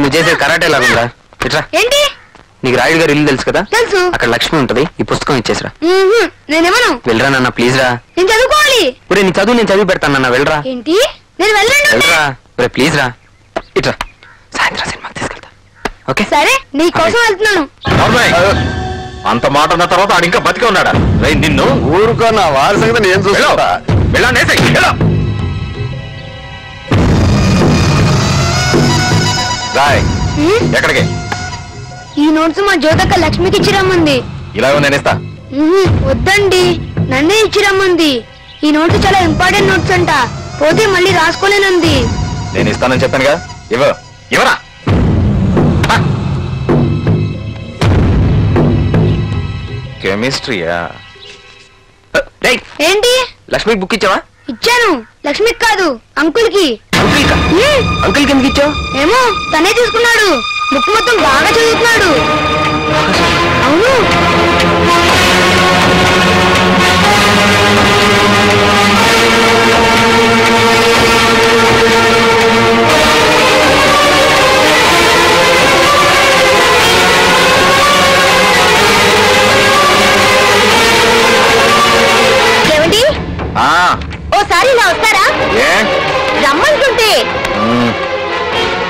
నువ్వు చేసే కరాటే లాగుందా? ఇట్రా. ఏంటి? నీకు రాయుడు గారు ఇల్లు తెలుసు కదా? తెలుసు. అక్కడ లక్ష్మి ఉంటది. ఈ పుస్తకం ఇచ్చేసిరా. నేనేమను? వెళ్ళరా నాన్న, ప్లీజ్ రా. నేను చదువుకోవాలి. ఇప్పుడు నీ చదువు నేను చదివి పెడతాను నాన్న. వెళ్ళరా. ఏంటి? నేను వెళ్ళరా. ప్లీజ్ రా. ఇట్రా, సాయంత్రం సినిమాకి తీసుకెళ్తా. ఓకే సరే, నీ కోసం వెళ్తున్నాను. అంత మాట అన్న తర్వాత ఆడు ఇంకా బతికే ఉన్నాడా? నిన్ను ఊరుకో, నా వారి సంగతి నేను చూస్తా. వెళ్ళండి. ఎక్కడికి? ఈ నోట్స్ మా జ్యోతక్క లక్ష్మికి ఇచ్చిరమ్మంది. ఇలా నేను ఇస్తా. వద్దండి, నన్నే ఇచ్చిరమ్మంది. ఈ నోట్స్ చాలా ఇంపార్టెంట్ నోట్స్ అంట. పోతే మళ్ళీ రాసుకోలేనుంది. నేను ఇస్తానని చెప్పానుగా, ఇవరా. కెమిస్ట్రీయా? ఏంటి? లక్ష్మికి బుక్ ఇచ్చావా? ఇచ్చాను. లక్ష్మికి కాదు, అంకుల్ కి. అంకుల్ కి ఎందుకు ఇచ్చావు? ఏమో, తనే తీసుకున్నాడు. బుక్ మొత్తం బాగా చదువుతున్నాడు. అవును. ఏమండి? ఓసారి ఇలా వస్తారా? రమ్మంటుంటే.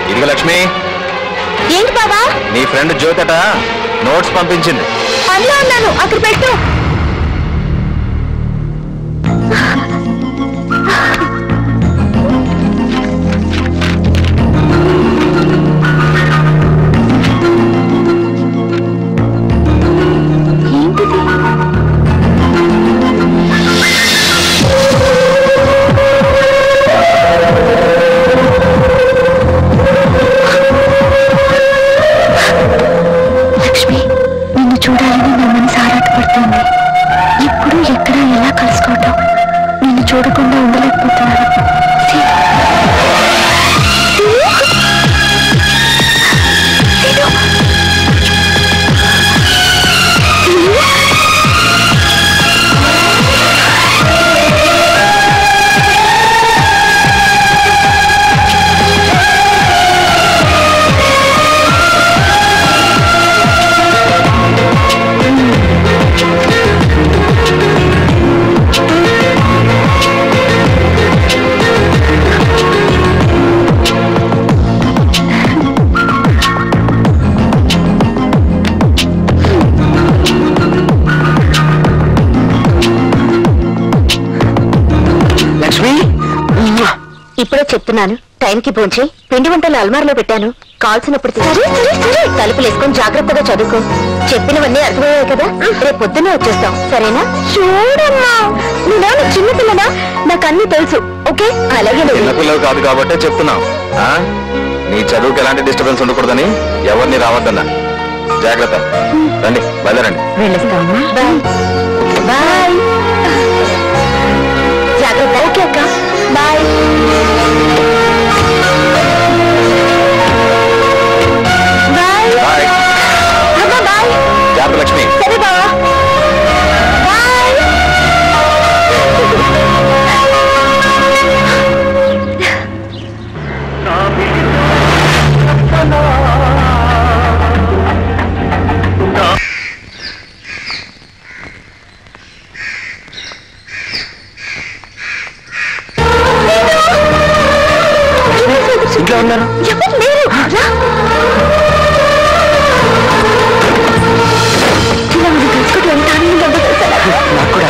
ఇదిగో లక్ష్మి. ఏంటి బాబా? నీ ఫ్రెండ్ జ్యోతట నోట్స్ పంపించింది. పనిలో ఉన్నాను, అక్కడ పెట్టు. చూడకుండా ఉండలేకపోతున్నాను. ఇప్పుడే చెప్తున్నాను, టైంకి పోంచి పిండి వంటలు అల్మార్లో పెట్టాను. కాల్సినప్పుడు తలుపులు వేసుకొని జాగ్రత్తగా చదువుకో. చెప్పినవన్నీ అర్థమయ్యాయి కదా? రేపు పొద్దున్నే వచ్చేస్తాం, సరేనా? చూడమ్మా, నేను చిన్నపిల్లనా, నాకు అన్ని తెలుసు. ఓకే, అలాగే. చిన్నపిల్లలు కాదు కాబట్టే చెప్తున్నావు. నీ చదువుకి ఎలాంటి డిస్టర్బెన్స్ ఉండకూడదని ఎవరిని రావద్దన్నా. జాగ్రత్త. రండి, బయలుదేరండి. వెళ్ళొస్తామా? Bye bye. జాగ్రత్త. ఓకే అక్క, బాయ్. జాగ్రత్త లక్ష్మి. సరే బావా, బాయ్. ఇంట్లో ఉన్నారు? ఎవరు లేరు. నాకు కూడా.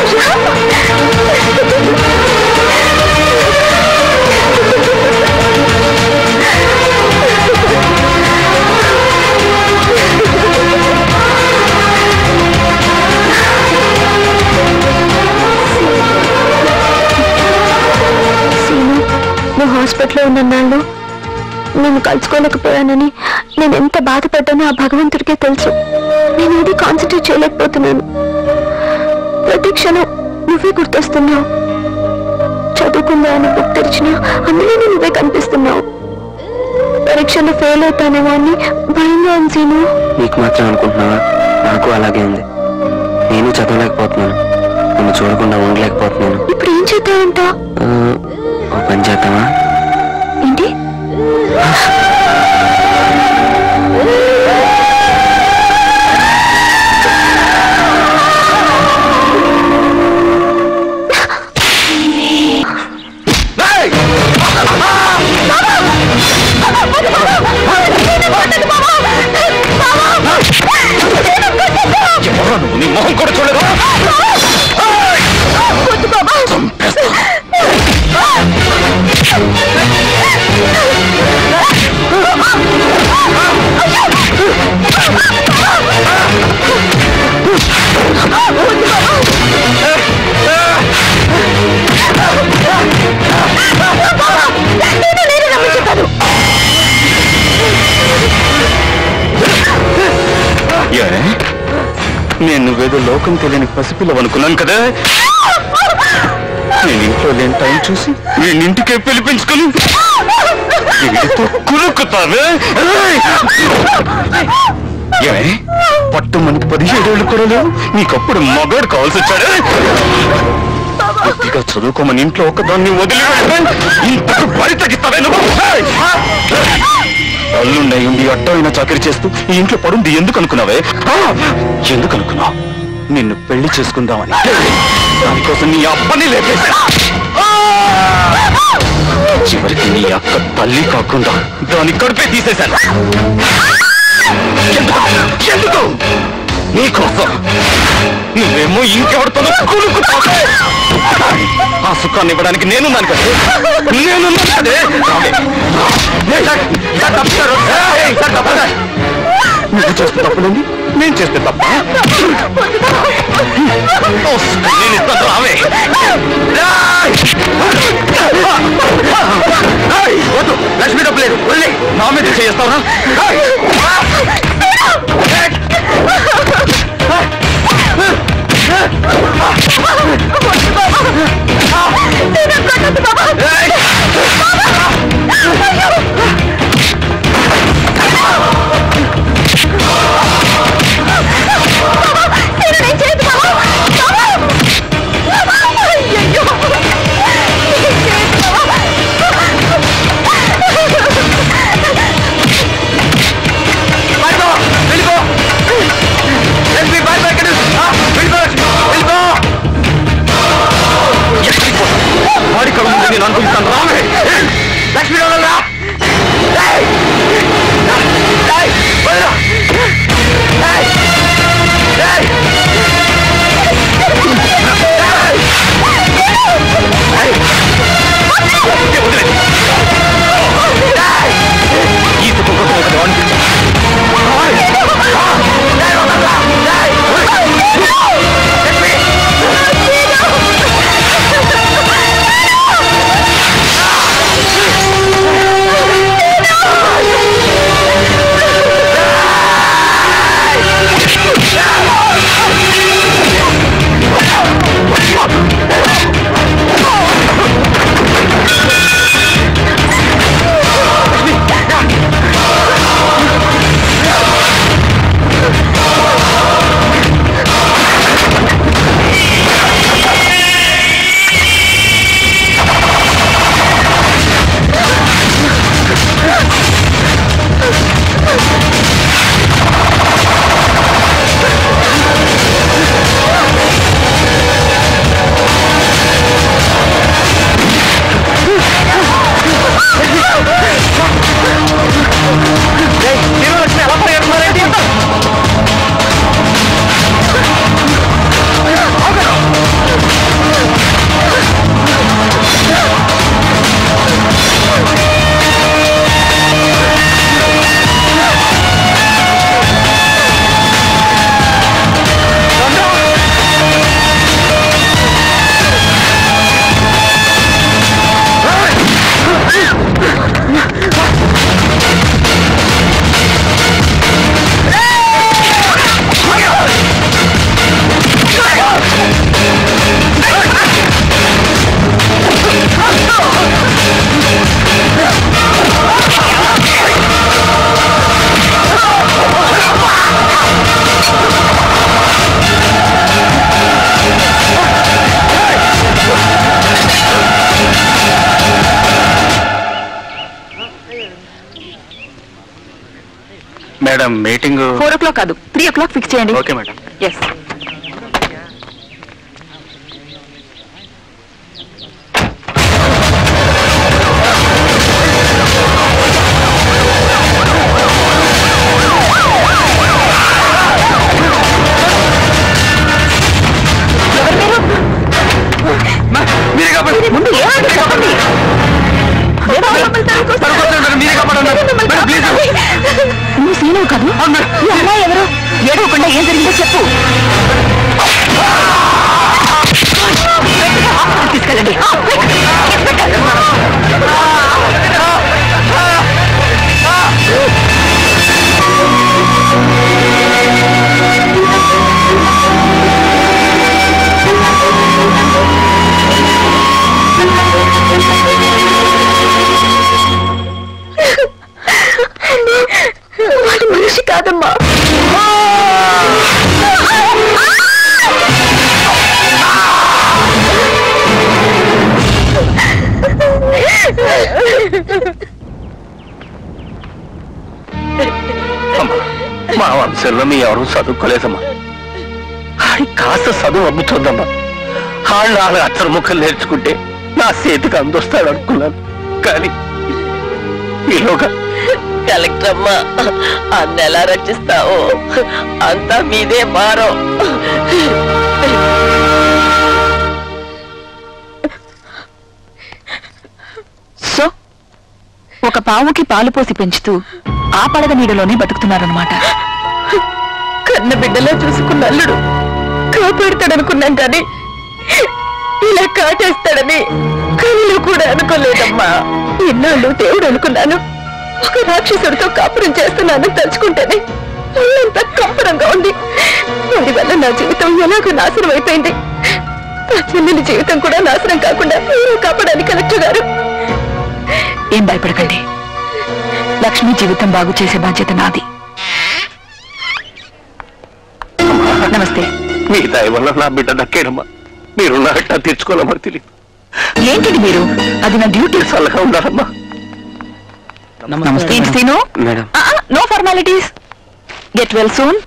నువ్వు హాస్పిటల్లో ఉన్నన్నాళ్ళు నేను కలుసుకోలేకపోయానని నేను ఎంత బాధపడ్డానో ఆ భగవంతుడికే తెలుసు. నేను ఏది కాన్సన్ట్రేట్ చేయలేకపోతున్నాను. ప్రతి క్షణం నువ్వే గుర్తొస్తున్నావు. చదువుకుందా అని బుక్ తెరిచినా అందులోనే నువ్వే కనిపిస్తున్నావు. పరీక్షలో ఫెయిల్ అవుతానేమో అని భయంగా ఉంది. నీకు మాత్రం అనుకుంటున్నావా? నాకు అలాగే ఉంది. నేను చదవలేకపోతున్నాను, నిన్ను చూడకుండా ఉండలేకపోతున్నాను. ఇప్పుడు ఏం చేద్దామంట? ఓ పని చేద్దామా? ఏంటి? నీ మొహం కూడా చూడలేదు. బాబా నువ్వేదో లోకం తెలియని పసిపిల్లవనుకున్నాను కదా. నేను ఇంట్లో లేని టైం చూసి వీళ్ళింటికే పిలిపించుకుని వీడితో కురుక్కుతావే. ఏమే పట్టు మనకి 17 ఏళ్ళు కూడా లేవు, నీకప్పుడు మగాడు కావాల్సి వచ్చాడు. గట్టిగా చదువుకోమని ఇంట్లో ఒకదాన్ని వదిలి ఇంతకు బరి తగ్గిస్తావే నువ్వు. అల్లుండయి ఉండి అట్టమైన చాకరీ చేస్తూ ఈ ఇంట్లో పడుంది ఎందుకు అనుకున్నావే? ఎందుకు అనుకున్నావు? నిన్ను పెళ్లి చేసుకుందామని. దానికోసం నీ అబ్బని లేపేశా. చివరికి నీ అక్క తల్లి కాకుండా దాని కడుపే తీసేశాను. ఎందుకు? నీకోసం. నువ్వేమో ఇంకెవరితోనో కూలుకుతావు. ఆ సుఖాన్ని ఇవ్వడానికి నేనున్నాను కదా. నేనున్నాను కదే. నువ్వు చేస్తే తప్పులేండి, నేను చేస్తే తప్ప. నేను ఇస్తాను రావే. వద్దు, లక్ష్మి డబ్బు లేదు. వెళ్ళి నా మీద చేస్తావునా? వాడి కళ్ళు ముందు నేను అనుకుంటాను. రావే లక్ష్మీ ఈ సుఖం కోసం అనిపించాను. మేడం మీటింగ్ 4 o'clock కాదు 3 o'clock ఫిక్స్ చేయండి. Okay madam. ఎస్. ముందు ఏమంటే చెప్పండి. నువ్వు సీను కాదు. ఈ అమ్మాయి ఎవరు? ఏడవకుండా ఏం జరిగిందో చెప్పు. తీసుకెళ్ళండి. కాదమ్మా. మా వంశంలో మీ ఎవరు చదువుకోలేదమ్మా. కాస్త చదువు అమ్ముతుందమ్మా. వాళ్ళు అచ్చర ముక్కలు నేర్చుకుంటే నా చేతికి అందొస్తాడు అనుకున్నాను. కానీ ఈలోగా కలెక్టర్ అమ్మా అన్న ఎలా రక్షిస్తావో అంతా మీదే భారం. సో ఒక పావుకి పాలు పోసి పెంచుతూ ఆ పడగ నీడలోనే బతుకుతున్నారనమాట. కన్న బిడ్డలో చూసుకున్న అల్లుడు కాపాడుతాడనుకున్నాం కానీ ఇలా కాటేస్తాడని కళ్ళు కూడా అనుకోలేదమ్మా. ఎన్నాళ్ళు దేవుడు అనుకున్నాను, ఒక రాక్షసుడితో కాపురం చేస్తున్నానని తలుచుకుంటేనే ఒళ్ళంతా కంపరంగా ఉంది. వాడి వల్ల నా జీవితం ఎలాగో నాశనం అయిపోయింది. నా చెల్లెలి జీవితం కూడా నాశనం కాకుండా మీరు కాపాడాలి కలెక్టర్ గారు. ఏం భయపడకండి, లక్ష్మి జీవితం బాగు చేసే బాధ్యత నాది. నమస్తే. మీ దయ వల్ల నా బిడ్డ దక్కేనమ్మా. మీరు నా అట్టా తీర్చుకోవాలమ్మా. తెలియదు ఏంటిది మీరు, అది నా డ్యూటీ. చల్లగా ఉండాలమ్మా. No formalities. Get well soon.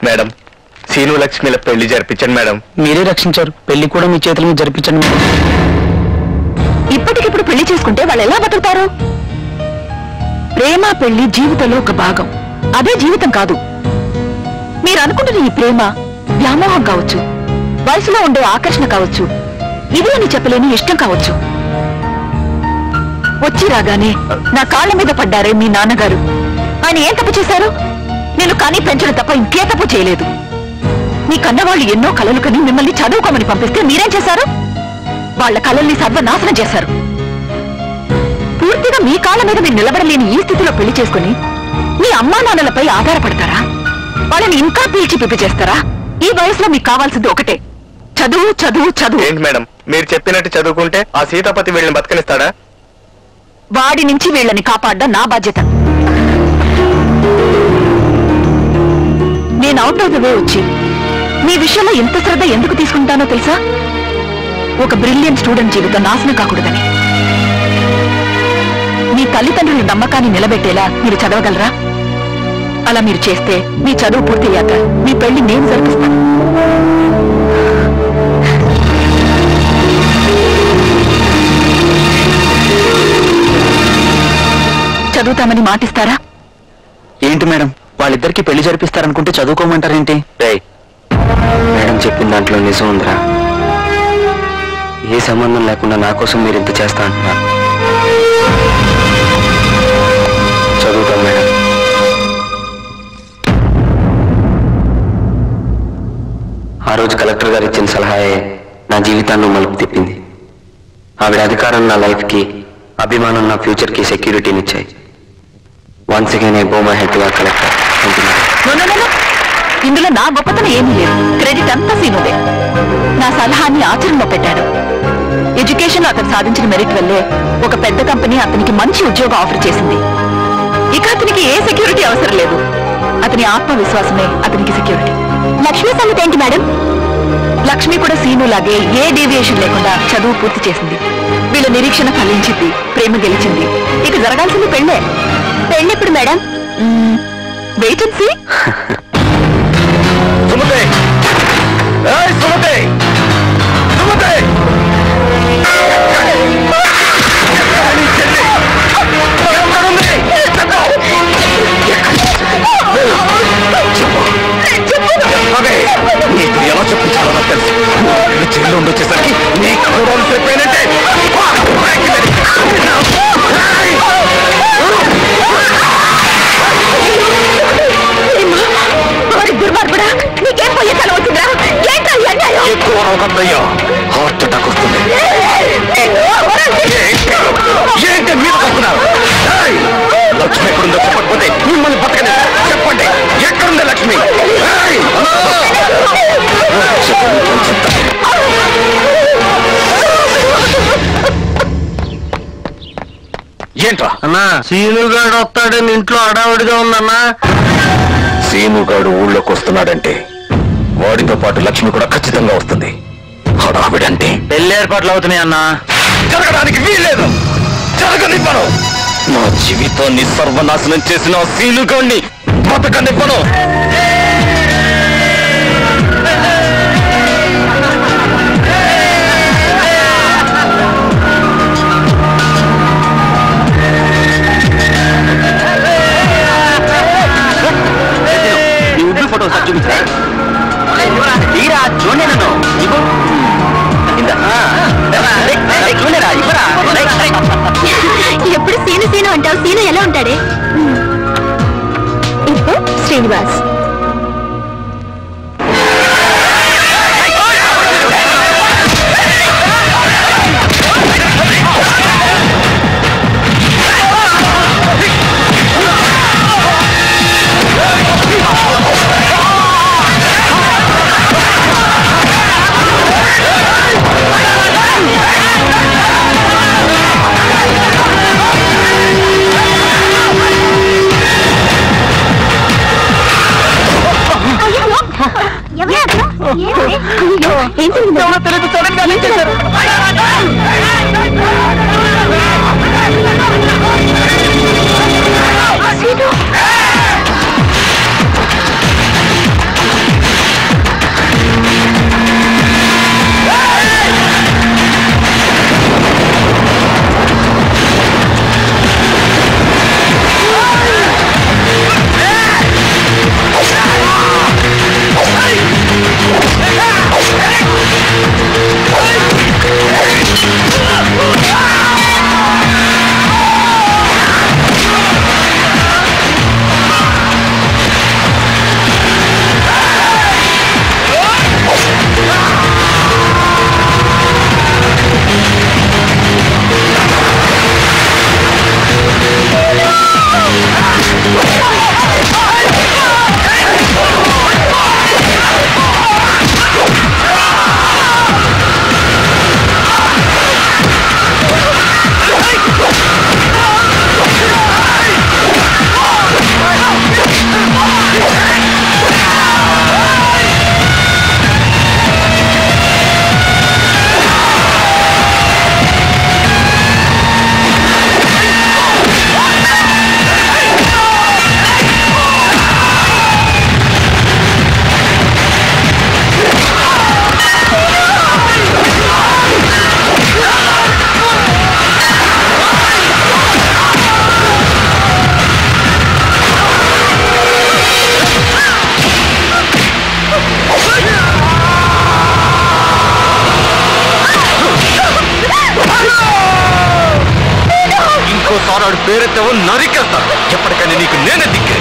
Madam, Seenu లక్ష్మిల పెళ్లి జరిపించండి మేడం. మీరే రక్షించారు, పెళ్లి కూడా మీ చేతుల మీద జరిపించండి మేడం. ఇప్పటికిప్పుడు పెళ్లి చేసుకుంటే వాళ్ళు ఎలా బతుకుతారు? ప్రేమ పెళ్లి జీవితంలో ఒక భాగం, అదే జీవితం కాదు. మీరు అనుకుంటున్న ఈ ప్రేమ వ్యామోహం కావచ్చు, వయసులో ఉండే ఆకర్షణ కావచ్చు, ఇది అని చెప్పలేని ఇష్టం కావచ్చు. వచ్చి రాగానే నా కాళ్ళ మీద పడ్డారే మీ నాన్నగారు. ఆయన ఏం తప్పు చేశారు? నేను కానీ పెంచడం తప్ప ఇంకే తప్పు చేయలేదు. మీ కన్నవాళ్ళు ఎన్నో కలలు కని మిమ్మల్ని చదువుకోమని పంపిస్తే మీరేం చేశారు? వాళ్ళ కళల్ని సర్వనాశనం చేశారు. పూర్తిగా మీ కాళ్ళ మీద మీరు నిలబడలేని ఈ స్థితిలో పెళ్లి చేసుకుని మీ అమ్మా నాన్నలపై ఆధారపడతారా? వాళ్ళని ఇంకా పీల్చి పిప్పి చేస్తారా? ఈ వయసులో మీకు కావాల్సింది ఒకటే, చదువు చదువు చదువు. ఏంటి మేడం, మీరు చెప్పినట్టు చదువుకుంటే ఆ సీతాపతి వీళ్ళని బతకనిస్తాడా? వాడి నుంచి వీళ్ళని కాపాడడం నా బాధ్యత. నేను అవుట్ ఆఫ్ ద వే వచ్చి మీ విషయంలో ఎంత శ్రద్ధ ఎందుకు తీసుకుంటానో తెలుసా? ఒక బ్రిలియంట్ స్టూడెంట్ జీవితం నాశనం కాకూడదని. మీ తల్లిదండ్రుల నమ్మకాన్ని నిలబెట్టేలా మీరు చదవగలరా? అలా మీరు చేస్తే మీ చదువు పూర్తయ్యాక మీ పెళ్లి నేను జరిపిస్తాను. చదువుతామని మాటిస్తారా? ఏంటి మేడం, వాళ్ళిద్దరికి పెళ్లి జరిపిస్తారనుకుంటే చదువుకోమంటారేంటి? మేడం చెప్పిన దాంట్లో నిజం ఉందిరా. ఏ సంబంధం లేకుండా నా కోసం మీరు ఇంత చేస్తా అంటున్నారు. చదువుతాం మేడం. ఆ రోజు కలెక్టర్ గారు ఇచ్చిన సలహాయే నా జీవితాన్ని మలుపు తిప్పింది. ఆవిడ అధికారం నా లైఫ్కి, అభిమానం నా ఫ్యూచర్కి సెక్యూరిటీని ఇచ్చాయి. వన్స్ అగైన్ ఐ బో my head to the collector. ఇందులో నా గొప్పతనం ఏమీ లేదు, క్రెడిట్ అంతా సీనుదే. నా సలహాన్ని ఆచరణలో పెట్టాడు. ఎడ్యుకేషన్ అతను సాధించిన మెరిట్ వల్లే ఒక పెద్ద కంపెనీ అతనికి మంచి ఉద్యోగం ఆఫర్ చేసింది. ఇక అతనికి ఏ సెక్యూరిటీ అవసరం లేదు. అతని ఆత్మవిశ్వాసమే అతనికి సెక్యూరిటీ. లక్ష్మి సంగతి ఏంటి మేడం? లక్ష్మి కూడా సీనులాగే ఏ డీవియేషన్ లేకుండా చదువు పూర్తి చేసింది. వీళ్ళ నిరీక్షణ ఫలించింది, ప్రేమ గెలిచింది. ఇక జరగాల్సింది పెళ్ళే. పెళ్ళెప్పుడు madam? Wait and see. Sumathi, Sumathi, Sumathi, నీకు ఎలా చెప్పించాలో నాకు తెలుసు. చెల్లి ఉండొచ్చేసరికి నీకు కూడా చెప్పానంటే దుర్మార్గుడా, నీకేం పోయే తల వచ్చిందా? ఎక్కువ రవ్వద్దయ్యా, హార్ట్ అటాక్ వస్తుంది. ఏంటి మీద వస్తున్నారు? లక్ష్మి ఎక్కడుందో చెప్పకపోతే మిమ్మల్ని బతకని చెప్పండి. ఎక్కడుంది లక్ష్మి? ఏంట్రా అన్నా, సీనుగాడు వస్తాడని ఇంట్లో అడావిడిగా ఉందన్నా. సీనుగాడు ఊళ్ళోకి వస్తున్నాడంటే వాడితో పాటు లక్ష్మి కూడా ఖచ్చితంగా వస్తుంది. హడావిడంటే పెళ్లి ఏర్పాట్లు అవుతున్నాయి అన్నా. జరగడానికి వీల్లేదు, జరగనివ్వను. నా జీవితాన్ని సర్వనాశనం చేసిన సీనుగాడిని బతకనివ్వను. ఫోటో చూపించా తీరా చూడండి నన్ను చూడరా ఇవ్వరా. ఎప్పుడు సీను సీను అంటావు, సీను ఎలా ఉంటాడే? ఇప్పుడు శ్రీనివాస్. వాడు పేరెత్తవో నరికేస్తాను. ఎప్పటికైనా నీకు నేనే దిక్కే.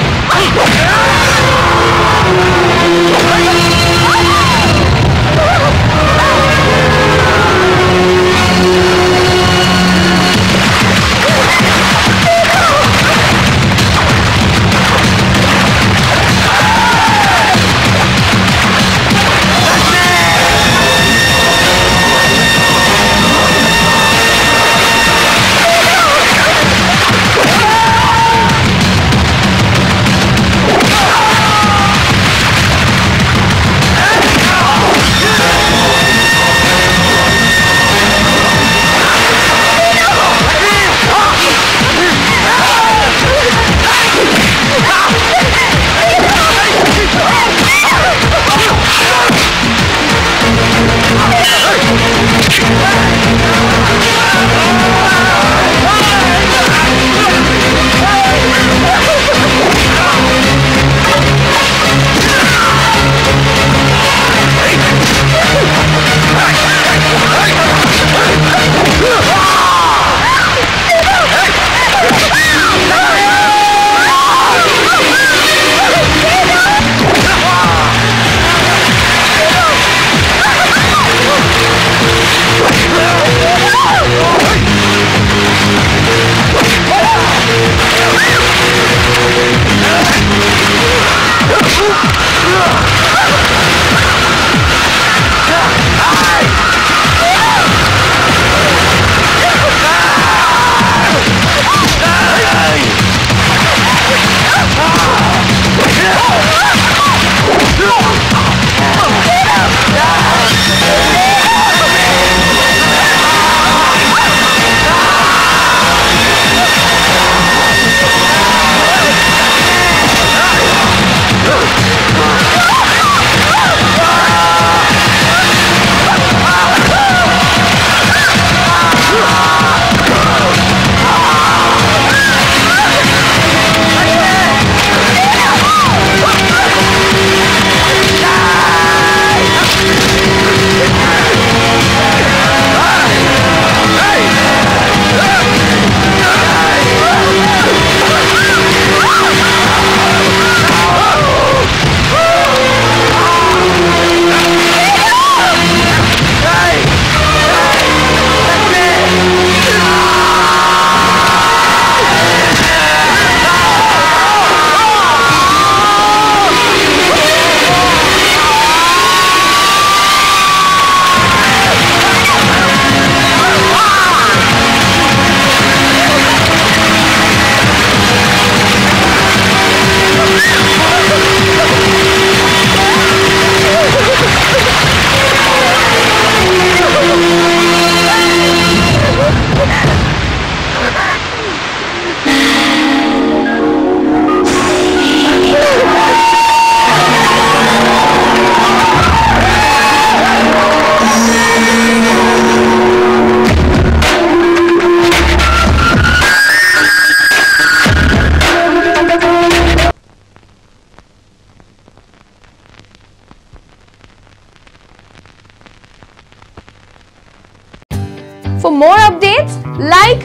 For more updates, like,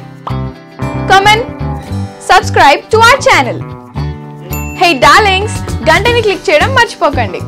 comment, subscribe to our channel. Hey darlings, గంటని click చేయడం మర్చిపోకండి.